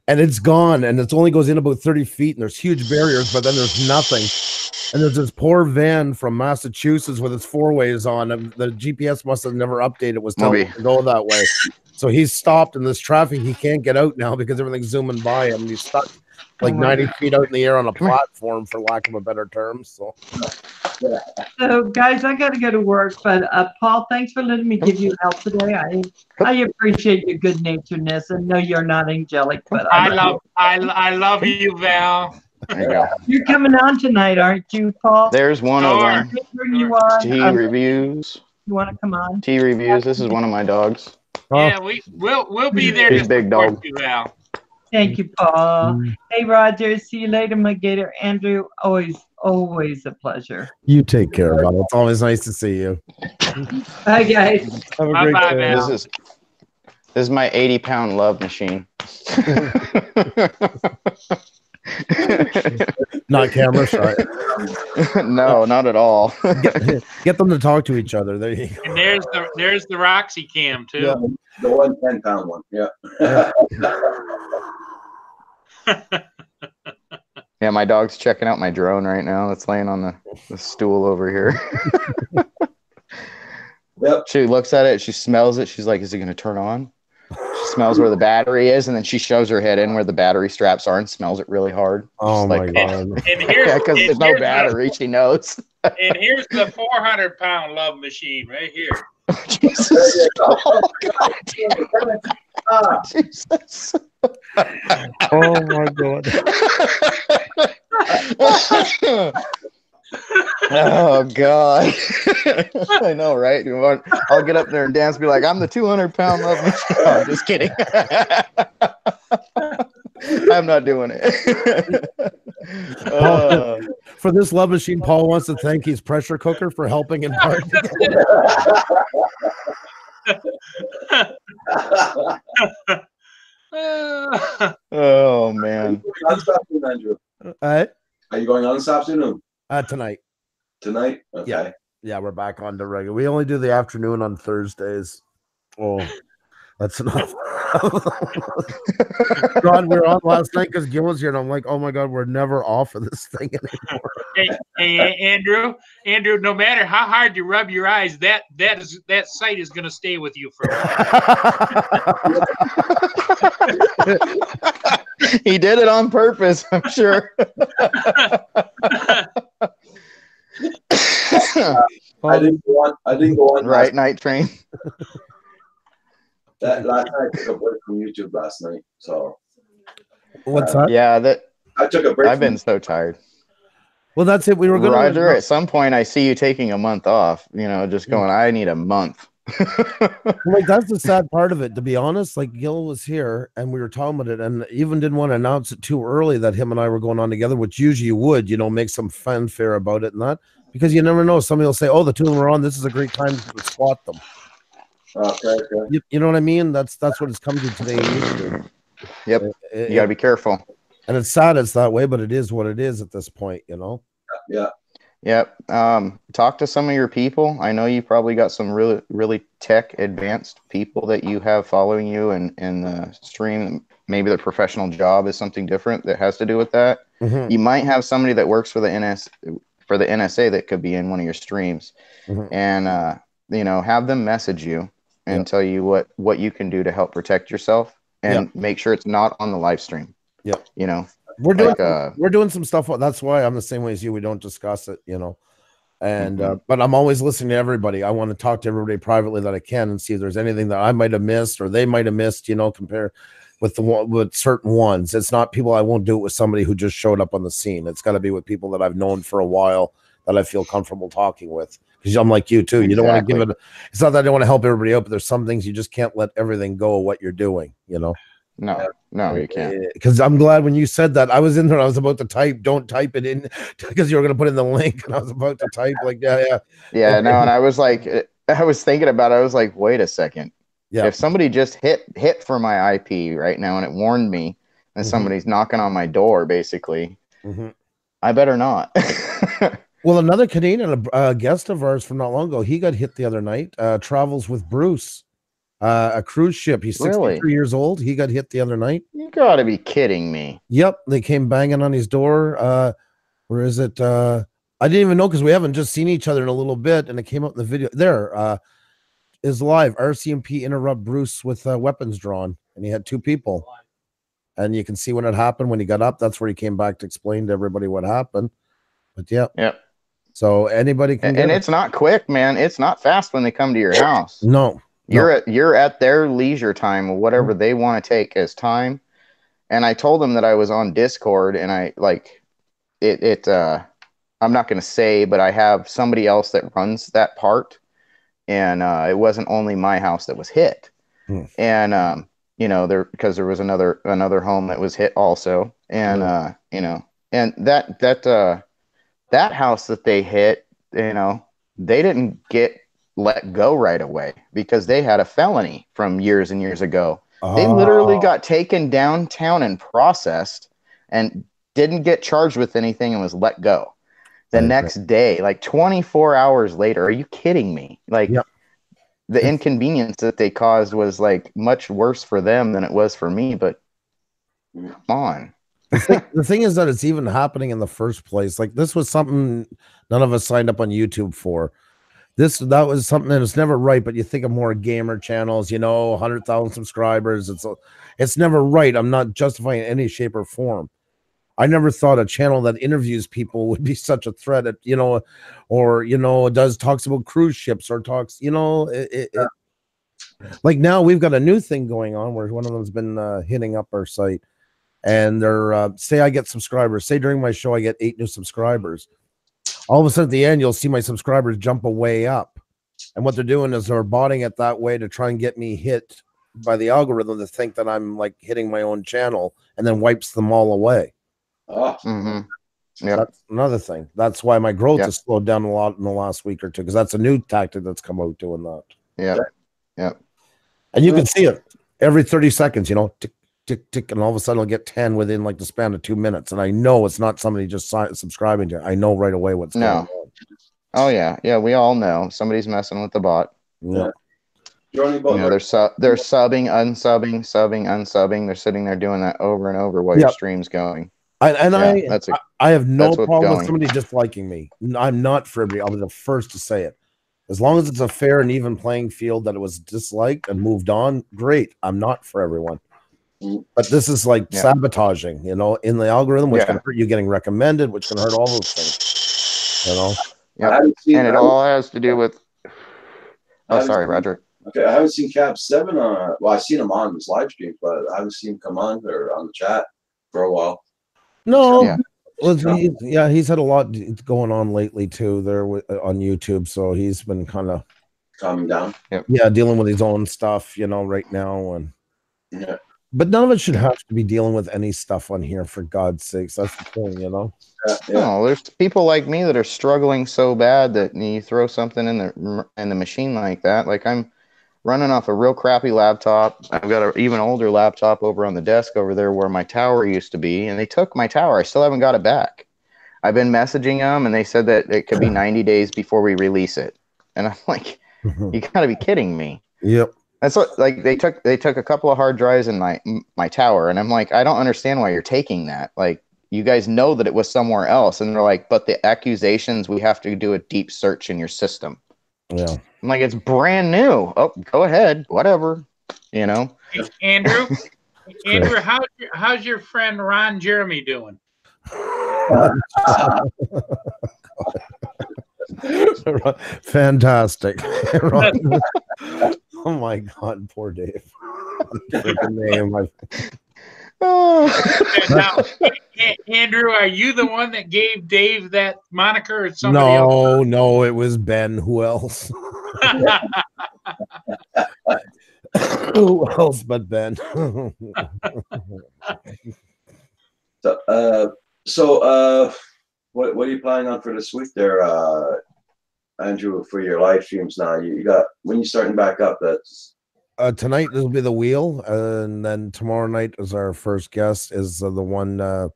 And it's gone, and it only goes in about 30 feet, and there's huge barriers, but then there's nothing. And there's this poor van from Massachusetts with its four ways on, and the GPS must have never updated. It was telling him to go that way. So he's stopped in this traffic. He can't get out now because everything's zooming by him. He's stuck like 90 feet out in the air on a platform, for lack of a better term. So guys, I got to go to work. But Paul, thanks for letting me give you help today. I appreciate your good naturedness, and know you're not angelic, but I love you, Val. There you go. You're coming on tonight, aren't you, Paul? There's one of them. You on. T reviews. You want to come on? T reviews. This is one of my dogs. Yeah, we'll be there. He's big dog. You, Val. Thank you, Paul. Hey, Roger. See you later, my gator. Andrew, always a pleasure. You take care, Val. It's always nice to see you. Bye, guys. Have a great day. This is my 80-pound love machine. Not camera shy. No, not at all. Get them to talk to each other. There you go. And there's the Roxy cam too. Yeah, the 110-pound one. Yeah. Yeah, my dog's checking out my drone right now. It's laying on the stool over here. Yep. She looks at it. She smells it. She's like, "Is it going to turn on?" She smells where the battery is, and then she shows her head in where the battery straps are and smells it really hard. Oh my god! And here's because there's no battery. She knows. And here's the 400-pound love machine right here. Jesus! Oh God! Jesus! Oh my god! Oh God! I know, right? I'll get up there and dance, and be like, "I'm the 200-pound love machine." No, I'm just kidding. I'm not doing it. For this love machine, Paul wants to thank his pressure cooker for helping in part. Oh man! Are you going on this afternoon? Tonight. Tonight? Okay. Yeah, we're back on the regular. We only do the afternoon on Thursdays. Oh, that's enough. God, we were on last night because Gil was here, and I'm like, oh my God, we're never off of this thing anymore. Hey, Andrew, no matter how hard you rub your eyes, that sight is going to stay with you for a while. He did it on purpose, I'm sure. I didn't go on. Right, night train. That last night I took a break from YouTube last night. So what's that? Yeah, I took a break. I've been so tired. Well, that's it. We were going Roger, at some point I see you taking a month off, just going, I need a month. Like, that's the sad part of it, to be honest. Like, Gil was here and we were talking about it, and even didn't want to announce it too early that him and I were going on together, which usually you would, make some fanfare about it and that, because you never know. Somebody will say, oh, the two of them are on. This is a great time to spot them. Okay. You know what I mean? That's what it's come to today. Yep. You gotta be careful. And it's sad it's that way, but it is what it is at this point, Yeah. Yep. Talk to some of your people. I know you probably got some really, really tech advanced people that you have following you and in the stream. Maybe their professional job is something different that has to do with that. Mm-hmm. You might have somebody that works for the NSA that could be in one of your streams, and have them message you and tell you what you can do to help protect yourself and make sure it's not on the live stream. Yep. We're doing some stuff. That's why I'm the same way as you. We don't discuss it, and but I'm always listening to everybody. I want to talk to everybody privately that I can and see if there's anything that I might have missed or they might have missed, compare with certain ones. It's not people. I won't do it with somebody who just showed up on the scene. It's got to be with people that I've known for a while that I feel comfortable talking with. Because I'm like you too. You don't want to give it. It's not that I don't want to help everybody out, but there's some things you just can't let everything go of what you're doing. No, you can't. Because I'm glad when you said that. I was in there. I was about to type. Don't type it in because you were going to put in the link, and I was about to type. Like, yeah. No, and I was like, I was thinking about it. I was like, wait a second. Yeah. If somebody just hit for my IP right now and it warned me, and somebody's knocking on my door, basically, I better not. Well, another Canadian, a guest of ours from not long ago, he got hit the other night. Travels with Bruce, a cruise ship. He's 63 years old. He got hit the other night. You got to be kidding me. Yep, they came banging on his door. Where is it? I didn't even know because we haven't just seen each other in a little bit, and it came up in the video. There is live. RCMP interrupt Bruce with weapons drawn, and he had 2 people, and you can see when it happened when he got up. That's where he came back to explain to everybody what happened. But yeah. So anybody can. And it's not quick, man. It's not fast when they come to your house. No. You're at their leisure time, whatever they want to take as time. And I told them that I was on Discord, and I like it. I'm not going to say, but I have somebody else that runs that part, and it wasn't only my house that was hit. And because there was another home that was hit also, and and that house that they hit, they didn't get let go right away because they had a felony from years and years ago. They literally got taken downtown and processed and didn't get charged with anything and was let go the next day, like 24 hours later. Are you kidding me? Like the inconvenience that they caused was like much worse for them than it was for me, but come on. The thing is that it's even happening in the first place. Like this was something none of us signed up on YouTube for. That was something that was never right, but you think of more gamer channels, 100,000 subscribers. It's never right. I'm not justifying in any shape or form. I never thought a channel that interviews people would be such a threat at, talks about cruise ships or talks, like now we've got a new thing going on where one of them's been hitting up our site, and they're say I get subscribers, say during my show I get 8 new subscribers. All of a sudden at the end, you'll see my subscribers jump way up. And what they're doing is they're botting it that way to try and get me hit by the algorithm to think that I'm like hitting my own channel, and then wipes them all away. That's another thing. That's why my growth has slowed down a lot in the last week or two, because that's a new tactic that's come out doing that. And you can see it every 30 seconds, tick, tick, tick, and all of a sudden I'll get 10 within like the span of 2 minutes. And I know it's not somebody just subscribing to it. I know right away what's going on. Oh yeah. We all know somebody's messing with the bot. Yeah. They're subbing, unsubbing. They're sitting there doing that over and over while your stream's going. I have no problem with somebody disliking me. I'm not for everybody. I'll be the first to say it. As long as it's a fair and even playing field that it was disliked and moved on, great. I'm not for everyone. But this is like sabotaging, in the algorithm, which can hurt you getting recommended, which can hurt all those things, And it all has to do with. Oh, sorry, Roger. Okay, I haven't seen Cap 7 on. Well, I've seen him on his live streams, but I haven't seen him come on or on the chat for a while. No, he's had a lot going on lately too. There on YouTube, so he's been kind of calming down. Dealing with his own stuff, right now, and But none of it should have to be dealing with any stuff on here, for God's sakes. That's the point, No, there's people like me that are struggling so bad that you throw something in the machine like that. Like I'm running off a real crappy laptop. I've got an even older laptop over on the desk over there where my tower used to be, and they took my tower. I still haven't got it back. I've been messaging them, and they said that it could be 90 days before we release it. And I'm like, you gotta be kidding me. Yep. That's what, like, they took a couple of hard drives in my tower, and I'm like, I don't understand why you're taking that. Like, you guys know that it was somewhere else, and they're like, but the accusations, we have to do a deep search in your system. Yeah. I'm like, it's brand new. Oh, go ahead, whatever. Andrew, how's your friend Ron Jeremy doing? Fantastic. Oh my God, poor Dave. Now, Andrew, are you the one that gave Dave that moniker, or somebody else? No, it was Ben. Who else? Who else but Ben? So, what are you planning on for this week there, Andrew, for your live streams now? You got, when you starting back up? That's tonight will be the wheel, and then tomorrow night is our first guest, is the one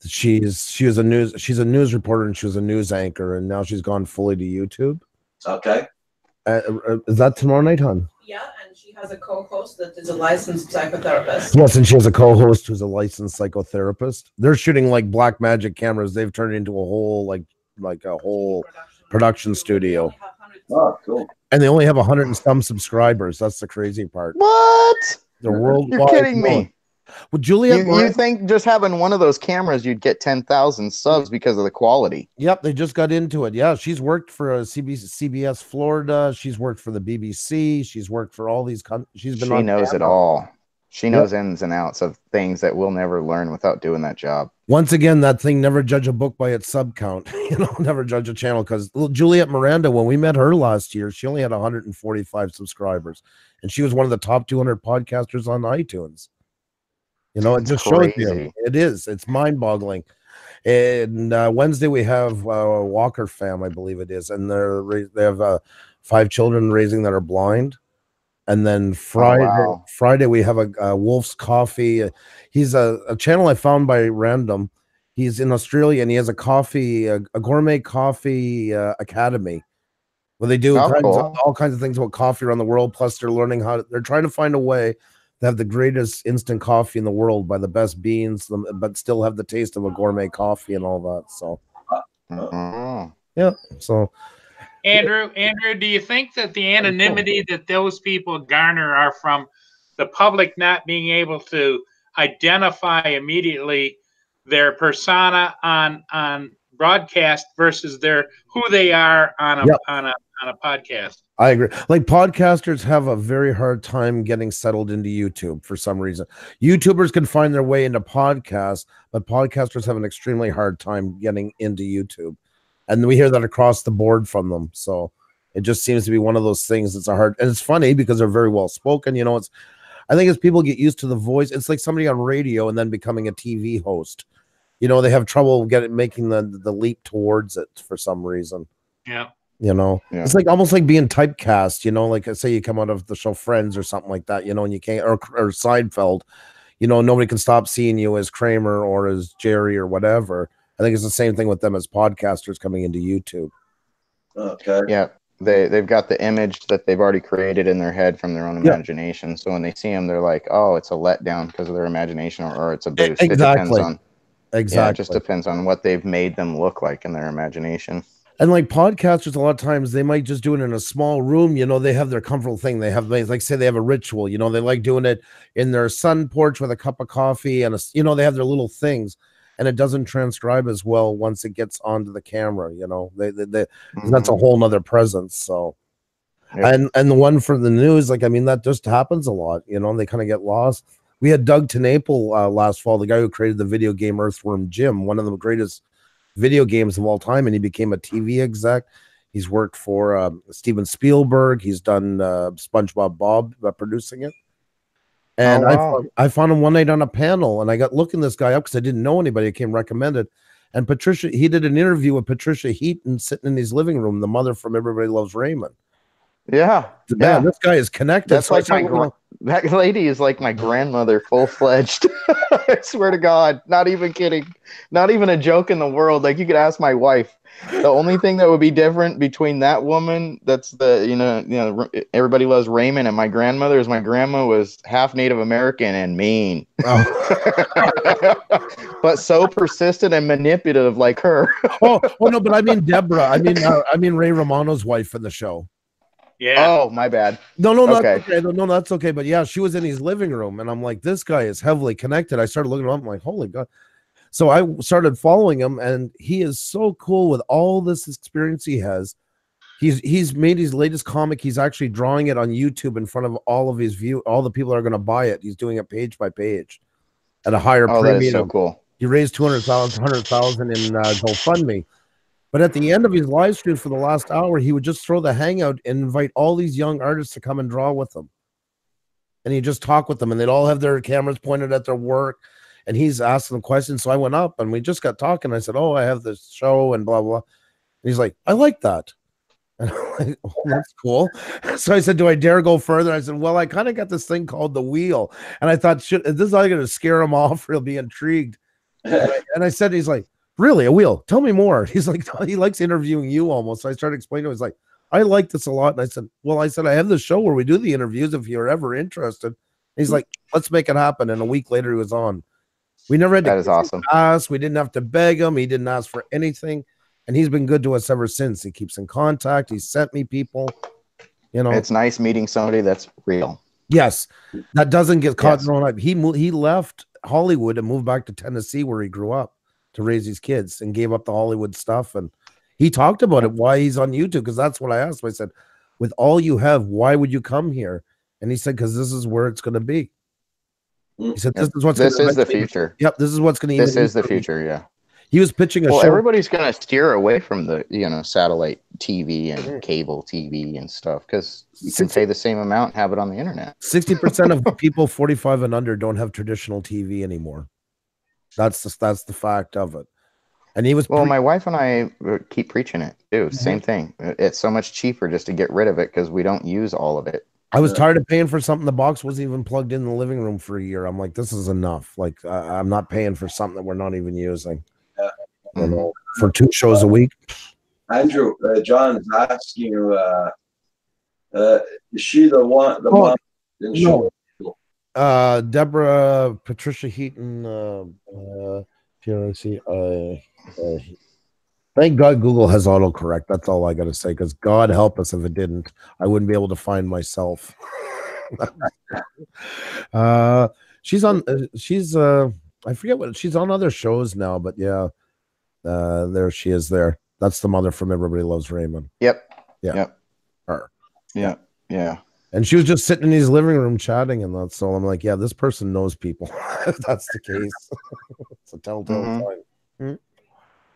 she's a news reporter, and she was a news anchor, and now she's gone fully to YouTube. Okay. Is that tomorrow night, hon? Yeah, and she has a co-host that is a licensed psychotherapist. Yes, and she has a co-host who's a licensed psychotherapist. They're shooting like black magic cameras. They've turned it into a whole like like a whole production studio. Oh, cool. And they only have 100 and some subscribers. That's the crazy part. What? They're worldwide. You're kidding me. Well, Juliet, You think just having one of those cameras, you'd get 10,000 subs because of the quality? Yep, they just got into it. Yeah, she's worked for CBS Florida. She's worked for the BBC. She's worked for all these. She's been. She knows it all. She knows ins and outs of things that we'll never learn without doing that job. Once again, that thing, never judge a book by its sub count. Never judge a channel, because Juliet Miranda, when we met her last year, she only had 145 subscribers, and she was one of the top 200 podcasters on iTunes. It just shows you. It is. It's mind-boggling. And Wednesday we have Walker Fam, I believe it is, and they have 5 children raising that are blind. And then Friday we have a Wolf's Coffee. He's a channel I found by random. He's in Australia, and he has a gourmet coffee academy, where they do all kinds of things about coffee around the world. Plus, they're trying to find a way to have the greatest instant coffee in the world by the best beans, but still have the taste of a gourmet coffee and all that. So, yeah. So. Andrew, do you think that the anonymity that those people garner are from the public not being able to identify immediately their persona on broadcast versus who they are on a podcast? I agree. Like, podcasters have a very hard time getting settled into YouTube for some reason. YouTubers can find their way into podcasts, but podcasters have an extremely hard time getting into YouTube. And we hear that across the board from them. So it just seems to be one of those things. It's and it's funny because they're very well spoken. I think as people get used to the voice, it's like somebody on radio and then becoming a TV host. They have trouble making the leap towards it for some reason. Yeah. It's like almost like being typecast, like say you come out of the show Friends or something like that, and you can't, or Seinfeld, nobody can stop seeing you as Kramer or as Jerry or whatever. I think it's the same thing with them as podcasters coming into YouTube. Okay. Yeah. They've got the image that they've already created in their head from their own imagination. So when they see them, they're like, oh, it's a letdown because of their imagination, or it's a boost. Exactly. It just depends on what they've made them look like in their imagination. And like podcasters, a lot of times they might just do it in a small room. They have their comfortable thing. They have, like, say they have a ritual, they like doing it in their sun porch with a cup of coffee and they have their little things. And it doesn't transcribe as well once it gets onto the camera, that's a whole nother presence. So, and the one for the news, that just happens a lot, they kind of get lost. We had Doug TenNapel last fall, the guy who created the video game Earthworm Jim, one of the greatest video games of all time. And he became a TV exec. He's worked for Steven Spielberg. He's done SpongeBob Bob producing it. And I found him one night on a panel, and I got looking this guy up because I didn't know anybody. It came recommended. And he did an interview with Patricia Heaton sitting in his living room, the mother from Everybody Loves Raymond. Yeah. Man, this guy is connected. That's like that lady is like my grandmother, full-fledged. I swear to God, not even kidding. Not even a joke in the world. Like, you could ask my wife. The only thing that would be different between that woman, that's Everybody Loves Raymond, and my grandmother, is my grandma was half Native American and mean. But so persistent and manipulative like her. oh no, but I mean Deborah. I mean Ray Romano's wife in the show. Yeah. Oh, my bad. No, that's okay. No, that's okay. But yeah, she was in his living room, and I'm like, this guy is heavily connected. I started looking him up. I'm like, holy God. So I started following him, and he is so cool with all this experience he has. He's made his latest comic. He's actually drawing it on YouTube in front of all of his all the people that are going to buy it. He's doing it page by page at a higher premium. That is so cool. He raised $200,000 in GoFundMe. But at the end of his live stream for the last hour, he would just throw the hangout and invite all these young artists to come and draw with him. And he'd just talk with them, and they'd all have their cameras pointed at their work, and he's asking them questions. So I went up, and we just got talking. I said, oh, I have this show and blah, blah. And he's like, I like that. And I'm like, oh, that's cool. So I said, do I dare go further? I said, well, I kind of got this thing called The Wheel. And I thought, this is not going to scare him off, or he'll be intrigued. And I said, he's like, really, a wheel? Tell me more. He's like, he likes interviewing you almost. So I started explaining to him. He's like, I like this a lot. And I said, I have this show where we do the interviews if you're ever interested. And he's like, let's make it happen. And a week later, he was on. We never had to That is awesome. ask. We didn't have to beg him. He didn't ask for anything. and he's been good to us ever since. He keeps in contact. He sent me people. You know, It's nice meeting somebody that's real. yes, that doesn't get caught Yes. in their own. He left Hollywood and moved back to Tennessee where he grew up to raise his kids and gave up the Hollywood stuff. And he talked about it, why he's on YouTube, because that's what I asked him. I said, with all you have, why would you come here? And he said, because this is where it's going to be. He said, this is what's This gonna is the eventually- future. Yep, this is what's going to. This is the future. Yeah. He was pitching a Well, show. everybody's going to steer away from the satellite TV and cable TV and stuff because you can pay the same amount and have it on the internet. 60% of people 45 and under don't have traditional TV anymore. That's the fact of it. And he was Well, my wife and I keep preaching it too. Mm-hmm. Same thing. It's so much cheaper just to get rid of it because we don't use all of it. I was tired of paying for something. The box wasn't even plugged in the living room for a year. I'm like, this is enough. Like, I'm not paying for something that we're not even using. You know, for 2 shows a week. Andrew, John is asking you, is she the one? The mom didn't show up? Deborah Patricia Heaton, PRC. Thank God Google has autocorrect. That's all I got to say. Because God help us if it didn't, I wouldn't be able to find myself. She's on. She's. I forget what she's on other shows now, but yeah, there she is. There. That's the mother from Everybody Loves Raymond. Yep. Yeah. Yep. Her. Yeah. Yeah. And she was just sitting in his living room chatting, and that's all. I'm like, yeah, this person knows people. If that's the case, it's a telltale sign.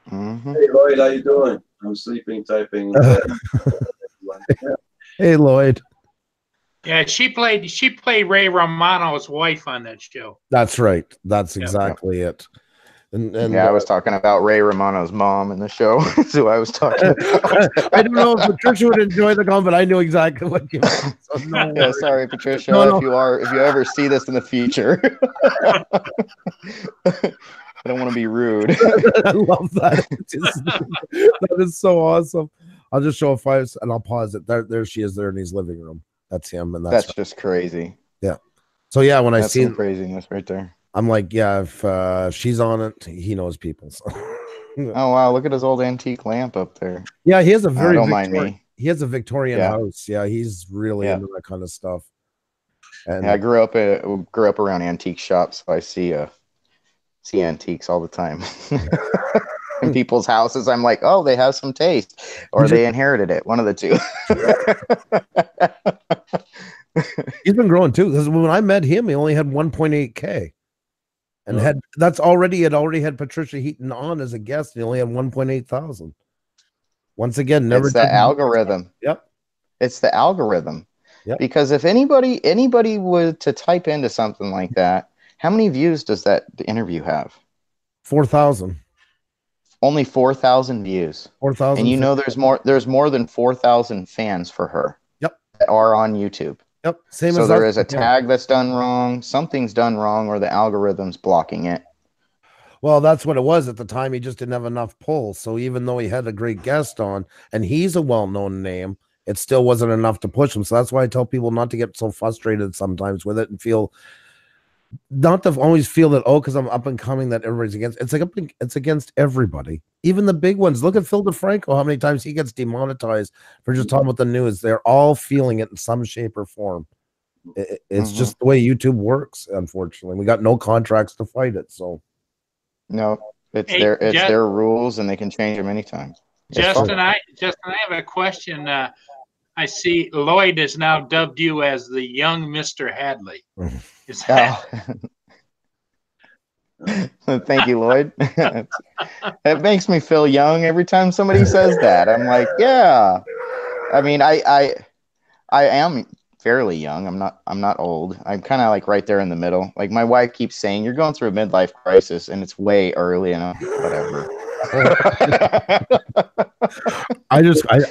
Hey Lloyd, how you doing? I'm sleeping, typing. Hey Lloyd. Yeah, she played Ray Romano's wife on that show. That's right. That's exactly it. And yeah, I was talking about Ray Romano's mom in the show. That's who I was talking about. I don't know if Patricia would enjoy the comment, but I knew exactly what you meant. So no Yeah, worries. sorry, Patricia. No. If you ever see this in the future, I don't want to be rude. I love that. That is so awesome. I'll just show a 5 and I'll pause it. There she is there in his living room. That's him, and That's just crazy. Yeah. So yeah, when I That's see some craziness right there. I'm like, yeah, if she's on it, he knows people. So. Oh wow, look at his old antique lamp up there. Yeah, he has a very don't mind me. He has a Victorian Yeah. house. Yeah, he's really into that kind of stuff. And Yeah, I grew up around antique shops, so I see antiques all the time. In people's houses, I'm like, oh, they have some taste, or they inherited it. One of the two. he's been growing too. Because when I met him, he only had 1.8K, and had already had Patricia Heaton on as a guest. And he only had 1.8 thousand. Once again, never. It's the algorithm. Yep. It's the algorithm. Yep. Because if anybody would to type into something like that, how many views does the interview have? 4,000. Only 4,000 views. 4,000. And you know there's more than 4,000 fans for her. Yep. That are on YouTube. Yep. Same so as there us. is a tag that's done wrong, something's done wrong, or the algorithm's blocking it. Well, that's what it was at the time. He just didn't have enough pull. So even though he had a great guest on, and he's a well-known name, it still wasn't enough to push him. So that's why I tell people not to get so frustrated sometimes with it and feel. Not to always feel that, because I'm up and coming, that everybody's against. It's against everybody, even the big ones. Look at Phil DeFranco, how many times he gets demonetized for just talking about the news. They're all feeling it in some shape or form. It's just the way YouTube works. Unfortunately, we got no contracts to fight it. So no, it's Hey, their rules, and they can change them anytime. Justin, I have a question. I see Lloyd has now dubbed you as the young Mr. Hadley. Is that? Thank you, Lloyd. It makes me feel young every time somebody says that. I'm like, yeah. I mean, I am fairly young. I'm not old. I'm kind of like right there in the middle. Like my wife keeps saying, you're going through a midlife crisis, and it's way early, and whatever. I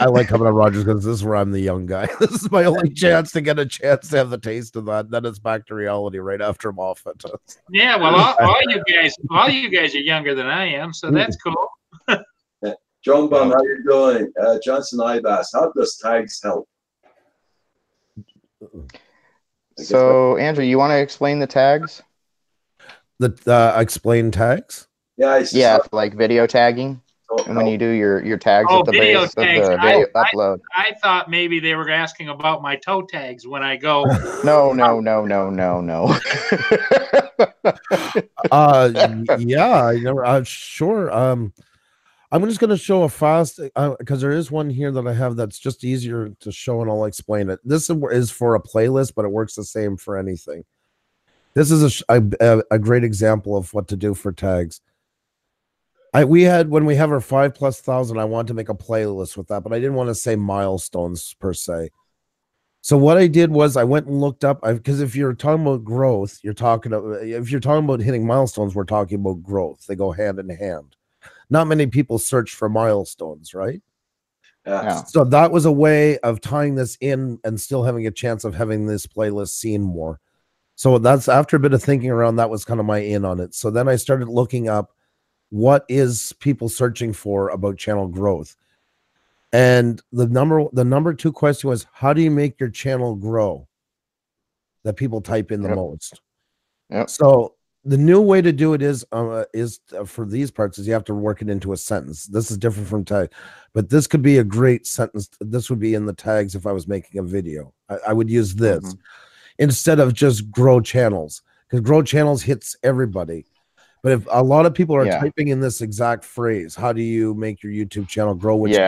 like coming on Rogers because this is where I'm the young guy. This is my only chance to have the taste of that. Then it's back to reality right after I'm off it. Yeah, well, all you guys are younger than I am, so that's cool. John Bum, how you doing? Johnson Ibas, how does tags help? So, Andrew, you want to explain the tags? The explain tags? Yeah, for like video tagging. And when you do your tags Oh, at the video base of tags. the video upload. I thought maybe they were asking about my toe tags when I go. No. Yeah, I never. Sure. I'm just going to show a fast because there is one here that I have that's just easier to show, and I'll explain it. This is for a playlist, but it works the same for anything. This is a great example of what to do for tags. When we have our 5,000+, I wanted to make a playlist with that, but I didn't want to say milestones per se. So what I did was I went and looked up, because if you're talking about growth, if you're talking about hitting milestones, we're talking about growth. They go hand in hand. Not many people search for milestones, right? Yeah. So that was a way of tying this in and still having a chance of having this playlist seen more. So that's, after a bit of thinking around, that was kind of my in on it. So then I started looking up what is people searching for about channel growth. And the number 2 question was, how do you make your channel grow? That people type in the most. Yep. So the new way to do it is for these parts is you have to work it into a sentence. This is different from tag, but this could be a great sentence. This would be in the tags if I was making a video. I would use this instead of just grow channels, because grow channels hits everybody. But if a lot of people are typing in this exact phrase, how do you make your YouTube channel grow? Which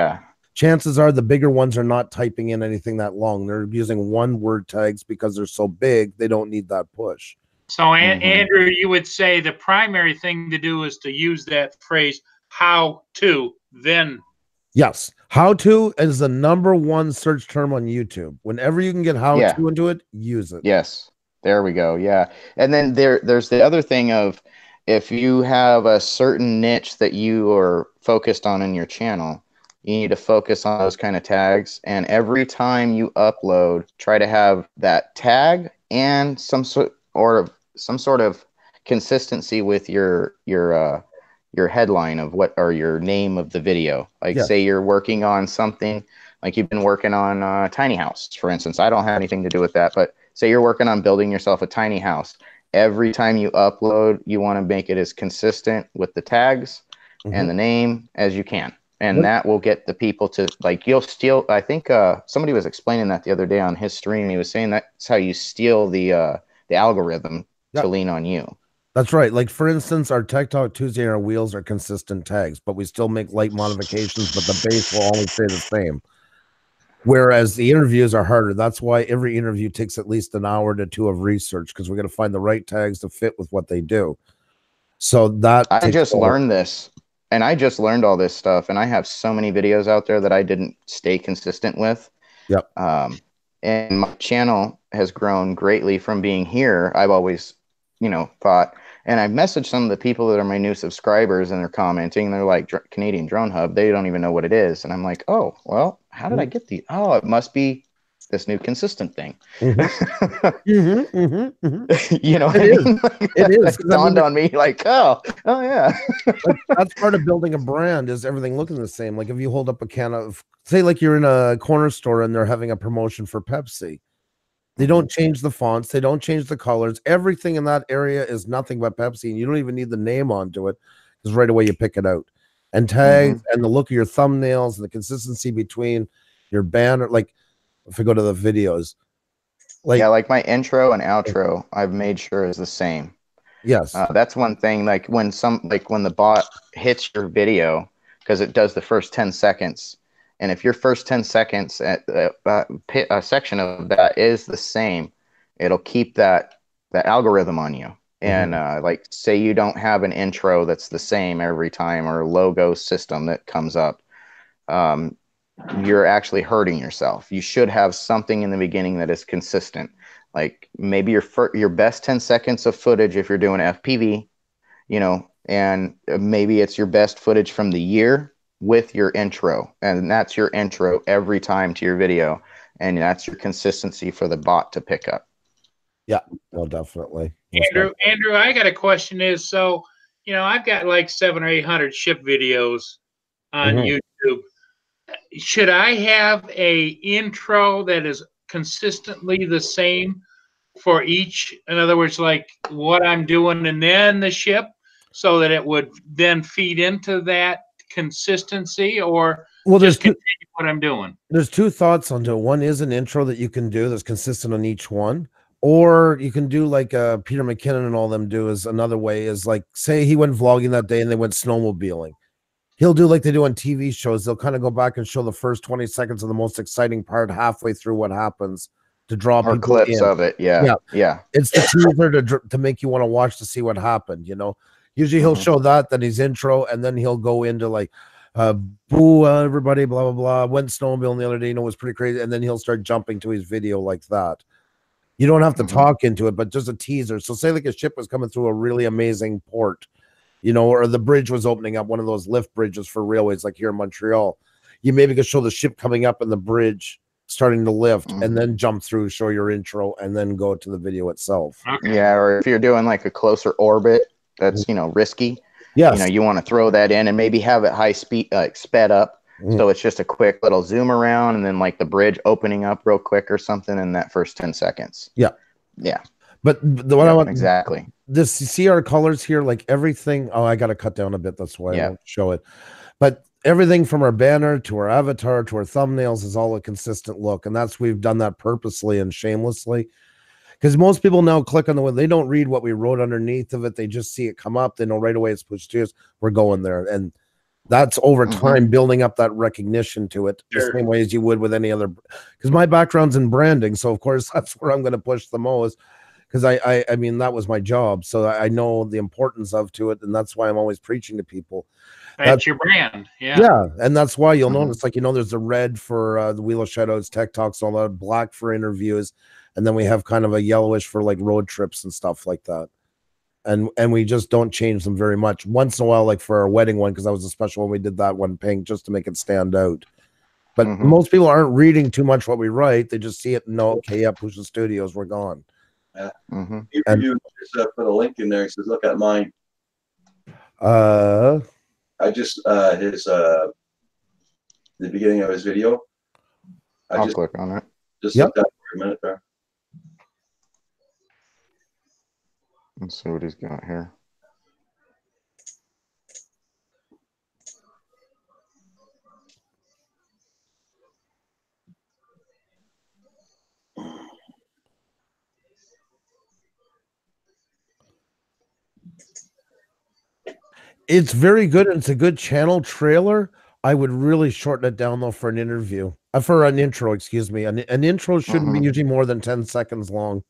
chances are the bigger ones are not typing in anything that long. They're using one word tags because they're so big, they don't need that push. So, Andrew, you would say the primary thing to do is to use that phrase, how to, then. Yes. How to is the #1 search term on YouTube. Whenever you can get how to into it, use it. Yes. There we go. Yeah. And then there's the other thing of, if you have a certain niche that you are focused on in your channel, you need to focus on those kind of tags. And every time you upload, try to have that tag and some sort of consistency with your headline of what, or your name of the video. Like say you're working on something, like you've been working on tiny house, for instance. I don't have anything to do with that, but say you're working on building yourself a tiny house. Every time you upload, you want to make it as consistent with the tags and the name as you can. And that will get the people to, like, you'll steal. I think somebody was explaining that the other day on his stream. He was saying that's how you steal the algorithm to lean on you. That's right. Like, for instance, our Tech Talk Tuesday and our wheels are consistent tags, but we still make light modifications, but the base will always stay the same. Whereas the interviews are harder. That's why every interview takes at least an hour to 2 of research, because we're going to find the right tags to fit with what they do. So that I just learned this, and I just learned all this stuff, and I have so many videos out there that I didn't stay consistent with. Yep. And my channel has grown greatly from being here. I've always, thought, and I've messaged some of the people that are my new subscribers, and they're commenting. They're like, Canadian Drone Hub. They don't even know what it is. And I'm like, oh, well, how did I get the? Oh, it must be this new consistent thing. You know what I mean? It is. It dawned on me like, oh yeah. That's part of building a brand, is everything looking the same. Like if you hold up a can of, say like you're in a corner store and they're having a promotion for Pepsi. They don't change the fonts. They don't change the colors. Everything in that area is nothing but Pepsi. And you don't even need the name onto it, because right away you pick it out. And tags and the look of your thumbnails and the consistency between your banner. Like if I go to the videos, like my intro and outro, I've made sure is the same. Yes. That's one thing. Like when the bot hits your video, because it does the first 10 seconds. And if your first 10 seconds at a section of that is the same, it'll keep that algorithm on you. And like say you don't have an intro that's the same every time, or a logo system that comes up, you're actually hurting yourself. You should have something in the beginning that is consistent. Like maybe your best 10 seconds of footage if you're doing FPV, and maybe it's your best footage from the year with your intro, and that's your intro every time to your video, and that's your consistency for the bot to pick up. Yeah, well, definitely. Andrew, I got a question. Is so, I've got like 700 or 800 ship videos on YouTube. Should I have a intro that is consistently the same for each? In other words, like what I'm doing and then the ship, so that it would then feed into that consistency, or Well, just continue what I'm doing? There's two thoughts onto it. One is an intro that you can do that's consistent on each one, or you can do like Peter McKinnon and all them do. Is another way is like, say he went vlogging that day and they went snowmobiling. He'll do like they do on TV shows. They'll kind of go back and show the first 20 seconds of the most exciting part halfway through what happens to draw Or people clips in. of it. Yeah. Yeah. It's the teaser to make you want to watch to see what happened. You know, usually he'll show that, then his intro, and then he'll go into like, boo, everybody, blah blah blah. Went snowmobiling the other day, you know, it was pretty crazy, and then he'll start jumping to his video like that. You don't have to talk into it, but just a teaser. So say like a ship was coming through a really amazing port, you know, or the bridge was opening up, one of those lift bridges for railways, like here in Montreal. You maybe could show the ship coming up and the bridge starting to lift, and then jump through, show your intro, and then go to the video itself. Yeah, or if you're doing like a closer orbit, that's risky. Yes. You want to throw that in and maybe have it high speed, like sped up, so it's just a quick little zoom around, and then like the bridge opening up real quick or something in that first 10 seconds. Yeah. But the one I want exactly. This, you see our colors here, like everything. Oh, I got to cut down a bit. That's why I won't show it. But everything from our banner to our avatar to our thumbnails is all a consistent look, and we've done that purposely and shamelessly. Because most people now click on the one, they don't read what we wrote underneath of it. They just see it come up. They know right away it's pushed to us. We're going there. And that's over time building up that recognition to it, the same way as you would with any other. Because my background's in branding. So, of course, that's where I'm going to push the most. Because I mean, that was my job. So I know the importance of to it. And that's why I'm always preaching to people. That's your brand. Yeah. Yeah. And that's why you'll notice, like, you know, there's the red for the Wheel of Shadows, Tech Talks, all that, black for interviews. And then we have kind of a yellowish for like road trips and stuff like that. And we just don't change them very much. Once in a while, like for our wedding one, because that was a special one, we did that one pink just to make it stand out. But most people aren't reading too much what we write. They just see it and know, okay, yeah, Pusha Studios, we're gone. Yeah. You just put a link in there. He says, look at mine. I just the beginning of his video. I'll just click on it. Just look at for a minute there. Let's see what he's got here. It's very good, and it's a good channel trailer. I would really shorten it down though for an interview, for an intro. Excuse me, an intro shouldn't be usually more than 10 seconds long.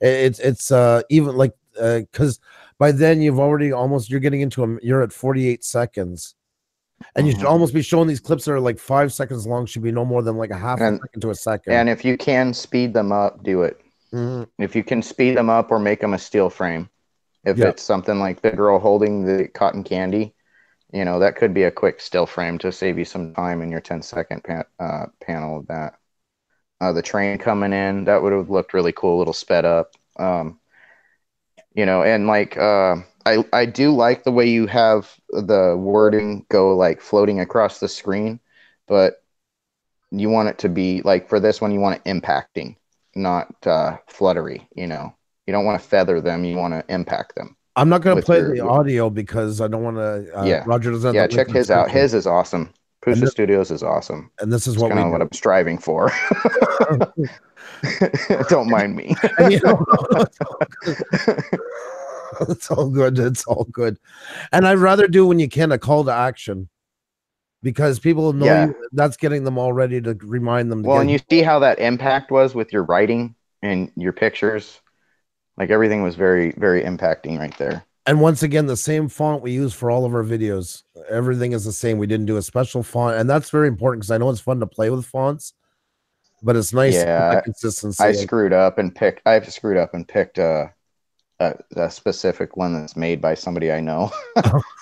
It's even like because by then you've already you're getting into you're at 48 seconds, and you should almost be showing these clips that are like 5 seconds long. Should be no more than like a half a second to a second. And if you can speed them up, do it. If you can speed them up or make them a steel frame. If it's something like the girl holding the cotton candy, you know, that could be a quick still frame to save you some time in your 10-second panel of that. The train coming in, that would have looked really cool, a little sped up. You know, and like I do like the way you have the wording go like floating across the screen, but you want it to be like, for this one, you want it impacting, not fluttery, you know. You don't want to feather them. You want to impact them. I'm not going to play the audio because I don't want to. Roger doesn't. Yeah, check his out. His is awesome. Pusha Studios is awesome. And this is what what I'm striving for. Don't mind me. And, you know, it's all good. It's all good. And I'd rather do when you can a call to action, because people know that's getting them all ready to remind them. Well, and you see how that impact was with your writing and your pictures. Like everything was very, very impacting right there. And once again, the same font we use for all of our videos. Everything is the same. We didn't do a special font. And that's very important because I know it's fun to play with fonts, but it's nice to have that consistency. I've screwed up and picked a specific one that's made by somebody I know.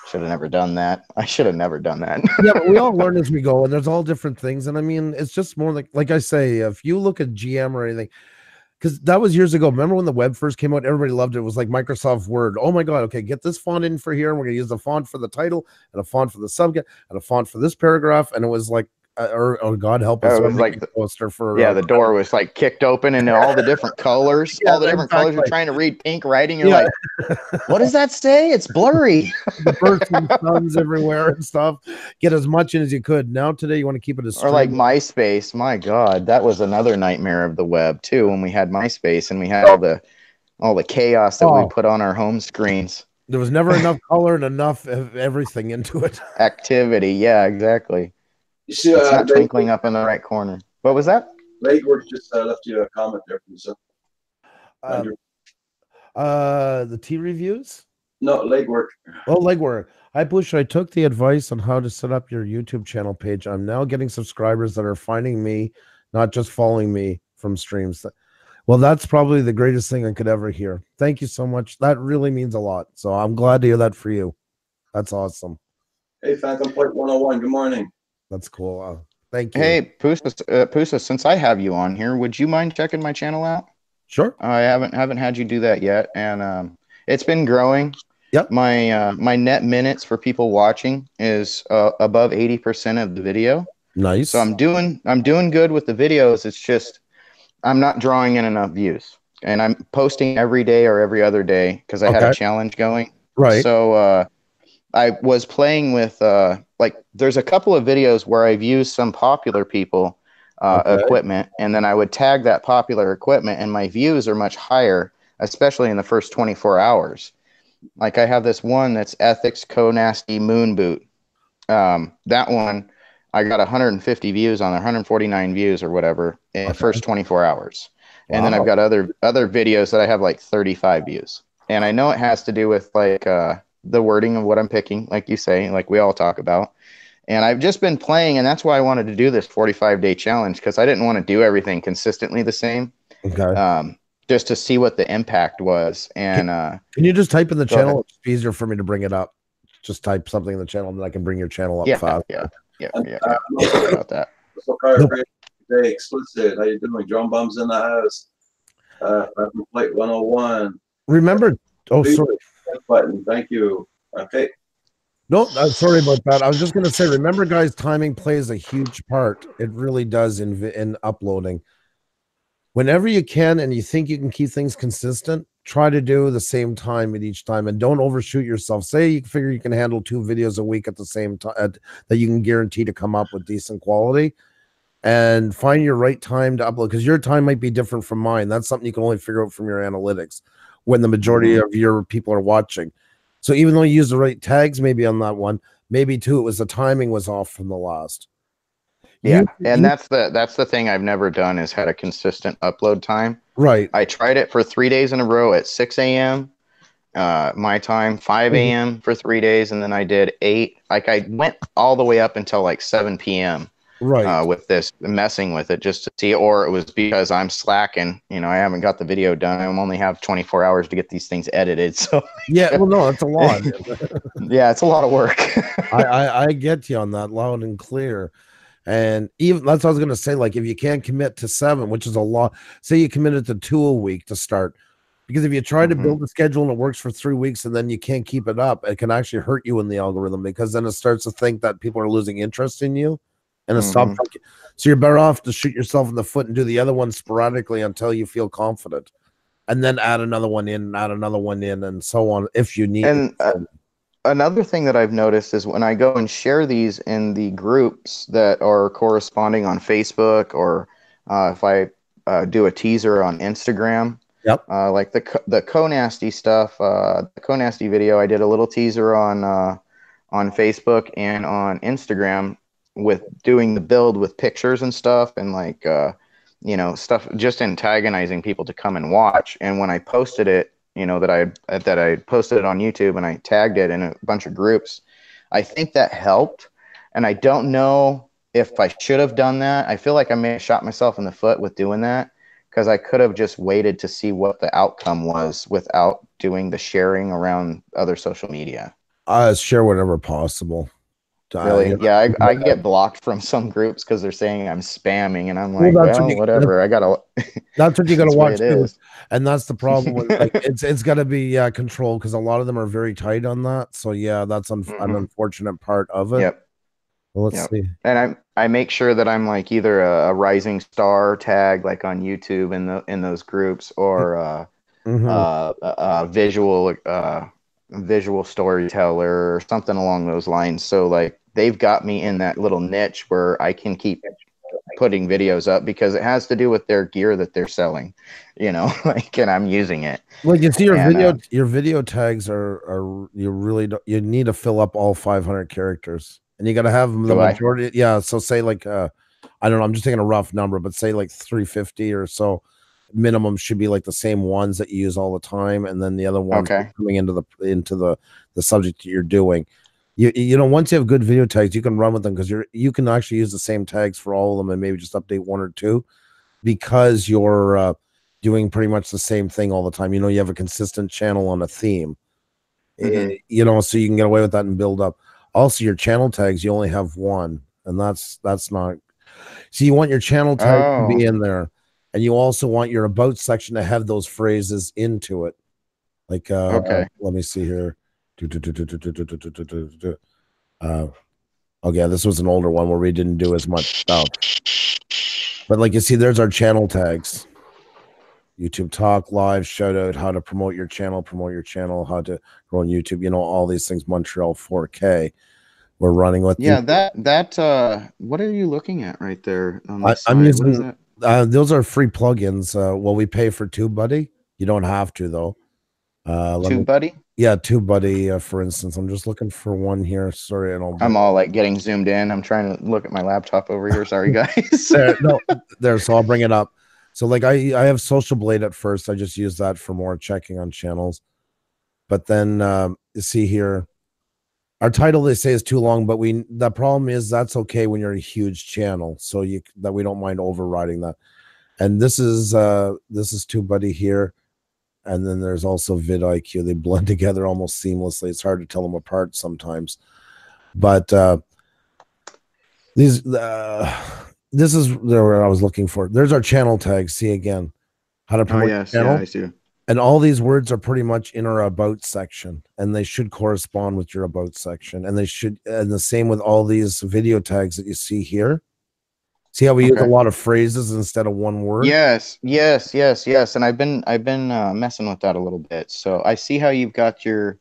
Should have never done that. I should have never done that. Yeah, but we all learn as we go, and there's all different things. And I mean, it's just more like I say, if you look at GM or anything, because that was years ago. Remember when the web first came out? Everybody loved it. It was like Microsoft Word. Oh my God. Okay, get this font in for here. And we're going to use the font for the title and a font for the subject and a font for this paragraph. And it was like or God help us, It or was like Mickey poster for the door was like kicked open and all the different colors, Yeah, all the different colors. You're exactly. trying to read pink writing. You're Yeah. like, what does that say? It's blurry. the births and suns everywhere and stuff. Get as much in as you could. Now today you want to keep it as Or like streaming. MySpace. My God, that was another nightmare of the web too. When we had MySpace and we had all the chaos that we put on our home screens. There was never enough color and enough of everything into it. Activity, yeah, exactly. You see, It's not twinkling up in the right corner. What was that? Legwork just left you a comment there from yourself. The tea reviews? No, legwork. Oh, legwork. Hi, Bush. I took the advice on how to set up your YouTube channel page. I'm now getting subscribers that are finding me, not just following me from streams. Well, that's probably the greatest thing I could ever hear. Thank you so much. That really means a lot. So I'm glad to hear that for you. That's awesome. Hey, Phantom Point 101. Good morning. That's cool. Thank you. Hey, Pusa, since I have you on here, would you mind checking my channel out? Sure. I haven't had you do that yet, and it's been growing. Yep. My net minutes for people watching is above 80% of the video. Nice. So I'm doing good with the videos. It's just I'm not drawing in enough views, and I'm posting every day or every other day because I had a challenge going. Right. So I was playing with there's a couple of videos where I've used some popular people equipment, and then I would tag that popular equipment, and my views are much higher, especially in the first 24 hours. Like I have this one that's Ethics Co-Nasty Moon Boot. That one, I got 150 views on there, 149 views or whatever in the first 24 hours. And then I've got other videos that I have like 35 views. And I know it has to do with like the wording of what I'm picking, like you say, like we all talk about. And I've just been playing, and that's why I wanted to do this 45-day challenge, because I didn't want to do everything consistently the same. Okay. Just to see what the impact was. And can you just type in the channel? It's easier for me to bring it up. Just type something in the channel, and then I can bring your channel up fast. Yeah. Sorry about that. Day explicit. How you doing? Drum bums in the house. Plate 101. Remember? Oh, sorry. Button. Thank you. Okay. No, sorry about that. I was just going to say, remember, guys, timing plays a huge part. It really does in uploading. Whenever you can and you think you can keep things consistent, try to do the same time at each time, and don't overshoot yourself. Say you figure you can handle 2 videos a week at the same time that you can guarantee to come up with decent quality, and find your right time to upload, because your time might be different from mine. That's something you can only figure out from your analytics when the majority of your people are watching. So even though you use the right tags maybe on that one, maybe too it was the timing was off from the last. Yeah, and that's the thing I've never done is had a consistent upload time. Right. I tried it for 3 days in a row at 6 a.m. My time, 5 a.m. for 3 days, and then I did 8. Like I went all the way up until like 7 p.m. Right. With this, messing with it just to see, or it was because I'm slacking. You know, I haven't got the video done. I only have 24 hours to get these things edited. So yeah, well, no, that's a lot. Yeah, it's a lot of work. I get you on that loud and clear. And even that's what I was gonna say. Like, if you can't commit to 7, which is a lot, say you committed to 2 a week to start, because if you try to build a schedule and it works for 3 weeks and then you can't keep it up, it can actually hurt you in the algorithm, because then it starts to think that people are losing interest in you, and it stops. So you're better off to shoot yourself in the foot and do the other one sporadically until you feel confident, and then add another one in, and add another one in, and so on if you need. And another thing that I've noticed is when I go and share these in the groups that are corresponding on Facebook, or if I do a teaser on Instagram, like the Co-Nasty stuff, the Co-Nasty video, I did a little teaser on Facebook and on Instagram with doing the build with pictures and stuff, and like you know, stuff just antagonizing people to come and watch. And when I posted it, you know, that I posted it on YouTube and I tagged it in a bunch of groups, I think that helped. And I don't know if I should have done that. I feel like I may have shot myself in the foot with doing that, because I could have just waited to see what the outcome was without doing the sharing around other social media. Share whatever possible. Really? Yeah, I get blocked from some groups because they're saying I'm spamming, and I'm like, well, whatever. I gotta. That's what you gotta watch too, is. and that's the problem. With, like, it's got to be controlled, because a lot of them are very tight on that. So yeah, that's an unfortunate part of it. Yep. Well, let's Yep. see. And I make sure that I'm like either a rising star tag like on YouTube in those groups, or a visual storyteller or something along those lines. So like they've got me in that little niche where I can keep putting videos up because it has to do with their gear that they're selling, like, and I'm using it. Well, you see And, your video tags are you really don't, you need to fill up all 500 characters, and you got to have them the Do I? majority. Yeah, so say like I don't know, I'm just taking a rough number, but say like 350 or so minimum should be like the same ones that you use all the time, and then the other ones Okay. coming into the subject that you're doing. You know, once you have good video tags, you can run with them because you can actually use the same tags for all of them and maybe just update one or two because you're doing pretty much the same thing all the time. You know, you have a consistent channel on a theme. You know, so you can get away with that and build up. Also, your channel tags, you only have one, and that's not. So you want your channel tag to be in there, and you also want your about section to have those phrases into it. Like, Okay. let me see here. Okay, this was an older one where we didn't do as much stuff. But like you see, there's our channel tags. YouTube talk, live, shout out, how to promote your channel, how to grow on YouTube, you know, all these things. Montreal 4K. We're running with. Yeah, that what are you looking at right there on the side? I'm What is using that? those are free plugins. Well, we pay for TubeBuddy. You don't have to though. TubeBuddy? Yeah, TubeBuddy, for instance. I'm just looking for one here. Sorry, I'm all like getting zoomed in. I'm trying to look at my laptop over here. Sorry, guys. there. So I'll bring it up. So like I have Social Blade at first. I just use that for more checking on channels. But then you see here, our title they say is too long, but the problem is that's okay when you're a huge channel. So that we don't mind overriding that. And this is TubeBuddy here. And then there's also vidIQ. They blend together almost seamlessly. It's hard to tell them apart sometimes. But this is where I was looking for. There's our channel tags. See again how to promote your channel. Yeah, I see. And all these words are pretty much in our about section, and they should correspond with your about section. And the same with all these video tags that you see here. See how we use a lot of phrases instead of one word? Yes. And I've been messing with that a little bit. So I see how you've got your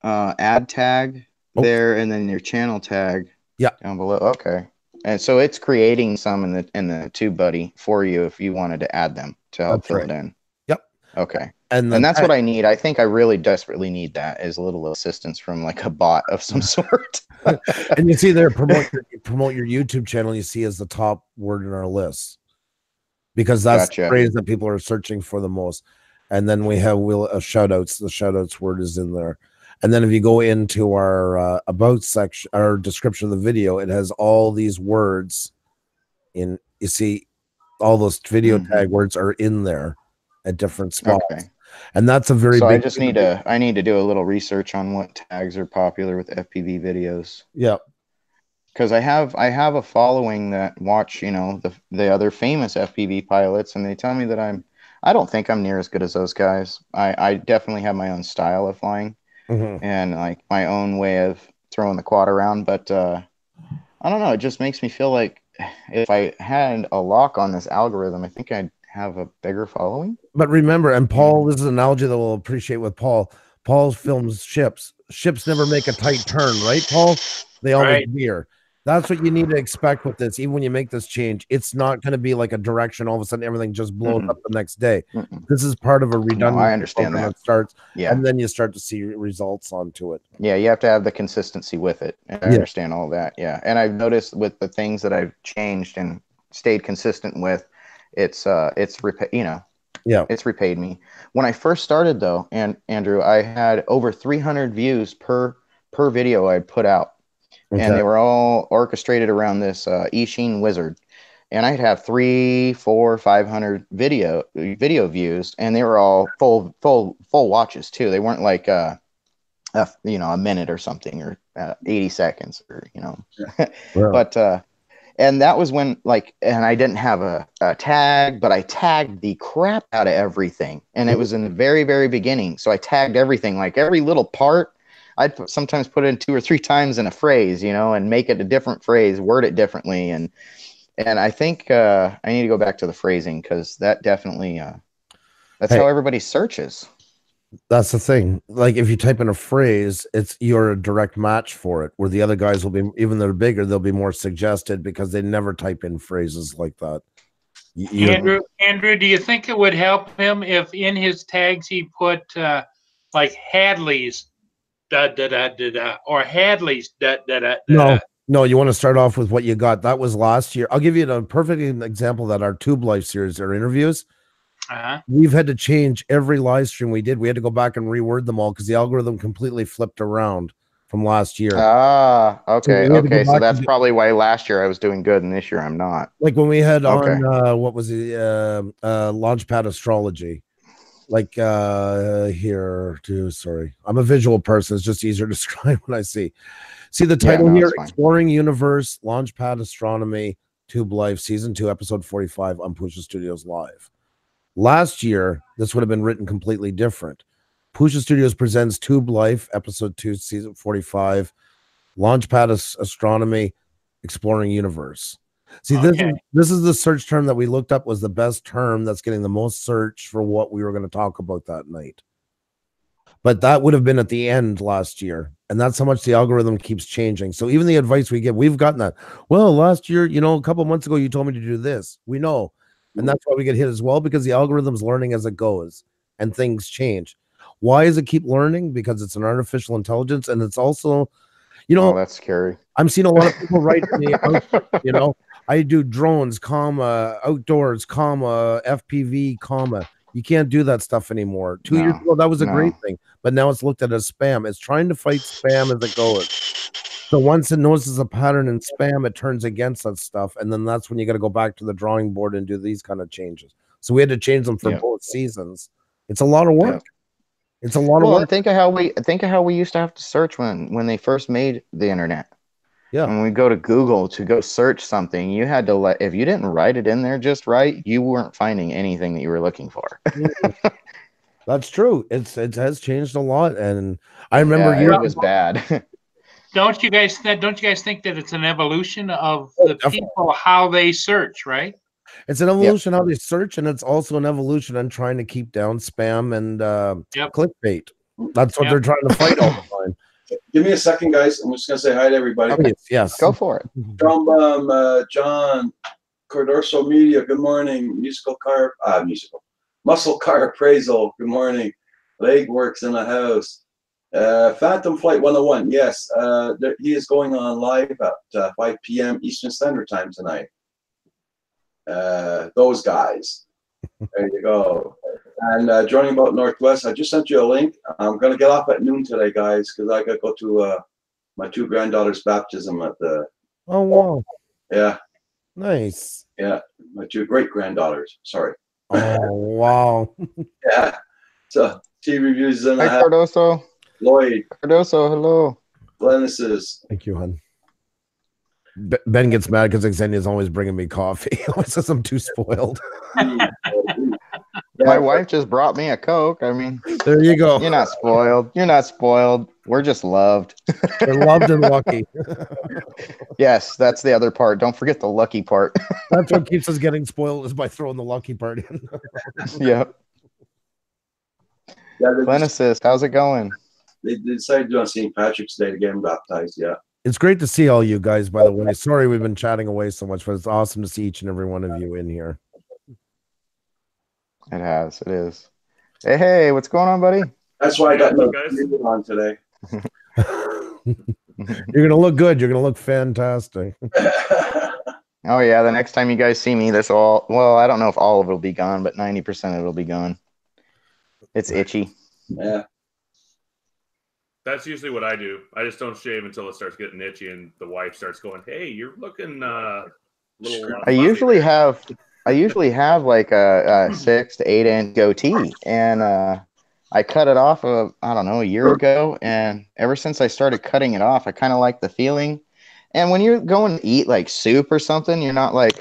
ad tag there, and then your channel tag down below. Okay. And so it's creating some in the TubeBuddy for you if you wanted to add them to help fill it in. Yep. Okay. And that's what I need. I think I really desperately need that, is a little assistance from like a bot of some sort. And you see there, promote your YouTube channel, you see as the top word in our list, because that's the phrase that people are searching for the most. And then we have shout outs. The shout outs word is in there. And then if you go into our about section, our description of the video, it has all these words in. You see, all those video tag words are in there at different spots. Okay. And that's a very big. I just need to do a little research on what tags are popular with FPV videos. Yeah. Because I have a following that watch, the other famous FPV pilots, and they tell me that I don't think I'm near as good as those guys. I definitely have my own style of flying and like my own way of throwing the quad around. But I don't know. It just makes me feel like if I had a lock on this algorithm, I think I'd have a bigger following. But remember, and Paul, this is an analogy that we'll appreciate with Paul. Paul films ships. Ships never make a tight turn, right, Paul? They always veer. That's what you need to expect with this. Even when you make this change, it's not going to be like a direction. All of a sudden, everything just blows up the next day. This is part of a redundant. I understand that starts, and then you start to see results onto it. Yeah, you have to have the consistency with it. I understand all that. Yeah, and I've noticed with the things that I've changed and stayed consistent with, it's repaid me. When I first started though, and Andrew, I had over 300 views per video I'd put out. And they were all orchestrated around this Eachine Wizard. And I'd have 300, 400, 500 video views, and they were all full watches too. They weren't like a minute or something, or 80 seconds, or But and that was when and I didn't have a tag, but I tagged the crap out of everything. And it was in the very, very beginning. So I tagged everything, like every little part. I'd sometimes put it in 2 or 3 times in a phrase, you know, and make it a different phrase, word it differently. And I think I need to go back to the phrasing, because that definitely that's how everybody searches. That's the thing. Like if you type in a phrase, you're a direct match for it. Where the other guys will be, even though they're bigger, they'll be more suggested because they never type in phrases like that. Andrew, do you think it would help him if in his tags he put like Hadley's da da da da da or Hadley's da da da da? No, you want to start off with what you got. That was last year. I'll give you a perfect example that our Tube Life series, our interviews, we've had to change every live stream we did. We had to go back and reword them all because the algorithm completely flipped around from last year. Okay. So that's probably why last year I was doing good and this year I'm not. Like when we had on what was it, Launchpad Astrology. Like here too. Sorry, I'm a visual person. It's just easier to describe what I see. See the title here: Exploring Universe, Launchpad Astronomy, Tube Life, Season 2, Episode 45 on Pusha Studios Live. Last year, this would have been written completely different. Pusha Studios presents Tube Life, Episode 2, Season 45, Launchpad Astronomy, Exploring Universe. See, this is the search term that we looked up was the best term that's getting the most search for what we were going to talk about that night. But that would have been at the end last year. And that's how much the algorithm keeps changing. So even the advice we give, we've gotten that. Well, last year, you know, a couple months ago, you told me to do this. We know. And that's why we get hit as well, because the algorithm's learning as it goes and things change. Why does it keep learning? Because it's an artificial intelligence. And it's also, you know, that's scary. I'm seeing a lot of people write to me, you know, I do drones, outdoors, FPV, You can't do that stuff anymore. 2 years ago, that was a great thing, but now it's looked at as spam. It's trying to fight spam as it goes. So once it notices a pattern in spam, it turns against that stuff, and then that's when you got to go back to the drawing board and do these kind of changes. So we had to change them for both seasons. It's a lot of work. It's a lot of work. Think of how we used to have to search when they first made the internet. Yeah. When we go to Google to go search something, you had to if you didn't write it in there just right, you weren't finding anything that you were looking for. That's true. It has changed a lot, and I remember it was bad. Don't you guys think that it's an evolution of the people how they search, right? It's an evolution how they search, and it's also an evolution on trying to keep down spam and clickbait. That's what they're trying to fight all the time. Give me a second, guys. I'm just going to say hi to everybody. Oh, yes. Go for it. John Cordorso Media, good morning. Muscle Car Appraisal, good morning. Legworks in the house. Phantom Flight 101, yes. He is going on live at 5 p.m. Eastern Standard Time tonight. Those guys. There you go. And joining about Northwest, I just sent you a link. I'm going to get off at noon today, guys, because I got to go to my 2 granddaughters' baptism at the. Oh, wow. Yeah. Nice. Yeah. My 2 great-granddaughters. Sorry. Oh, wow. Yeah. So, TV reviews in the Hi, Cardoso. Lloyd. Cardoso, hello. Glennis's. Thank you, hon. Ben gets mad because Xenia's always bringing me coffee. He always says I'm too spoiled. My wife just brought me a Coke. I mean, there you go. You're not spoiled. You're not spoiled. We're just loved. They're loved and lucky. Yes, that's the other part. Don't forget the lucky part. That's what keeps us getting spoiled, is by throwing the lucky part in. Yep. Glennis, how's it going? They decided to do on St. Patrick's Day to get him baptized. Yeah. It's great to see all you guys, by the way. Sorry we've been chatting away so much, but it's awesome to see each and every one of you in here. It has. It is. Hey, what's going on, buddy? That's why I got no on today. You're gonna look good. You're gonna look fantastic. Oh yeah, the next time you guys see me, I don't know if all of it will be gone, but 90% of it will be gone. It's itchy. Yeah. That's usually what I do. I just don't shave until it starts getting itchy, and the wife starts going, "Hey, you're looking little." I usually have like a 6 to 8 inch goatee, and I cut it off a year ago, and ever since I started cutting it off, I kind of like the feeling. And when you're going to eat like soup or something, you're not like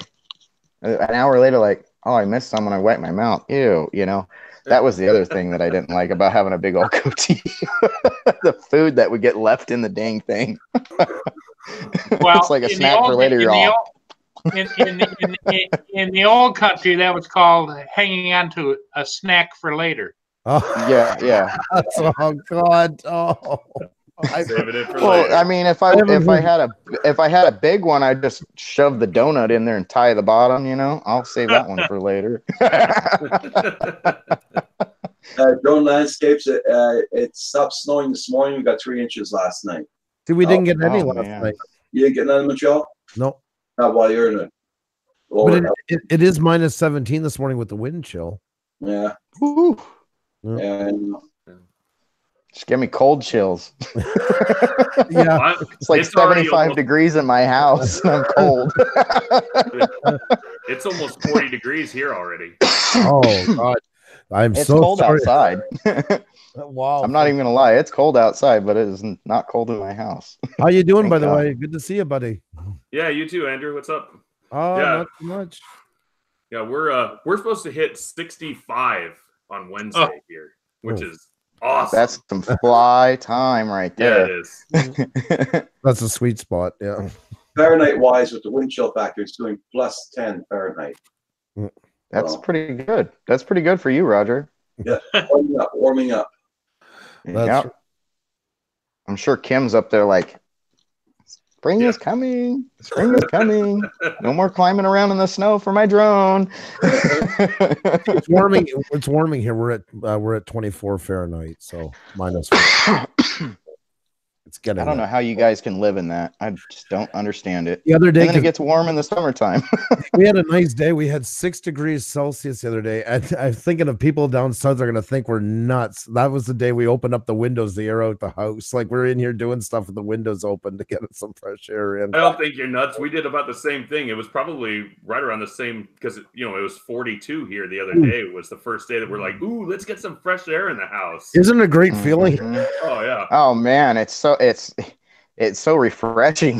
an hour later like, oh, I missed some when I wet my mouth. Ew, you know. That was the other thing that I didn't like about having a big old goatee. The food that would get left in the dang thing. Well, it's like a in the snack for old- later, in the y'all. in the old country, that was called hanging on to a snack for later. Oh, Yeah. oh God. Oh. Saving it for Well, later. I mean, if I had a big one, I'd just shove the donut in there and tie the bottom. You know, I'll save that one for later. Drone Landscapes, it stopped snowing this morning. We got 3 inches last night. See, we didn't get any oh, last man. night. You didn't get none, Michelle? No. Not while you're in it. But it is minus 17 this morning with the wind chill. Yeah. Woo. And Just give me cold chills. Yeah. It's like It's already 75 almost- degrees in my house and I'm cold. It's almost 40 degrees here already. Oh God. I'm It's so cold sorry. outside. Wow. I'm not even gonna lie. It's cold outside, but it is not cold in my house. How you doing, by Thank the God. way? Good to see you, buddy. Yeah, you too, Andrew. What's up? Oh, Yeah. not too much. Yeah, we're supposed to hit 65 on Wednesday here, which Oh. is awesome. That's some fly time right yeah, it there. is. That's a sweet spot. Yeah. Fahrenheit wise, with the wind chill factor, it's doing plus 10 Fahrenheit. That's pretty good. That's pretty good for you, Roger. Yeah, warming up. That's Yep. I'm sure Kim's up there like, spring is coming. Spring is coming. No more climbing around in the snow for my drone. It's warming. It's warming here. We're at 24 Fahrenheit, so minus 4. It's getting. I don't know how you guys can live in that. I just don't understand it. The other day, And then it 'cause gets warm in the summertime. we had a nice day. We had 6 degrees Celsius the other day. And I'm thinking of people down south are going to think we're nuts. That was the day we opened up the windows to air out the house. Like we're in here doing stuff with the windows open to get some fresh air in. I don't think you're nuts. We did about the same thing. It was probably right around the same because it was 42 here the other day. It was the first day that we're like, ooh, let's get some fresh air in the house. Isn't it a great feeling? Mhm. Oh yeah. Oh man, it's so refreshing.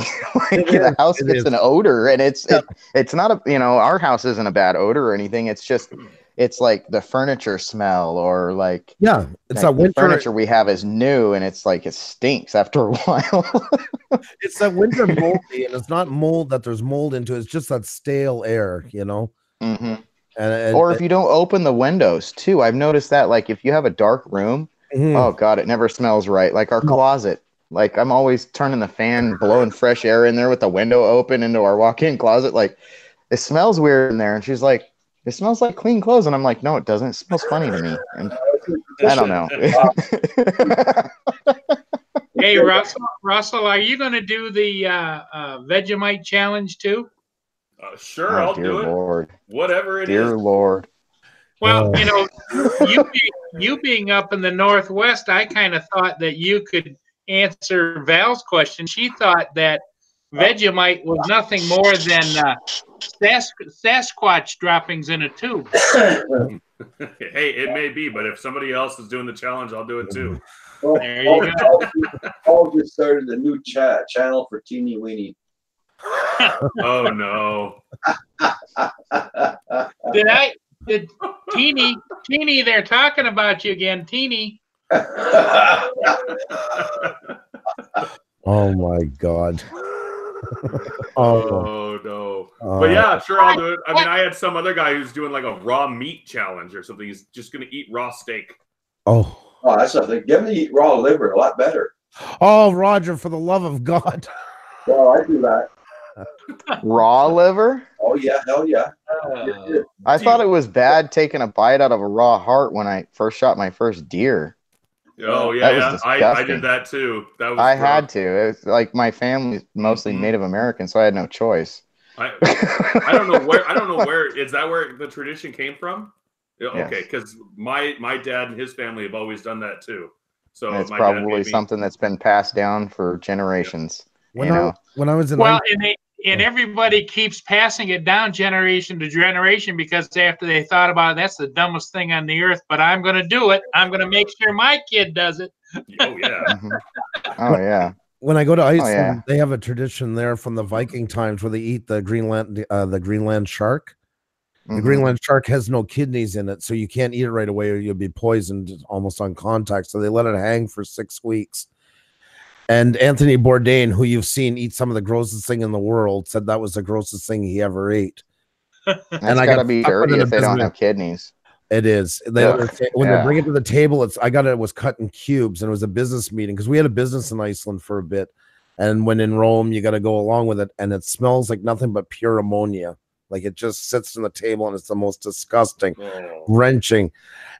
Like, the house It gets is. an odor, and it's not our house isn't a bad odor or anything. It's like the furniture smell, or like Yeah, it's like that the winter. furniture we have is new, and it's like it stinks after a while. It's that winter moldy, and it's not mold that there's mold into it. It's just that stale air, Mhm. And Or if you don't open the windows too, I've noticed that. Like if you have a dark room, Mhm. oh god, it never smells right. Like our closet. Like I'm always turning the fan, blowing fresh air in there with the window open into our walk-in closet. Like it smells weird in there. And she's like, it smells like clean clothes. And I'm like, no, it doesn't. It smells funny to me. And I don't know. Hey, Russell, are you going to do the Vegemite challenge too? Sure, I'll dear do it. Lord. Whatever it is. Dear Lord. Well, you being up in the Northwest, I kind of thought that you could answer Val's question. She thought that Vegemite was nothing more than Sasquatch droppings in a tube. Hey, it may be, but if somebody else is doing the challenge, I'll do it too. There you go. Paul just started a new channel for Teeny Weeny. Oh no. Did Teeny, they're talking about you again, Teeny. Oh my God. Oh no. But yeah, sure, I'll do it. I mean, I had some other guy who's doing like a raw meat challenge or something. He's just gonna eat raw steak. Oh, that's something. Give me raw liver, a lot better. oh, Roger, for the love of God. Well, I do that. Raw liver? Oh yeah, hell yeah. I thought it was bad taking a bite out of a raw heart when I first shot my first deer. Oh yeah, That was I disgusting. did that too. That was I gross. had to. It was like my family's mostly Native American, so I had no choice. I don't know where is that where the tradition came from? Yeah, Yes. okay, because my dad and his family have always done that too. So It's my dad probably gave me- something that's been passed down for generations. When You know? I was in Well, and everybody keeps passing it down generation to generation because after they thought about it, that's the dumbest thing on the earth, but I'm going to do it. I'm going to make sure my kid does it. Oh yeah. Oh yeah. when I go to Iceland, yeah. they have a tradition there from the Viking times where they eat the Greenland shark. The Greenland shark has no kidneys in it, so you can't eat it right away or you'll be poisoned almost on contact. So they let it hang for 6 weeks. And Anthony Bourdain, who you've seen eat some of the grossest thing in the world, said that was the grossest thing he ever ate. And I gotta be dirty if they don't have kidneys. It is. When they bring it to the table, it was cut in cubes, and it was a business meeting because we had a business in Iceland for a bit. And when in Rome, you got to go along with it, and it smells like nothing but pure ammonia. Like it just sits on the table, and it's the most disgusting, wrenching.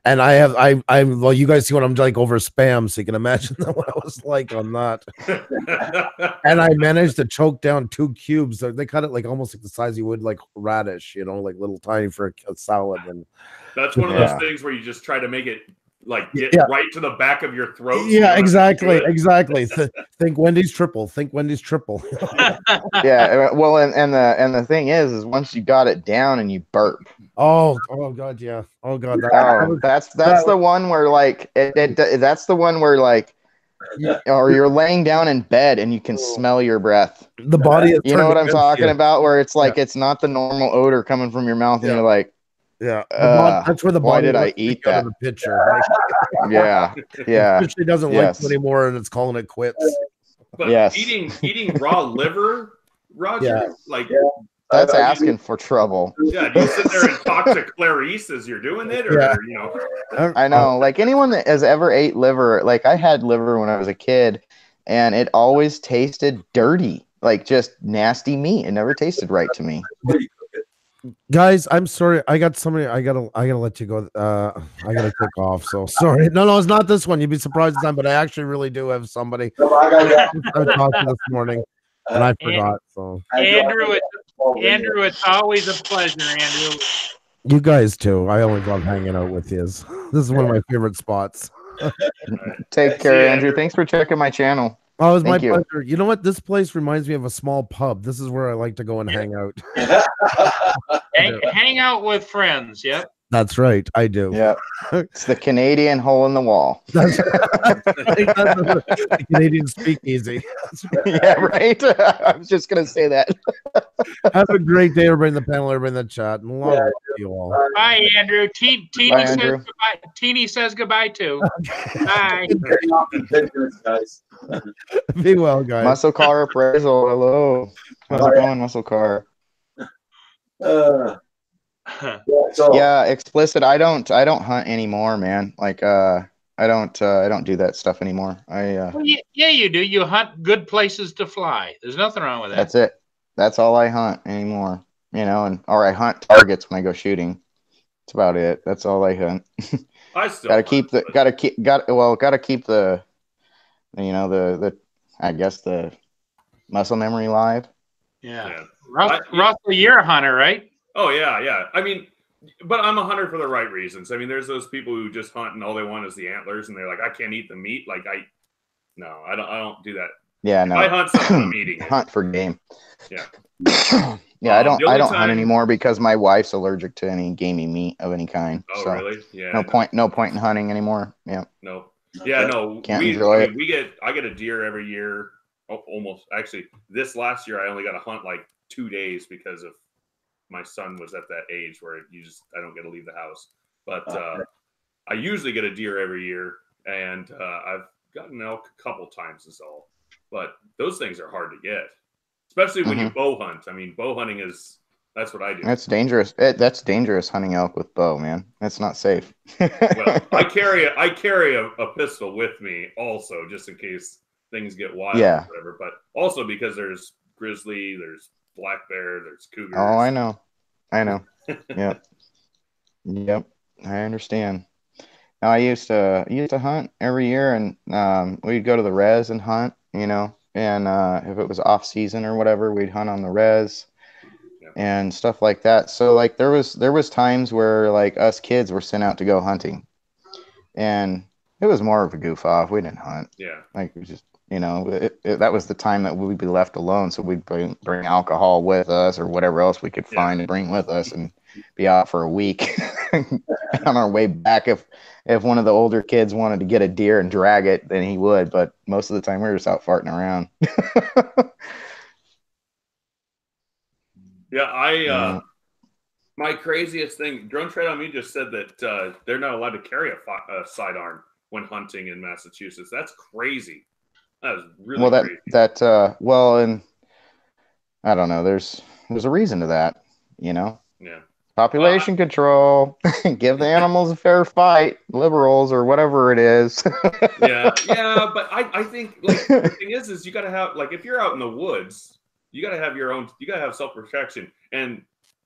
And well, you guys see what I'm like over Spam, so you can imagine what I was like on that. And I managed to choke down 2 cubes. They cut it like almost like the size you would like radish, like little tiny for a salad. And that's one of those things where you just try to make it like get right to the back of your throat. Yeah, exactly. Think Wendy's triple. Yeah, well, and the thing is once you got it down and you burp. Oh god, yeah. Oh god, that's the one where like that's the one where like, or you're laying down in bed and you can smell your breath. The body, you know what I'm talking about? Where it's like it's not the normal odor coming from your mouth, and you're like, yeah, that's where the body. Why did I eat that? The picture. Yeah. It doesn't like it anymore, and it's calling it quits. But eating raw liver, Roger, that's asking for trouble. Yeah, do you sit there and talk to Clarice as you're doing it, or I know, like anyone that has ever ate liver, like I had liver when I was a kid, and it always tasted dirty, like just nasty meat. It never tasted right to me. Guys, I'm sorry. I got somebody. I gotta let you go. I gotta take off. So sorry. No, it's not this one. You'd be surprised this time, but I actually really do have somebody I talked to this morning, and I forgot. So Andrew, it's always a pleasure, Andrew. You guys too. I always love hanging out with you. This is one of my favorite spots. Take care, Andrew. Thanks for checking my channel. Oh, it was my pleasure. You know what? This place reminds me of a small pub. This is where I like to go and hang out. Hang out with friends. Yep. That's right. I do. Yeah. It's the Canadian hole in the wall. That's the Canadian speakeasy. Yeah, right. I was just gonna say that. Have a great day, everybody in the panel, everybody in the chat, and long to you all. Bye, Andrew. Teeny says goodbye too. Bye. Guys. Be well, guys. Muscle car appraisal. Hello. How's it going, muscle car? Yeah, explicit. I don't hunt anymore, man. Like I don't do that stuff anymore. Well, yeah, you do. You hunt good places to fly. There's nothing wrong with that. That's it. That's all I hunt anymore. Or I hunt targets when I go shooting. That's about it. That's all I hunt. I still gotta keep the I guess the muscle memory live. Yeah. Russell, you're a hunter, right? Oh yeah. I mean, but I'm a hunter for the right reasons. I mean, there's those people who just hunt and all they want is the antlers, and they're like, I can't eat the meat. Like I don't do that. Yeah, no. I hunt something I'm eating. Hunt for game. Yeah. Yeah, I don't hunt anymore because my wife's allergic to any gamey meat of any kind. Oh, so really? Yeah. No point in hunting anymore. Yeah. No. Yeah, no. Can't enjoy it. I get a deer every year. Almost. Actually, this last year I only got to hunt like 2 days because of my son was at that age where I don't get to leave the house. But I usually get a deer every year, and I've gotten an elk a couple times is all. But those things are hard to get, especially when you bow hunt. I mean, bow hunting that's what I do. That's dangerous. That's dangerous hunting elk with bow, man. That's not safe. Well, I carry a pistol with me also, just in case things get wild or whatever. But also because there's grizzly, there's black bear, there's cougars. Oh, I know. Yep. I understand. Now, I used to hunt every year, and we'd go to the res and hunt, and if it was off season or whatever, we'd hunt on the res and stuff like that. So like there was times where like us kids were sent out to go hunting, and it was more of a goof off. We didn't hunt. Yeah. Like we just that was the time that we'd be left alone, so we'd bring alcohol with us or whatever else we could find to bring with us and be out for a week. On our way back, if one of the older kids wanted to get a deer and drag it, then he would, but most of the time we were just out farting around. Yeah, My craziest thing, Drone Trade on Me just said that they're not allowed to carry a sidearm when hunting in Massachusetts. That's crazy. That is really Well, crazy. well, and I don't know. There's a reason to that, you know. Yeah. Population control. Give the animals a fair fight, liberals or whatever it is. yeah, but I think like the thing is you got to have like if you're out in the woods, you got to have your own. You got to have self-protection and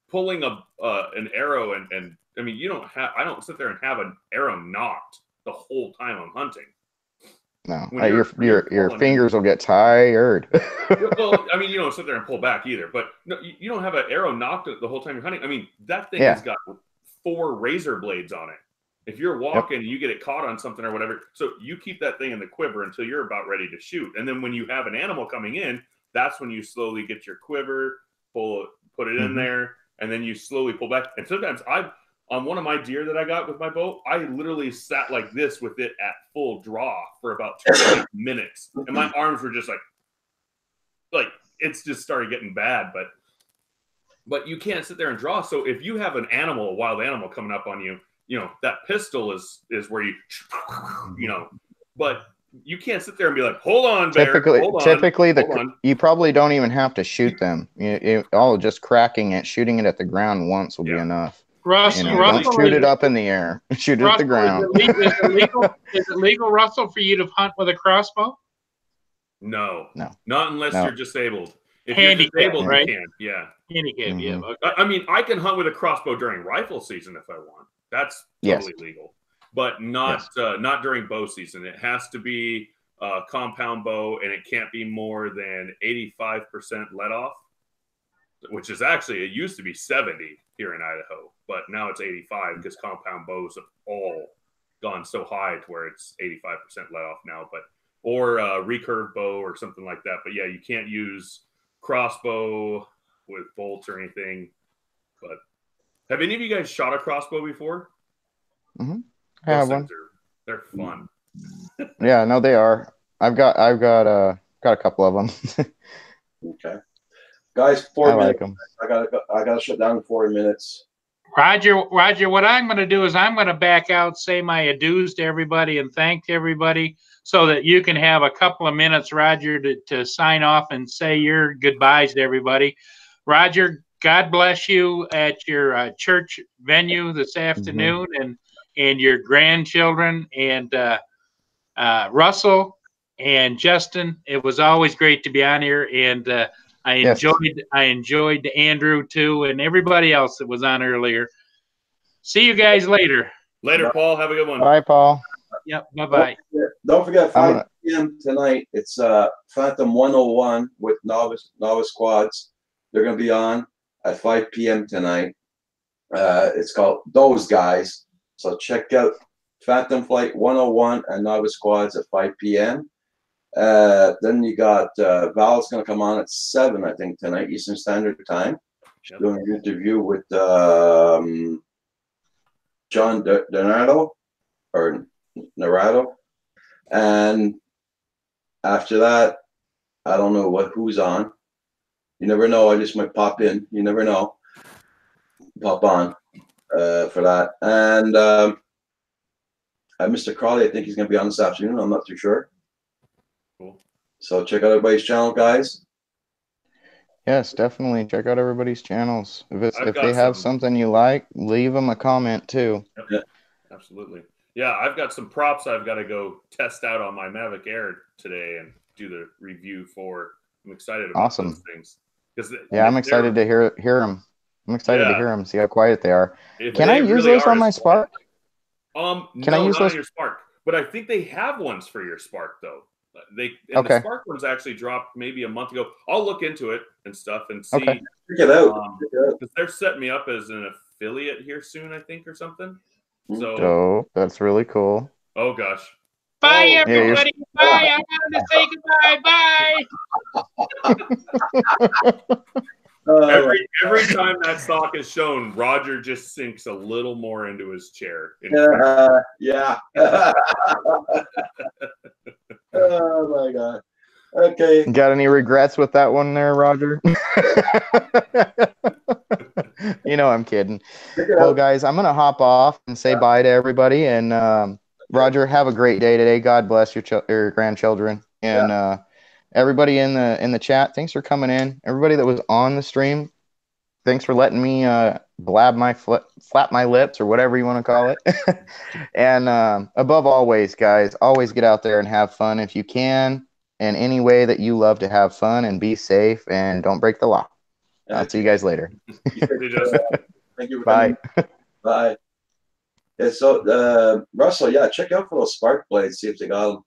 pulling an arrow and I mean I don't sit there and have an arrow knocked the whole time I'm hunting. No, your fingers will get tired. Well, I mean, you don't sit there and pull back either, but no, you don't have an arrow knocked the whole time you're hunting. I mean, that thing has got 4 razor blades on it. If you're walking and you get it caught on something or whatever, so you keep that thing in the quiver until you're about ready to shoot. And then when you have an animal coming in, that's when you slowly get your quiver, put it in there, and then you slowly pull back. And sometimes on one of my deer that I got with my bow, I literally sat like this with it at full draw for about 2 minutes. And my arms were just like it's just started getting bad. But you can't sit there and draw. So if you have a wild animal coming up on you, you know, that pistol is where you know, but you can't sit there and be like, hold on, bear. Typically, you probably don't even have to shoot them. All just cracking it, shooting it at the ground once will be enough. Russell, don't shoot it up in the air. Shoot it at the ground. Is it legal, Russell, for you to hunt with a crossbow? No. Not unless you're disabled. If Handicap, you're disabled, right? you can. Yeah. Handicap, yeah. Okay. I mean, I can hunt with a crossbow during rifle season if I want. That's totally legal. But not during bow season. It has to be a compound bow, and it can't be more than 85% let off, which is actually, it used to be 70 here in Idaho, but now it's 85 because compound bows have all gone so high to where it's 85% let off now. Or a recurve bow or something like that. But yeah, you can't use crossbow with bolts or anything. But have any of you guys shot a crossbow before? I have one. They're fun. Yeah, no, they are. I've got a couple of them. Okay, guys, 4 minutes. Like them. I gotta shut down in 40 minutes. Roger, what I'm going to do is I'm going to back out, say my adieus to everybody and thank everybody so that you can have a couple of minutes, Roger, to sign off and say your goodbyes to everybody. Roger, God bless you at your church venue this afternoon and your grandchildren and Russell and Justin. It was always great to be on here, and I enjoyed Andrew too, and everybody else that was on earlier. See you guys later. Later, Paul. Have a good one. Bye, Paul. Yep. Bye-bye. Don't forget 5 p.m. tonight. It's Phantom 101 with novice squads. They're going to be on at 5 p.m. tonight. It's called Those Guys. So check out Phantom Flight 101 and novice squads at 5 p.m. Then you got Val's going to come on at 7, I think, tonight, Eastern Standard Time. She's doing an interview with John Donato or Narado. And after that, I don't know who's on. You never know. I just might pop in. You never know. Pop on for that. And Mr. Crawley, I think he's going to be on this afternoon. I'm not too sure. Cool. So check out everybody's channel, guys. Yes, definitely check out everybody's channels. If they have something you like, leave them a comment too. Yep. Yeah. Absolutely. Yeah, I've got some props I've got to go test out on my Mavic Air today and do the review for. I'm excited about those things. I'm excited to hear them. I'm excited to hear them. See how quiet they are. Can I use those on my Spark? Can I use those on your Spark? But I think they have ones for your Spark though. The Spark ones actually dropped maybe a month ago. I'll look into it and stuff and see. Check it out. Because they're setting me up as an affiliate here soon, I think, or something. So that's really cool. Oh gosh. Bye everybody. Bye. I wanted to say goodbye. Bye. Every time that stock is shown, Roger just sinks a little more into his chair. Yeah. Oh my God. Okay. Got any regrets with that one there, Roger? You know I'm kidding. Well, guys, I'm gonna hop off and say bye to everybody. And Roger, have a great day today. God bless your grandchildren and everybody in the chat. Thanks for coming in. Everybody that was on the stream, thanks for letting me flap my lips or whatever you want to call it. And above always, guys, always get out there and have fun if you can, in any way that you love to have fun, and be safe and don't break the law. I'll see you guys later. Thank you for Bye. coming. Bye. Yeah, so Russell, yeah, check out for those spark blades, see if they got them.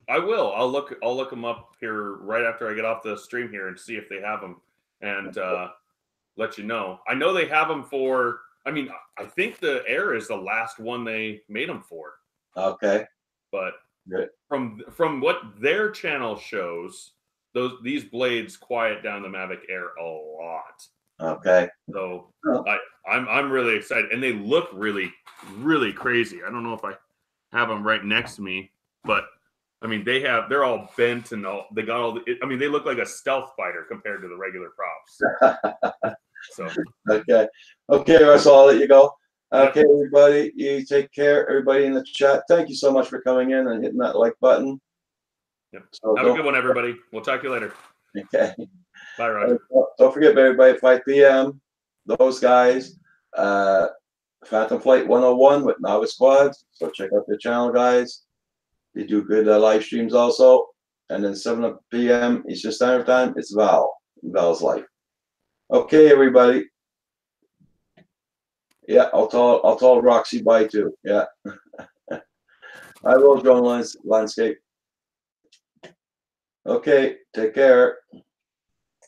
I will. I'll look them up here right after I get off the stream here and see if they have them, and let you know. I know they have them for. I mean, I think the Air is the last one they made them for. Okay. But good. From what their channel shows, these blades quiet down the Mavic Air a lot. Okay. So I'm really excited, and they look really, really crazy. I don't know if I have them right next to me, but I mean they're all bent and all. They got all. I mean they look like a stealth fighter compared to the regular props. So okay, Russell, I'll let you go. Okay, everybody, you take care. Everybody in the chat, thank you so much for coming in and hitting that like button. Yep. So have a good one, everybody. We'll talk to you later. Okay. Bye, Roger. Don't forget, everybody, 5 p.m. Those guys, Phantom Flight 101 with Novice Squads. So check out their channel, guys. They do good live streams also. And then 7 p.m. Eastern Standard Time, it's Val. Val's Life. Okay, everybody. Yeah, I'll tell Roxy bye too. Yeah. I will, Drone Landscape. Okay, take care.